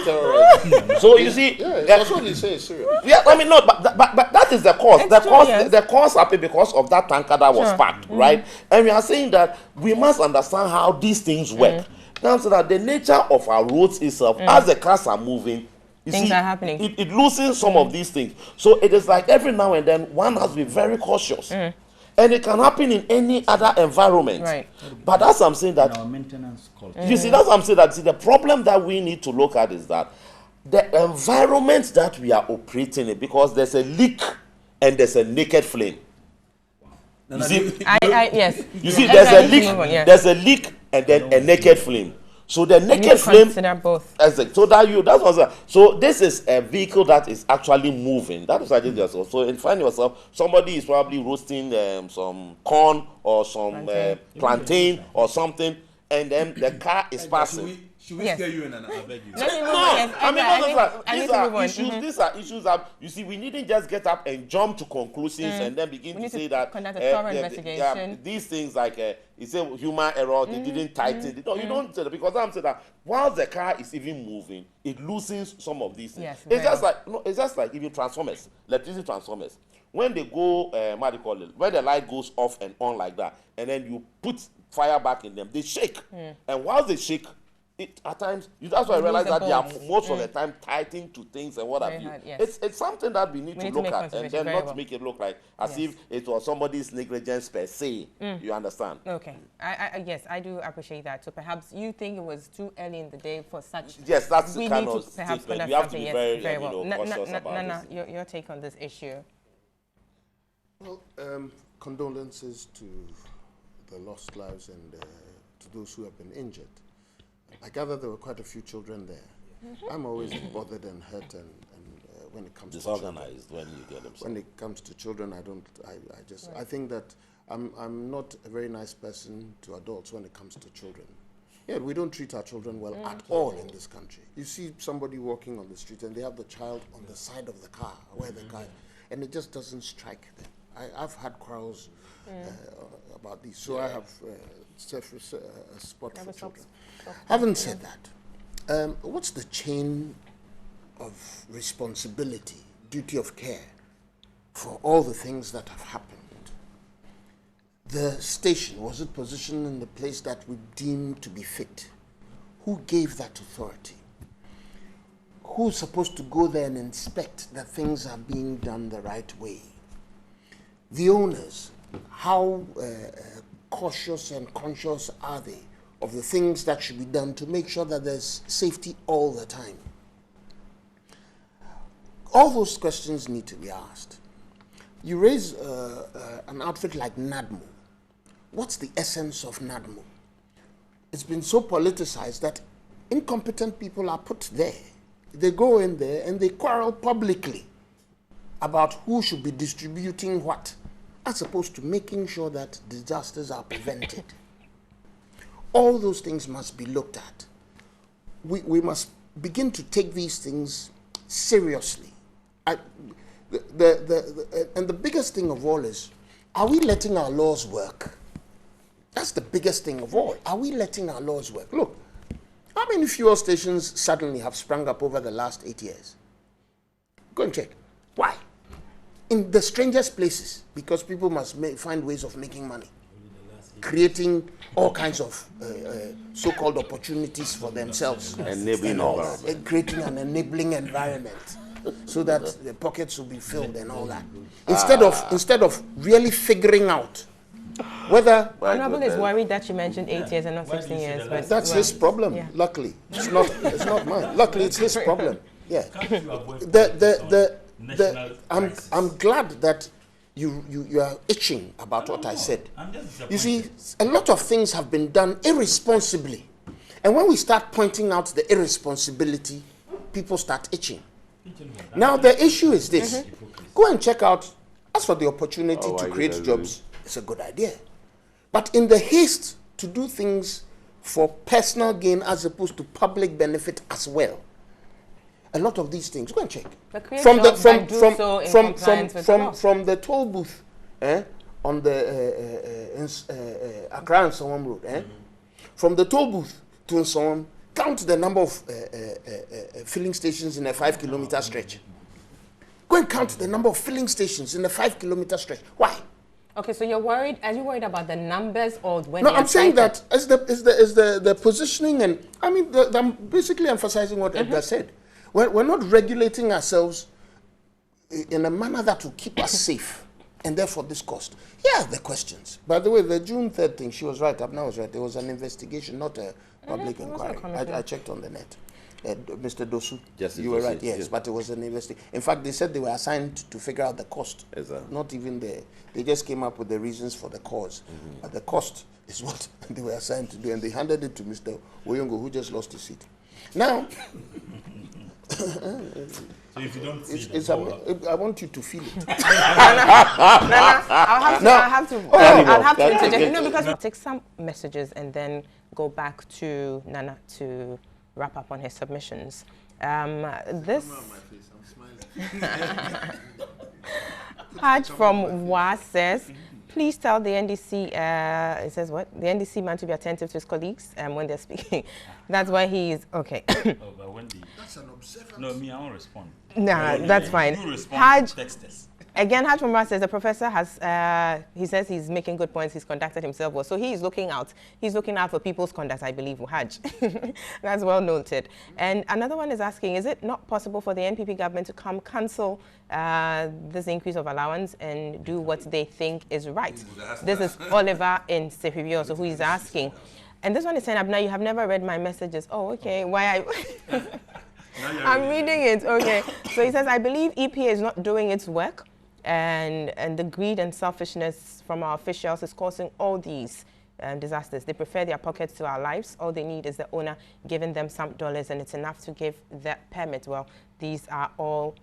so you see, Yeah, that's what he says. Serious. yeah. I mean, no, but that is the cause. It's true, yes. The cause happened because of that tanker that was parked, right? And we are saying that we must understand how these things work. Now, so that the nature of our roads itself, as the cars are moving, you Things see, are happening. It loosens some of these things. So it is like every now and then one has to be very cautious. And it can happen in any other environment. Right. But that's what I'm saying that Our maintenance culture. you see, that's what I'm saying. That see, the problem that we need to look at is that the environment that we are operating in, because there's a leak and there's a naked flame. You see, yes. you see, Let's there's a try to leak, move on, yeah. there's a leak, and then a naked flame. So the You need naked to flame. consider both. Exactly. So that's what I'm saying. So this is a vehicle that is actually moving. That is what I did yourself. So you find yourself, somebody is probably roasting some corn or some plantain or something, and then the car is passing. Should we Yes. scare you and I beg you? Let me move No, on. Yes, I mean, Edgar, these need to move are on. issues. These are issues that you see. We needn't just get up and jump to conclusions and then begin We to need to say that conduct a thorough investigation. these things like it's a human error. They didn't tighten it. No, you don't say that, because I'm saying that while the car is even moving, it loosens some of these things. Yes, it's very just like it's just like even transformers, electricity transformers. When they go, what do you call it? When the light goes off and on like that, and then you put fire back in them, they shake. And while they shake, it at times that's why I You realize lose the that they are bolts. most of the time tightened to things and what Very have you. hard, yes. It's something that we need to need to look make at and consideration then very not well. make it look like as Yes. if it was somebody's negligence per se. You understand? Okay. Yes, I do appreciate that. So perhaps you think it was too early in the day for such... Yes, that's the We kind need of to perhaps statement. conduct We have to something, be yes, very, well. cautious about Nana, this. your take on this issue? Well, condolences to the lost lives and to those who have been injured. I gather there were quite a few children there. I'm always bothered and hurt and when it comes to children. Disorganized when you get them. When it comes to children, I think that I'm not a very nice person to adults when it comes to children. Yeah, we don't treat our children well at all in this country. You see somebody walking on the street and they have the child on the side of the car, where the car, and it just doesn't strike them. I've had quarrels about these, so I have a spot for children. Having said that, what's the chain of responsibility, duty of care for all the things that have happened? The station, was it positioned in the place that we deem to be fit? Who gave that authority? Who's supposed to go there and inspect that things are being done the right way? The owners, how cautious and conscious are they of the things that should be done to make sure that there's safety all the time? All those questions need to be asked. You raise an outfit like NADMO. What's the essence of NADMO? It's been so politicized that incompetent people are put there. They go in there and they quarrel publicly about who should be distributing what, as opposed to making sure that disasters are prevented. All those things must be looked at. We must begin to take these things seriously. And the biggest thing of all is, are we letting our laws work? That's the biggest thing of all. Are we letting our laws work? Look, how many fuel stations suddenly have sprung up over the last 8 years? Go and check. Why? In the strangest places, because people must find ways of making money, creating all kinds of so-called opportunities for themselves, Enabling all that, creating an enabling environment so that the pockets will be filled and all that. Instead of really figuring out whether Honorable is worried that you mentioned 8 years and not 16 years. But that's his problem. Yeah. Luckily, it's not mine. Luckily, it's his problem. Yeah. I'm glad that you are itching about what I said. You see, a lot of things have been done irresponsibly, and when we start pointing out the irresponsibility, people start itching. Now the issue is this: go and check out. As for the opportunity to create jobs, it's a good idea. But in the haste to do things for personal gain as opposed to public benefit as well, a lot of these things, go and check. From the toll booth on the Accra and Nsawam Road, from the toll booth to Nsawam, count the number of filling stations in a 5-kilometer stretch. Go and count the number of filling stations in a 5-kilometer stretch. Why? Okay, so you're worried. Are you worried about the numbers or when? No, I'm saying that is the positioning, and I mean I'm basically emphasizing what Edgar said. We're not regulating ourselves in a manner that will keep us safe, and therefore this cost. Yeah, the questions. By the way, the June 3rd thing, she was right. Abna was right. There was an investigation, not a public inquiry. I checked on the net. Mr. Dosu, you were right, yes, but it was an investigation. In fact, they said they were assigned to figure out the cost. Exactly. Not even they just came up with the reasons for the cause. But the cost is what they were assigned to do, and they handed it to Mr. Oyongo, who just lost his seat. Now, so if you don't see I want you to feel it. I'll have to interject. No, because we'll take some messages and then go back to Nana to wrap up on his submissions. This Haj from WA says, please tell the NDC, it says what? The NDC man to be attentive to his colleagues when they're speaking. That's why he's, okay. But Wendy, that's an observance. No, me, I won't respond. Nah, that's fine. You respond to texters. Again, Haj from WA says the professor has, he says he's making good points, he's conducted himself well. So he's looking out for people's conduct, I believe, Haj. That's well noted. And another one is asking, is it not possible for the NPP government to come cancel this increase of allowance and do what they think is right? This is Oliver in Sefibio, so who is asking. And this one is saying, Abna, you have never read my messages. Oh, okay. Why I'm reading it. Okay. So he says, I believe EPA is not doing its work. And the greed and selfishness from our officials is causing all these disasters. They prefer their pockets to our lives. All they need is the owner giving them some dollars, and it's enough to give that permit. Well, these are all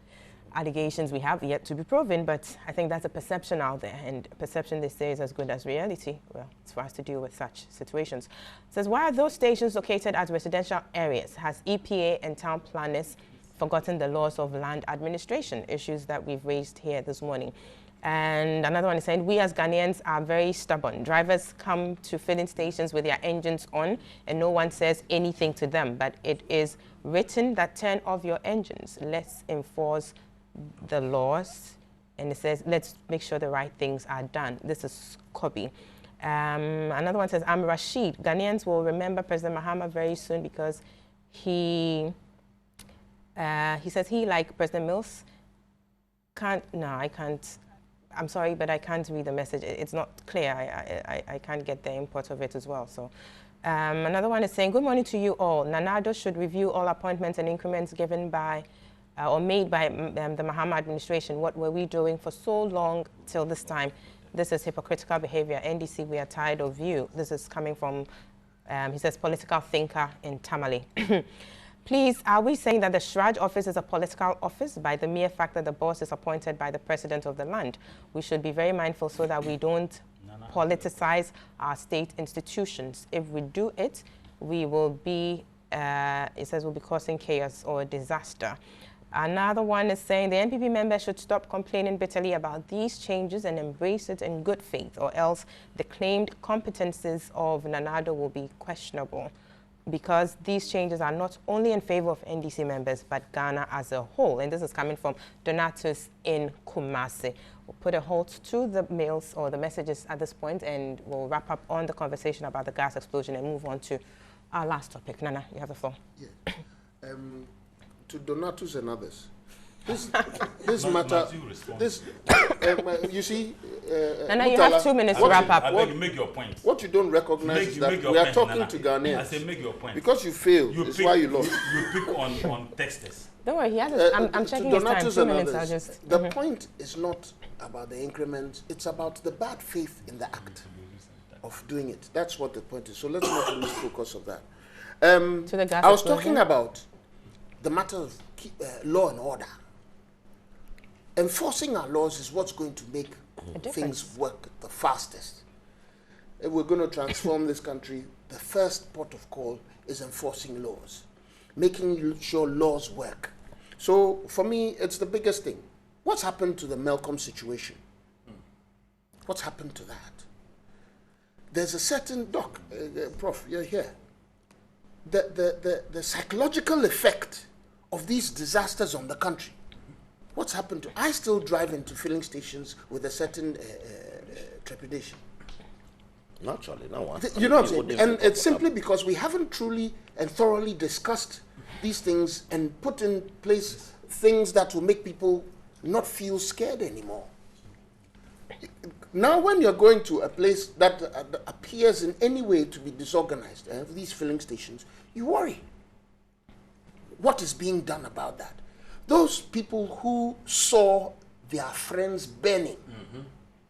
allegations we have yet to be proven, but I think that's a perception out there, and perception, they say, is as good as reality. Well, it's for us to deal with such situations. It says, why are those stations located as residential areas? Has EPA and town planners forgotten the laws of land administration, issues that we've raised here this morning? And another one is saying, we as Ghanaians are very stubborn. Drivers come to filling stations with their engines on and no one says anything to them, but it is written that turn off your engines. Let's enforce the laws. And it says, let's make sure the right things are done. This is Kobe. Another one says, I'm Rashid. Ghanaians will remember President Mahama very soon because he says he, like President Mills, I can't. I'm sorry, but I can't read the message. It's not clear. I can't get the import of it as well. So another one is saying, good morning to you all. Nanado should review all appointments and increments given by or made by the Mahama administration. What were we doing for so long till this time? This is hypocritical behavior. NDC, we are tired of you. This is coming from He says, political thinker in Tamale. Please, are we saying that the Shraj office is a political office by the mere fact that the boss is appointed by the president of the land? We should be very mindful so that we don't politicize our state institutions. If we do it, we will be, it says we'll be causing chaos or disaster. Another one is saying the NPP members should stop complaining bitterly about these changes and embrace it in good faith, or else the claimed competences of Nanado will be questionable, because these changes are not only in favor of NDC members, but Ghana as a whole. And this is coming from Donatus in Kumasi. We'll put a halt to the mails or the messages at this point, and we'll wrap up on the conversation about the gas explosion and move on to our last topic. Nana, you have the floor. Yeah. To Donatus and others, this matter, this, you see, Nana, you have 2 minutes to wrap up. I beg you, make your point. What you don't recognize is that we are talking to Ghanaians. I say make your point. Because you failed, that's why you lost. You pick on texters. Don't worry, he has I'm checking his time. 2 minutes, I'll just... The point is not about the increment, it's about the bad faith in the act of doing it. That's what the point is. So let's not lose focus of that. To the gas I was explosion. talking about the matter of law and order. Enforcing our laws is what's going to make things work the fastest. If we're going to transform this country, the first port of call is enforcing laws, making sure laws work. So for me, it's the biggest thing. What's happened to the Malcolm situation? What's happened to that? There's a certain Prof, you're here. The psychological effect of these disasters on the country. What's happened to? I still drive into filling stations with a certain trepidation. Naturally, no one. You know what I'm saying? And it's simply because we haven't truly and thoroughly discussed these things and put in place things that will make people not feel scared anymore. Now, when you're going to a place that appears in any way to be disorganized, these filling stations, you worry. What is being done about that? Those people who saw their friends burning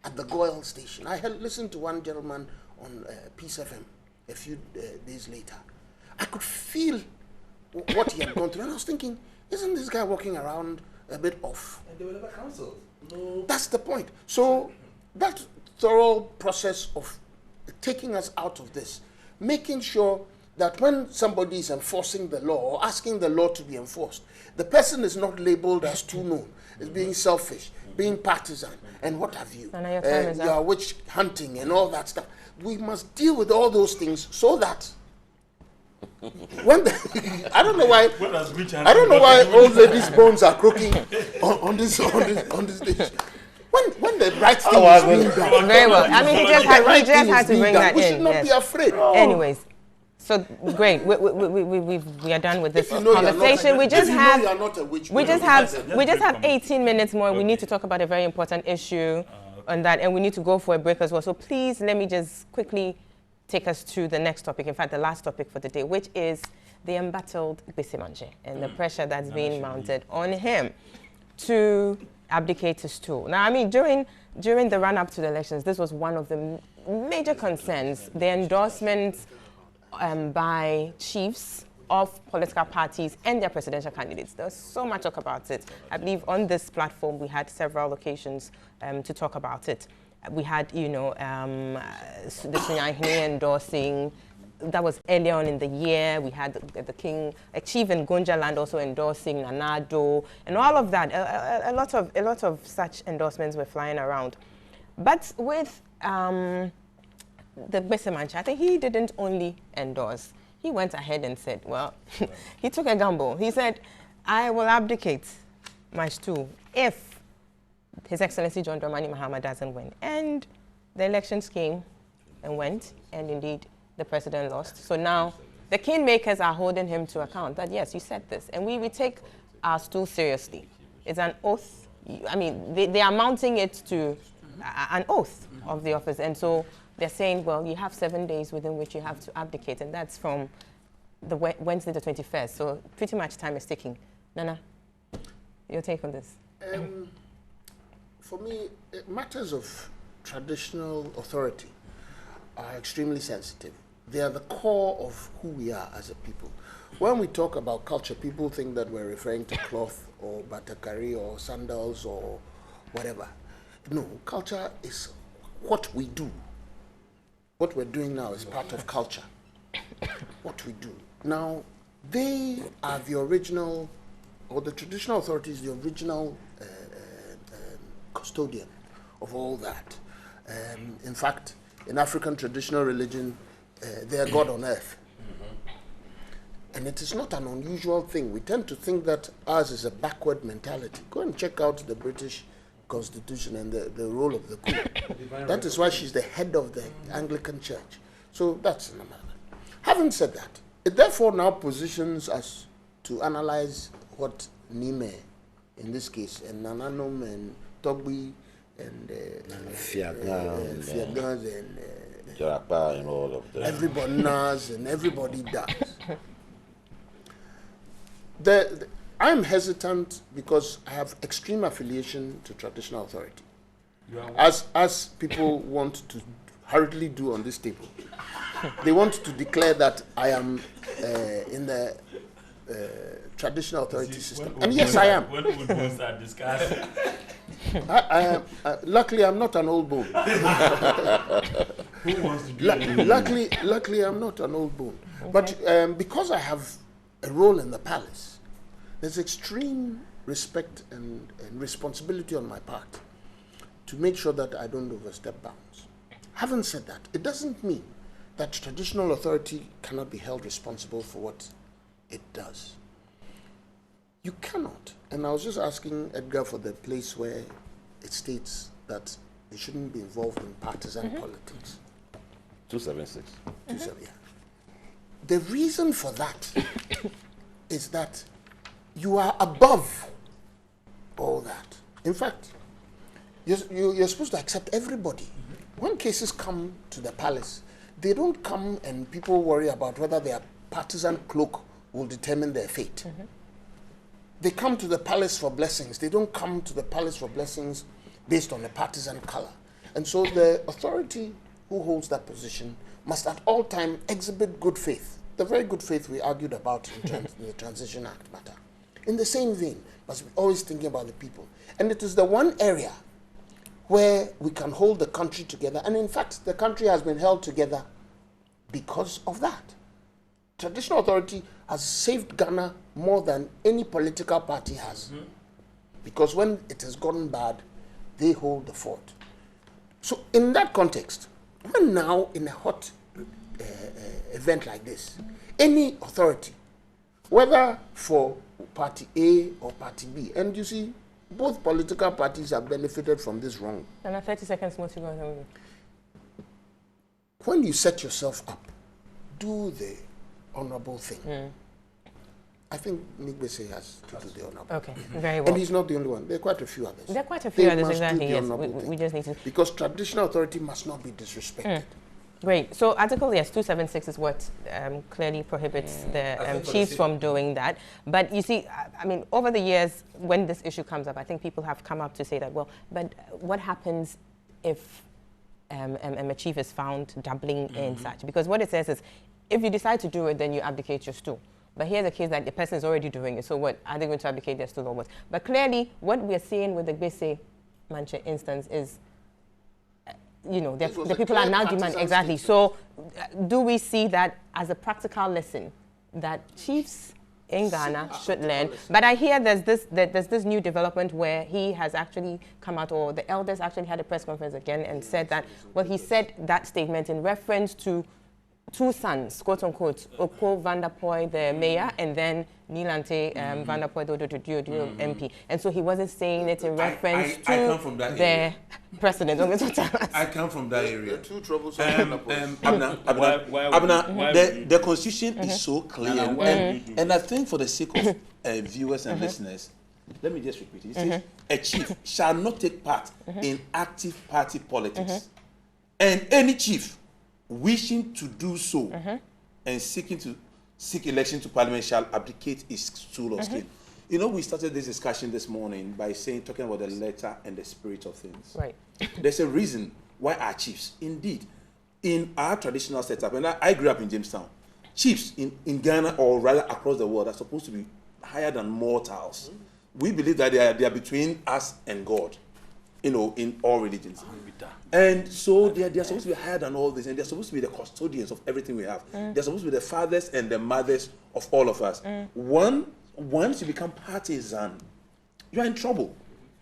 at the Goyle station. I had listened to one gentleman on Peace FM a few days later. I could feel what he had gone through, and I was thinking, isn't this guy walking around a bit off? And they were never cancelled. No. That's the point. So that thorough process of taking us out of this, making sure that when somebody is enforcing the law or asking the law to be enforced, the person is not labeled as too known, as being selfish, being partisan, and what have you. You are witch hunting and all that stuff. We must deal with all those things so that when I don't know why I don't know why old ladies' bones are croaking on this stage. When the right thing is being done. Very well. I mean, he just had to bring that in. We should not be afraid. Anyways, so great. We are done with this conversation. We just have 18 minutes more. We need to talk about a very important issue on that, and we need to go for a break as well. So please, let me just quickly take us to the next topic. In fact, the last topic for the day, which is the embattled Bisimanje and the pressure that's being mounted on him to abdicate his stool. Now, I mean, during the run-up to the elections, this was one of the major concerns, the endorsements by chiefs of political parties and their presidential candidates. There's so much talk about it. I believe on this platform, we had several occasions to talk about it. We had, the Sunyahini endorsing. That was earlier on in the year. We had the king, a chief in Gonja land also endorsing Nanado, and all of that. A lot of such endorsements were flying around. But with the Bisimanje, I think he didn't only endorse. He went ahead and said, well, he took a gamble. He said, I will abdicate my stool if His Excellency John Dramani Mahama doesn't win. And the elections came and went, and indeed, the president lost. So now the kingmakers are holding him to account that, yes, you said this. And we take our stool seriously. It's an oath. I mean, they are mounting it to an oath of the office. And so they're saying, well, you have 7 days within which you have to abdicate. And that's from the Wednesday the 21st. So pretty much time is ticking. Nana, your take on this? For me, matters of traditional authority are extremely sensitive. They are the core of who we are as a people. When we talk about culture, people think that we're referring to cloth or batakari or sandals or whatever. No, culture is what we do. What we're doing now is part of culture. What we do. Now, they are the original, or the traditional authority is the original custodian of all that. In fact, in African traditional religion, they are God on earth. And it is not an unusual thing. We tend to think that ours is a backward mentality. Go and check out the British Constitution and the role of the Queen. That is why she's the head of the Anglican Church. So that's another. Having said that, it therefore now positions us to analyze what Nime, in this case, and Nananom and Togbi and Fiagans and Jarapa and all of them. Everybody knows and everybody does. I'm hesitant because I have extreme affiliation to traditional authority. As people want to hurriedly do on this table. They want to declare that I am in the traditional authority system. And yes, I am. When would those are discussed? I am. Luckily, I'm not an old bone. Who wants to be Luckily, I'm not an old bone. Okay. But because I have a role in the palace, there's extreme respect and responsibility on my part to make sure that I don't overstep bounds. Having said that, it doesn't mean that traditional authority cannot be held responsible for what it does. You cannot. And I was just asking Edgar for the place where it states that they shouldn't be involved in partisan politics. 276. 270, yeah. The reason for that is that you are above all that. In fact, you're supposed to accept everybody. When cases come to the palace, they don't come and people worry about whether their partisan cloak will determine their fate. They come to the palace for blessings. They don't come to the palace for blessings based on a partisan color. And so the authority who holds that position must at all times exhibit good faith, the very good faith we argued about in the Transition Act matter. In the same vein, must be always thinking about the people. And it is the one area where we can hold the country together. And in fact, the country has been held together because of that. Traditional authority has saved Ghana more than any political party has. Because when it has gotten bad, they hold the fort. So in that context, when now in a hot event like this, any authority, whether for party A or party B, and you see, both political parties have benefited from this wrong. And 30 seconds more to go. When you set yourself up, do the honorable thing. I think Nigbese has to do the honorable. Okay, very well. And he's not the only one. There are quite a few others. There are quite a few others, exactly. Yes, We just need to. Because traditional authority must not be disrespected. Great. So Article 276 is what clearly prohibits the chiefs from doing that. But you see, I mean, over the years, when this issue comes up, I think people have come up to say that, well, but what happens if a chief is found dabbling in such? Because what it says is, if you decide to do it, then you abdicate your stool. But here's a case that the person is already doing it. So what, are they going to abdicate their stool or what? But clearly, what we're seeing with the Gbese Manche instance is, you know, the people are now demanding, exactly. So do we see that as a practical lesson that chiefs in Ghana should learn? But I hear there's this new development where he has actually come out, or the elders actually had a press conference again and said that, well, he said that statement in reference to two sons, quote unquote, Oko van der Poy, the mayor, and then Nilante van der Poy, the MP. And so he wasn't saying it in reference to the president. I come from that area. Two troublesome Abna, the constitution is so clear. And I think for the sake of viewers and listeners, let me just repeat it. It says, a chief shall not take part in active party politics. And any chief wishing to do so and seek election to parliament shall abdicate his stool or skin. You know, we started this discussion this morning by talking about the letter and the spirit of things. Right. There's a reason why our chiefs, indeed, in our traditional setup, and I grew up in Jamestown, chiefs in Ghana or rather across the world are supposed to be higher than mortals. We believe that they are between us and God, you know, in all religions. And so they are supposed to be higher than all this, and they're supposed to be the custodians of everything we have. They're supposed to be the fathers and the mothers of all of us. Once you become partisan, you are in trouble.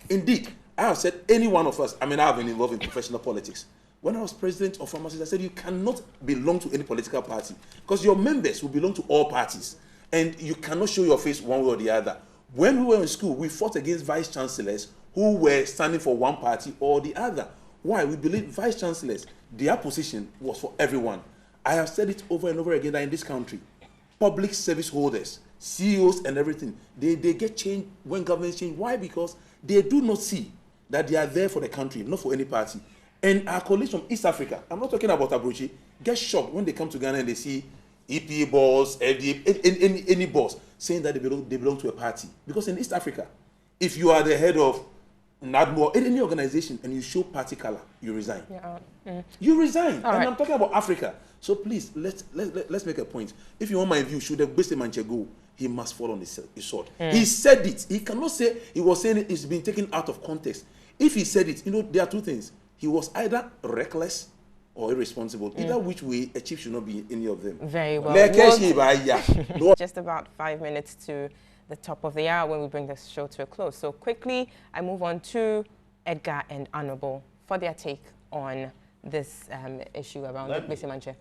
Indeed, I have said any one of us, I mean, I have been involved in professional politics. When I was president of pharmacists, I said you cannot belong to any political party because your members will belong to all parties, and you cannot show your face one way or the other. When we were in school, we fought against vice chancellors who were standing for one party or the other. Why? We believe vice chancellors, their position was for everyone. I have said it over and over again that in this country, public service holders, CEOs and everything, they get changed when governments change. Why? Because they do not see that they are there for the country, not for any party. And our colleagues from East Africa, I'm not talking about Abuchi, get shocked when they come to Ghana and they see EPA boss, FDA, any boss saying that they belong to a party. Because in East Africa, if you are the head of NADMO, any organization, and you show party color, you resign. You resign. All and right. I'm talking about Africa. So please, let's make a point. If you want my view, should the Bese Manche go, he must fall on his sword. He said it. He cannot say he was saying it, it's been taken out of context. If he said it, you know, there are two things. He was either reckless or irresponsible. Either which way, a chief should not be any of them. Very well. No. Just about 5 minutes to the top of the hour when we bring this show to a close. So quickly, I move on to Edgar and Honorable for their take on this issue around Bese Manche.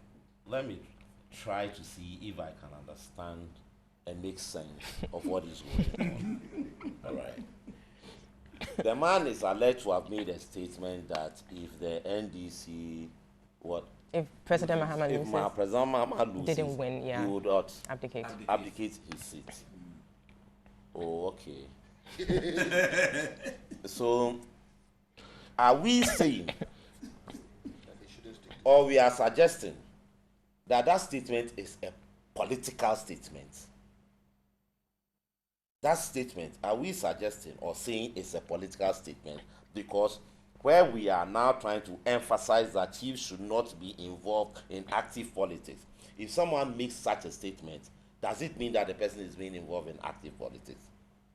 Let me try to see if I can understand and make sense of what is going on. All right. The man is alleged to have made a statement that if the NDC, If President Mahama loses, President Mahama loses, didn't win, he would not abdicate his seat. Oh, okay. So, are we saying, or we are suggesting, that statement is a political statement? That statement, are we suggesting or saying it's a political statement? Because where we are now trying to emphasize that chiefs should not be involved in active politics. If someone makes such a statement, does it mean that the person is being involved in active politics?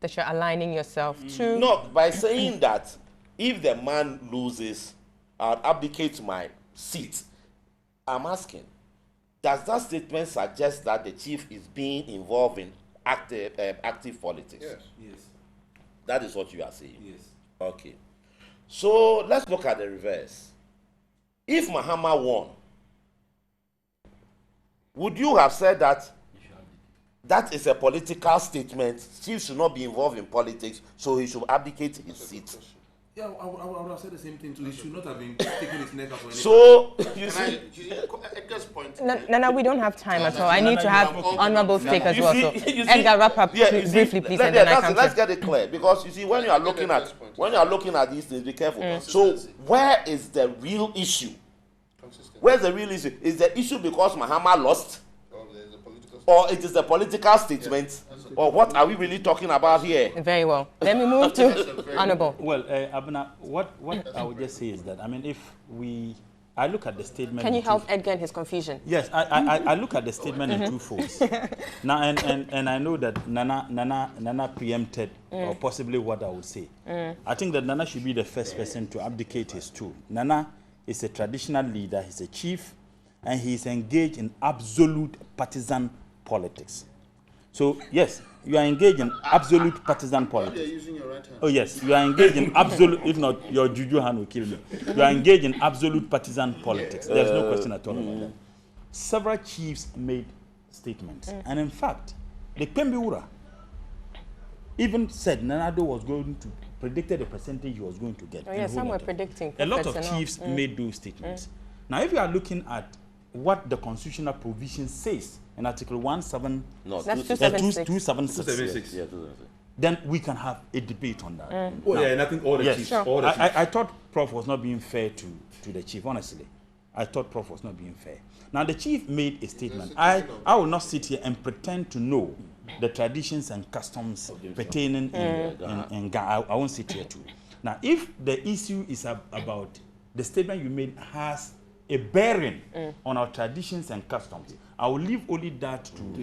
That you're aligning yourself to? No, by saying that if the man loses, I'll abdicate my seat. I'm asking, does that statement suggest that the chief is being involved in active politics? Yes. That is what you are saying? Yes. Okay. So let's look at the reverse. If Mahama won, would you have said that that is a political statement, chief should not be involved in politics, so he should abdicate his seat? Yeah, I would have said the same thing too. He should not have been taking his neck out for anything. So, you see, at this point, Nana, we don't have time at all. I need to have Honorable take as well. So, you see, Edgar, wrap up briefly, please, and then I can. Let's get it clear, because you see, when you are looking at these things, be careful. So, where is the real issue? Where's the real issue? Is the issue because Mahama lost? Or it is a political statement? Or what are we really talking about here? Very well. Let me move to Honorable. Well, Abna, what I would just say is that, I mean, I look at the statement. Can you help Edgar in his confusion? Yes, I look at the statement in two folds. Now, and I know that Nana preempted or possibly what I would say. I think that Nana should be the first person to abdicate his tool. Nana is a traditional leader, he's a chief, and he's engaged in absolute partisan politics. So, yes, you are engaged in absolute partisan politics. You're using your right hand. Oh, yes, you are engaged in absolute, if not, your juju hand will kill me. You are engaged in absolute partisan politics. There's no question at all about that. Several chiefs made statements. And in fact, the Pembiura even said Nanado was going to, predicted the percentage he was going to get. Oh, yeah, some were predicting. A lot of chiefs made those statements. Now, if you are looking at what the constitutional provision says in Article 17, No, That's 276, 276. Yeah, 276. then we can have a debate on that. Oh, yeah, and I think all the Yes, chiefs. All the chiefs. I thought Prof was not being fair to the chief, honestly. I thought Prof was not being fair. Now, the chief made a statement. I will not sit here and pretend to know the traditions and customs pertaining in Ghana. I won't sit here too. Now, if the issue is about the statement you made has a bearing on our traditions and customs. I will leave only that to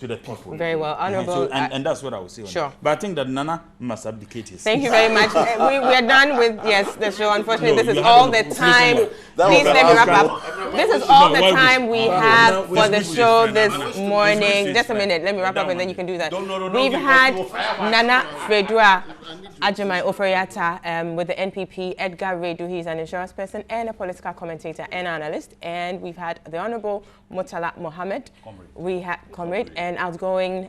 the people. Very well, Honorable. And that's what I will say. Sure. But I think that Nana must abdicate his. Thank you very much. We are done with, the show. Unfortunately, this is all the time. Please let me wrap up. This is all the time we have for the show this morning. Just a minute. Let me wrap up and then you can do that. We've had Nana Fredua Ajamai Oforiata with the NPP, Edgar Redu, he's an insurance person and a political commentator and analyst. And we've had the Honorable Murtala Mohammed, we had Comrade, and outgoing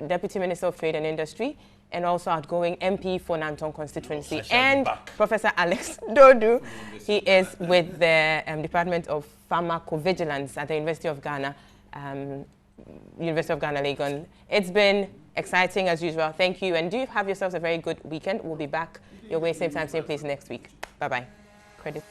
Deputy Minister of Trade and Industry, and also outgoing MP for Nanton constituency, and Professor Alex Dodu. He is with the Department of Pharmacovigilance at the University of Ghana, Legon. It's been exciting as usual. Thank you, and do have yourselves a very good weekend. We'll be back your way, same time, same place next week. Bye-bye. Credit.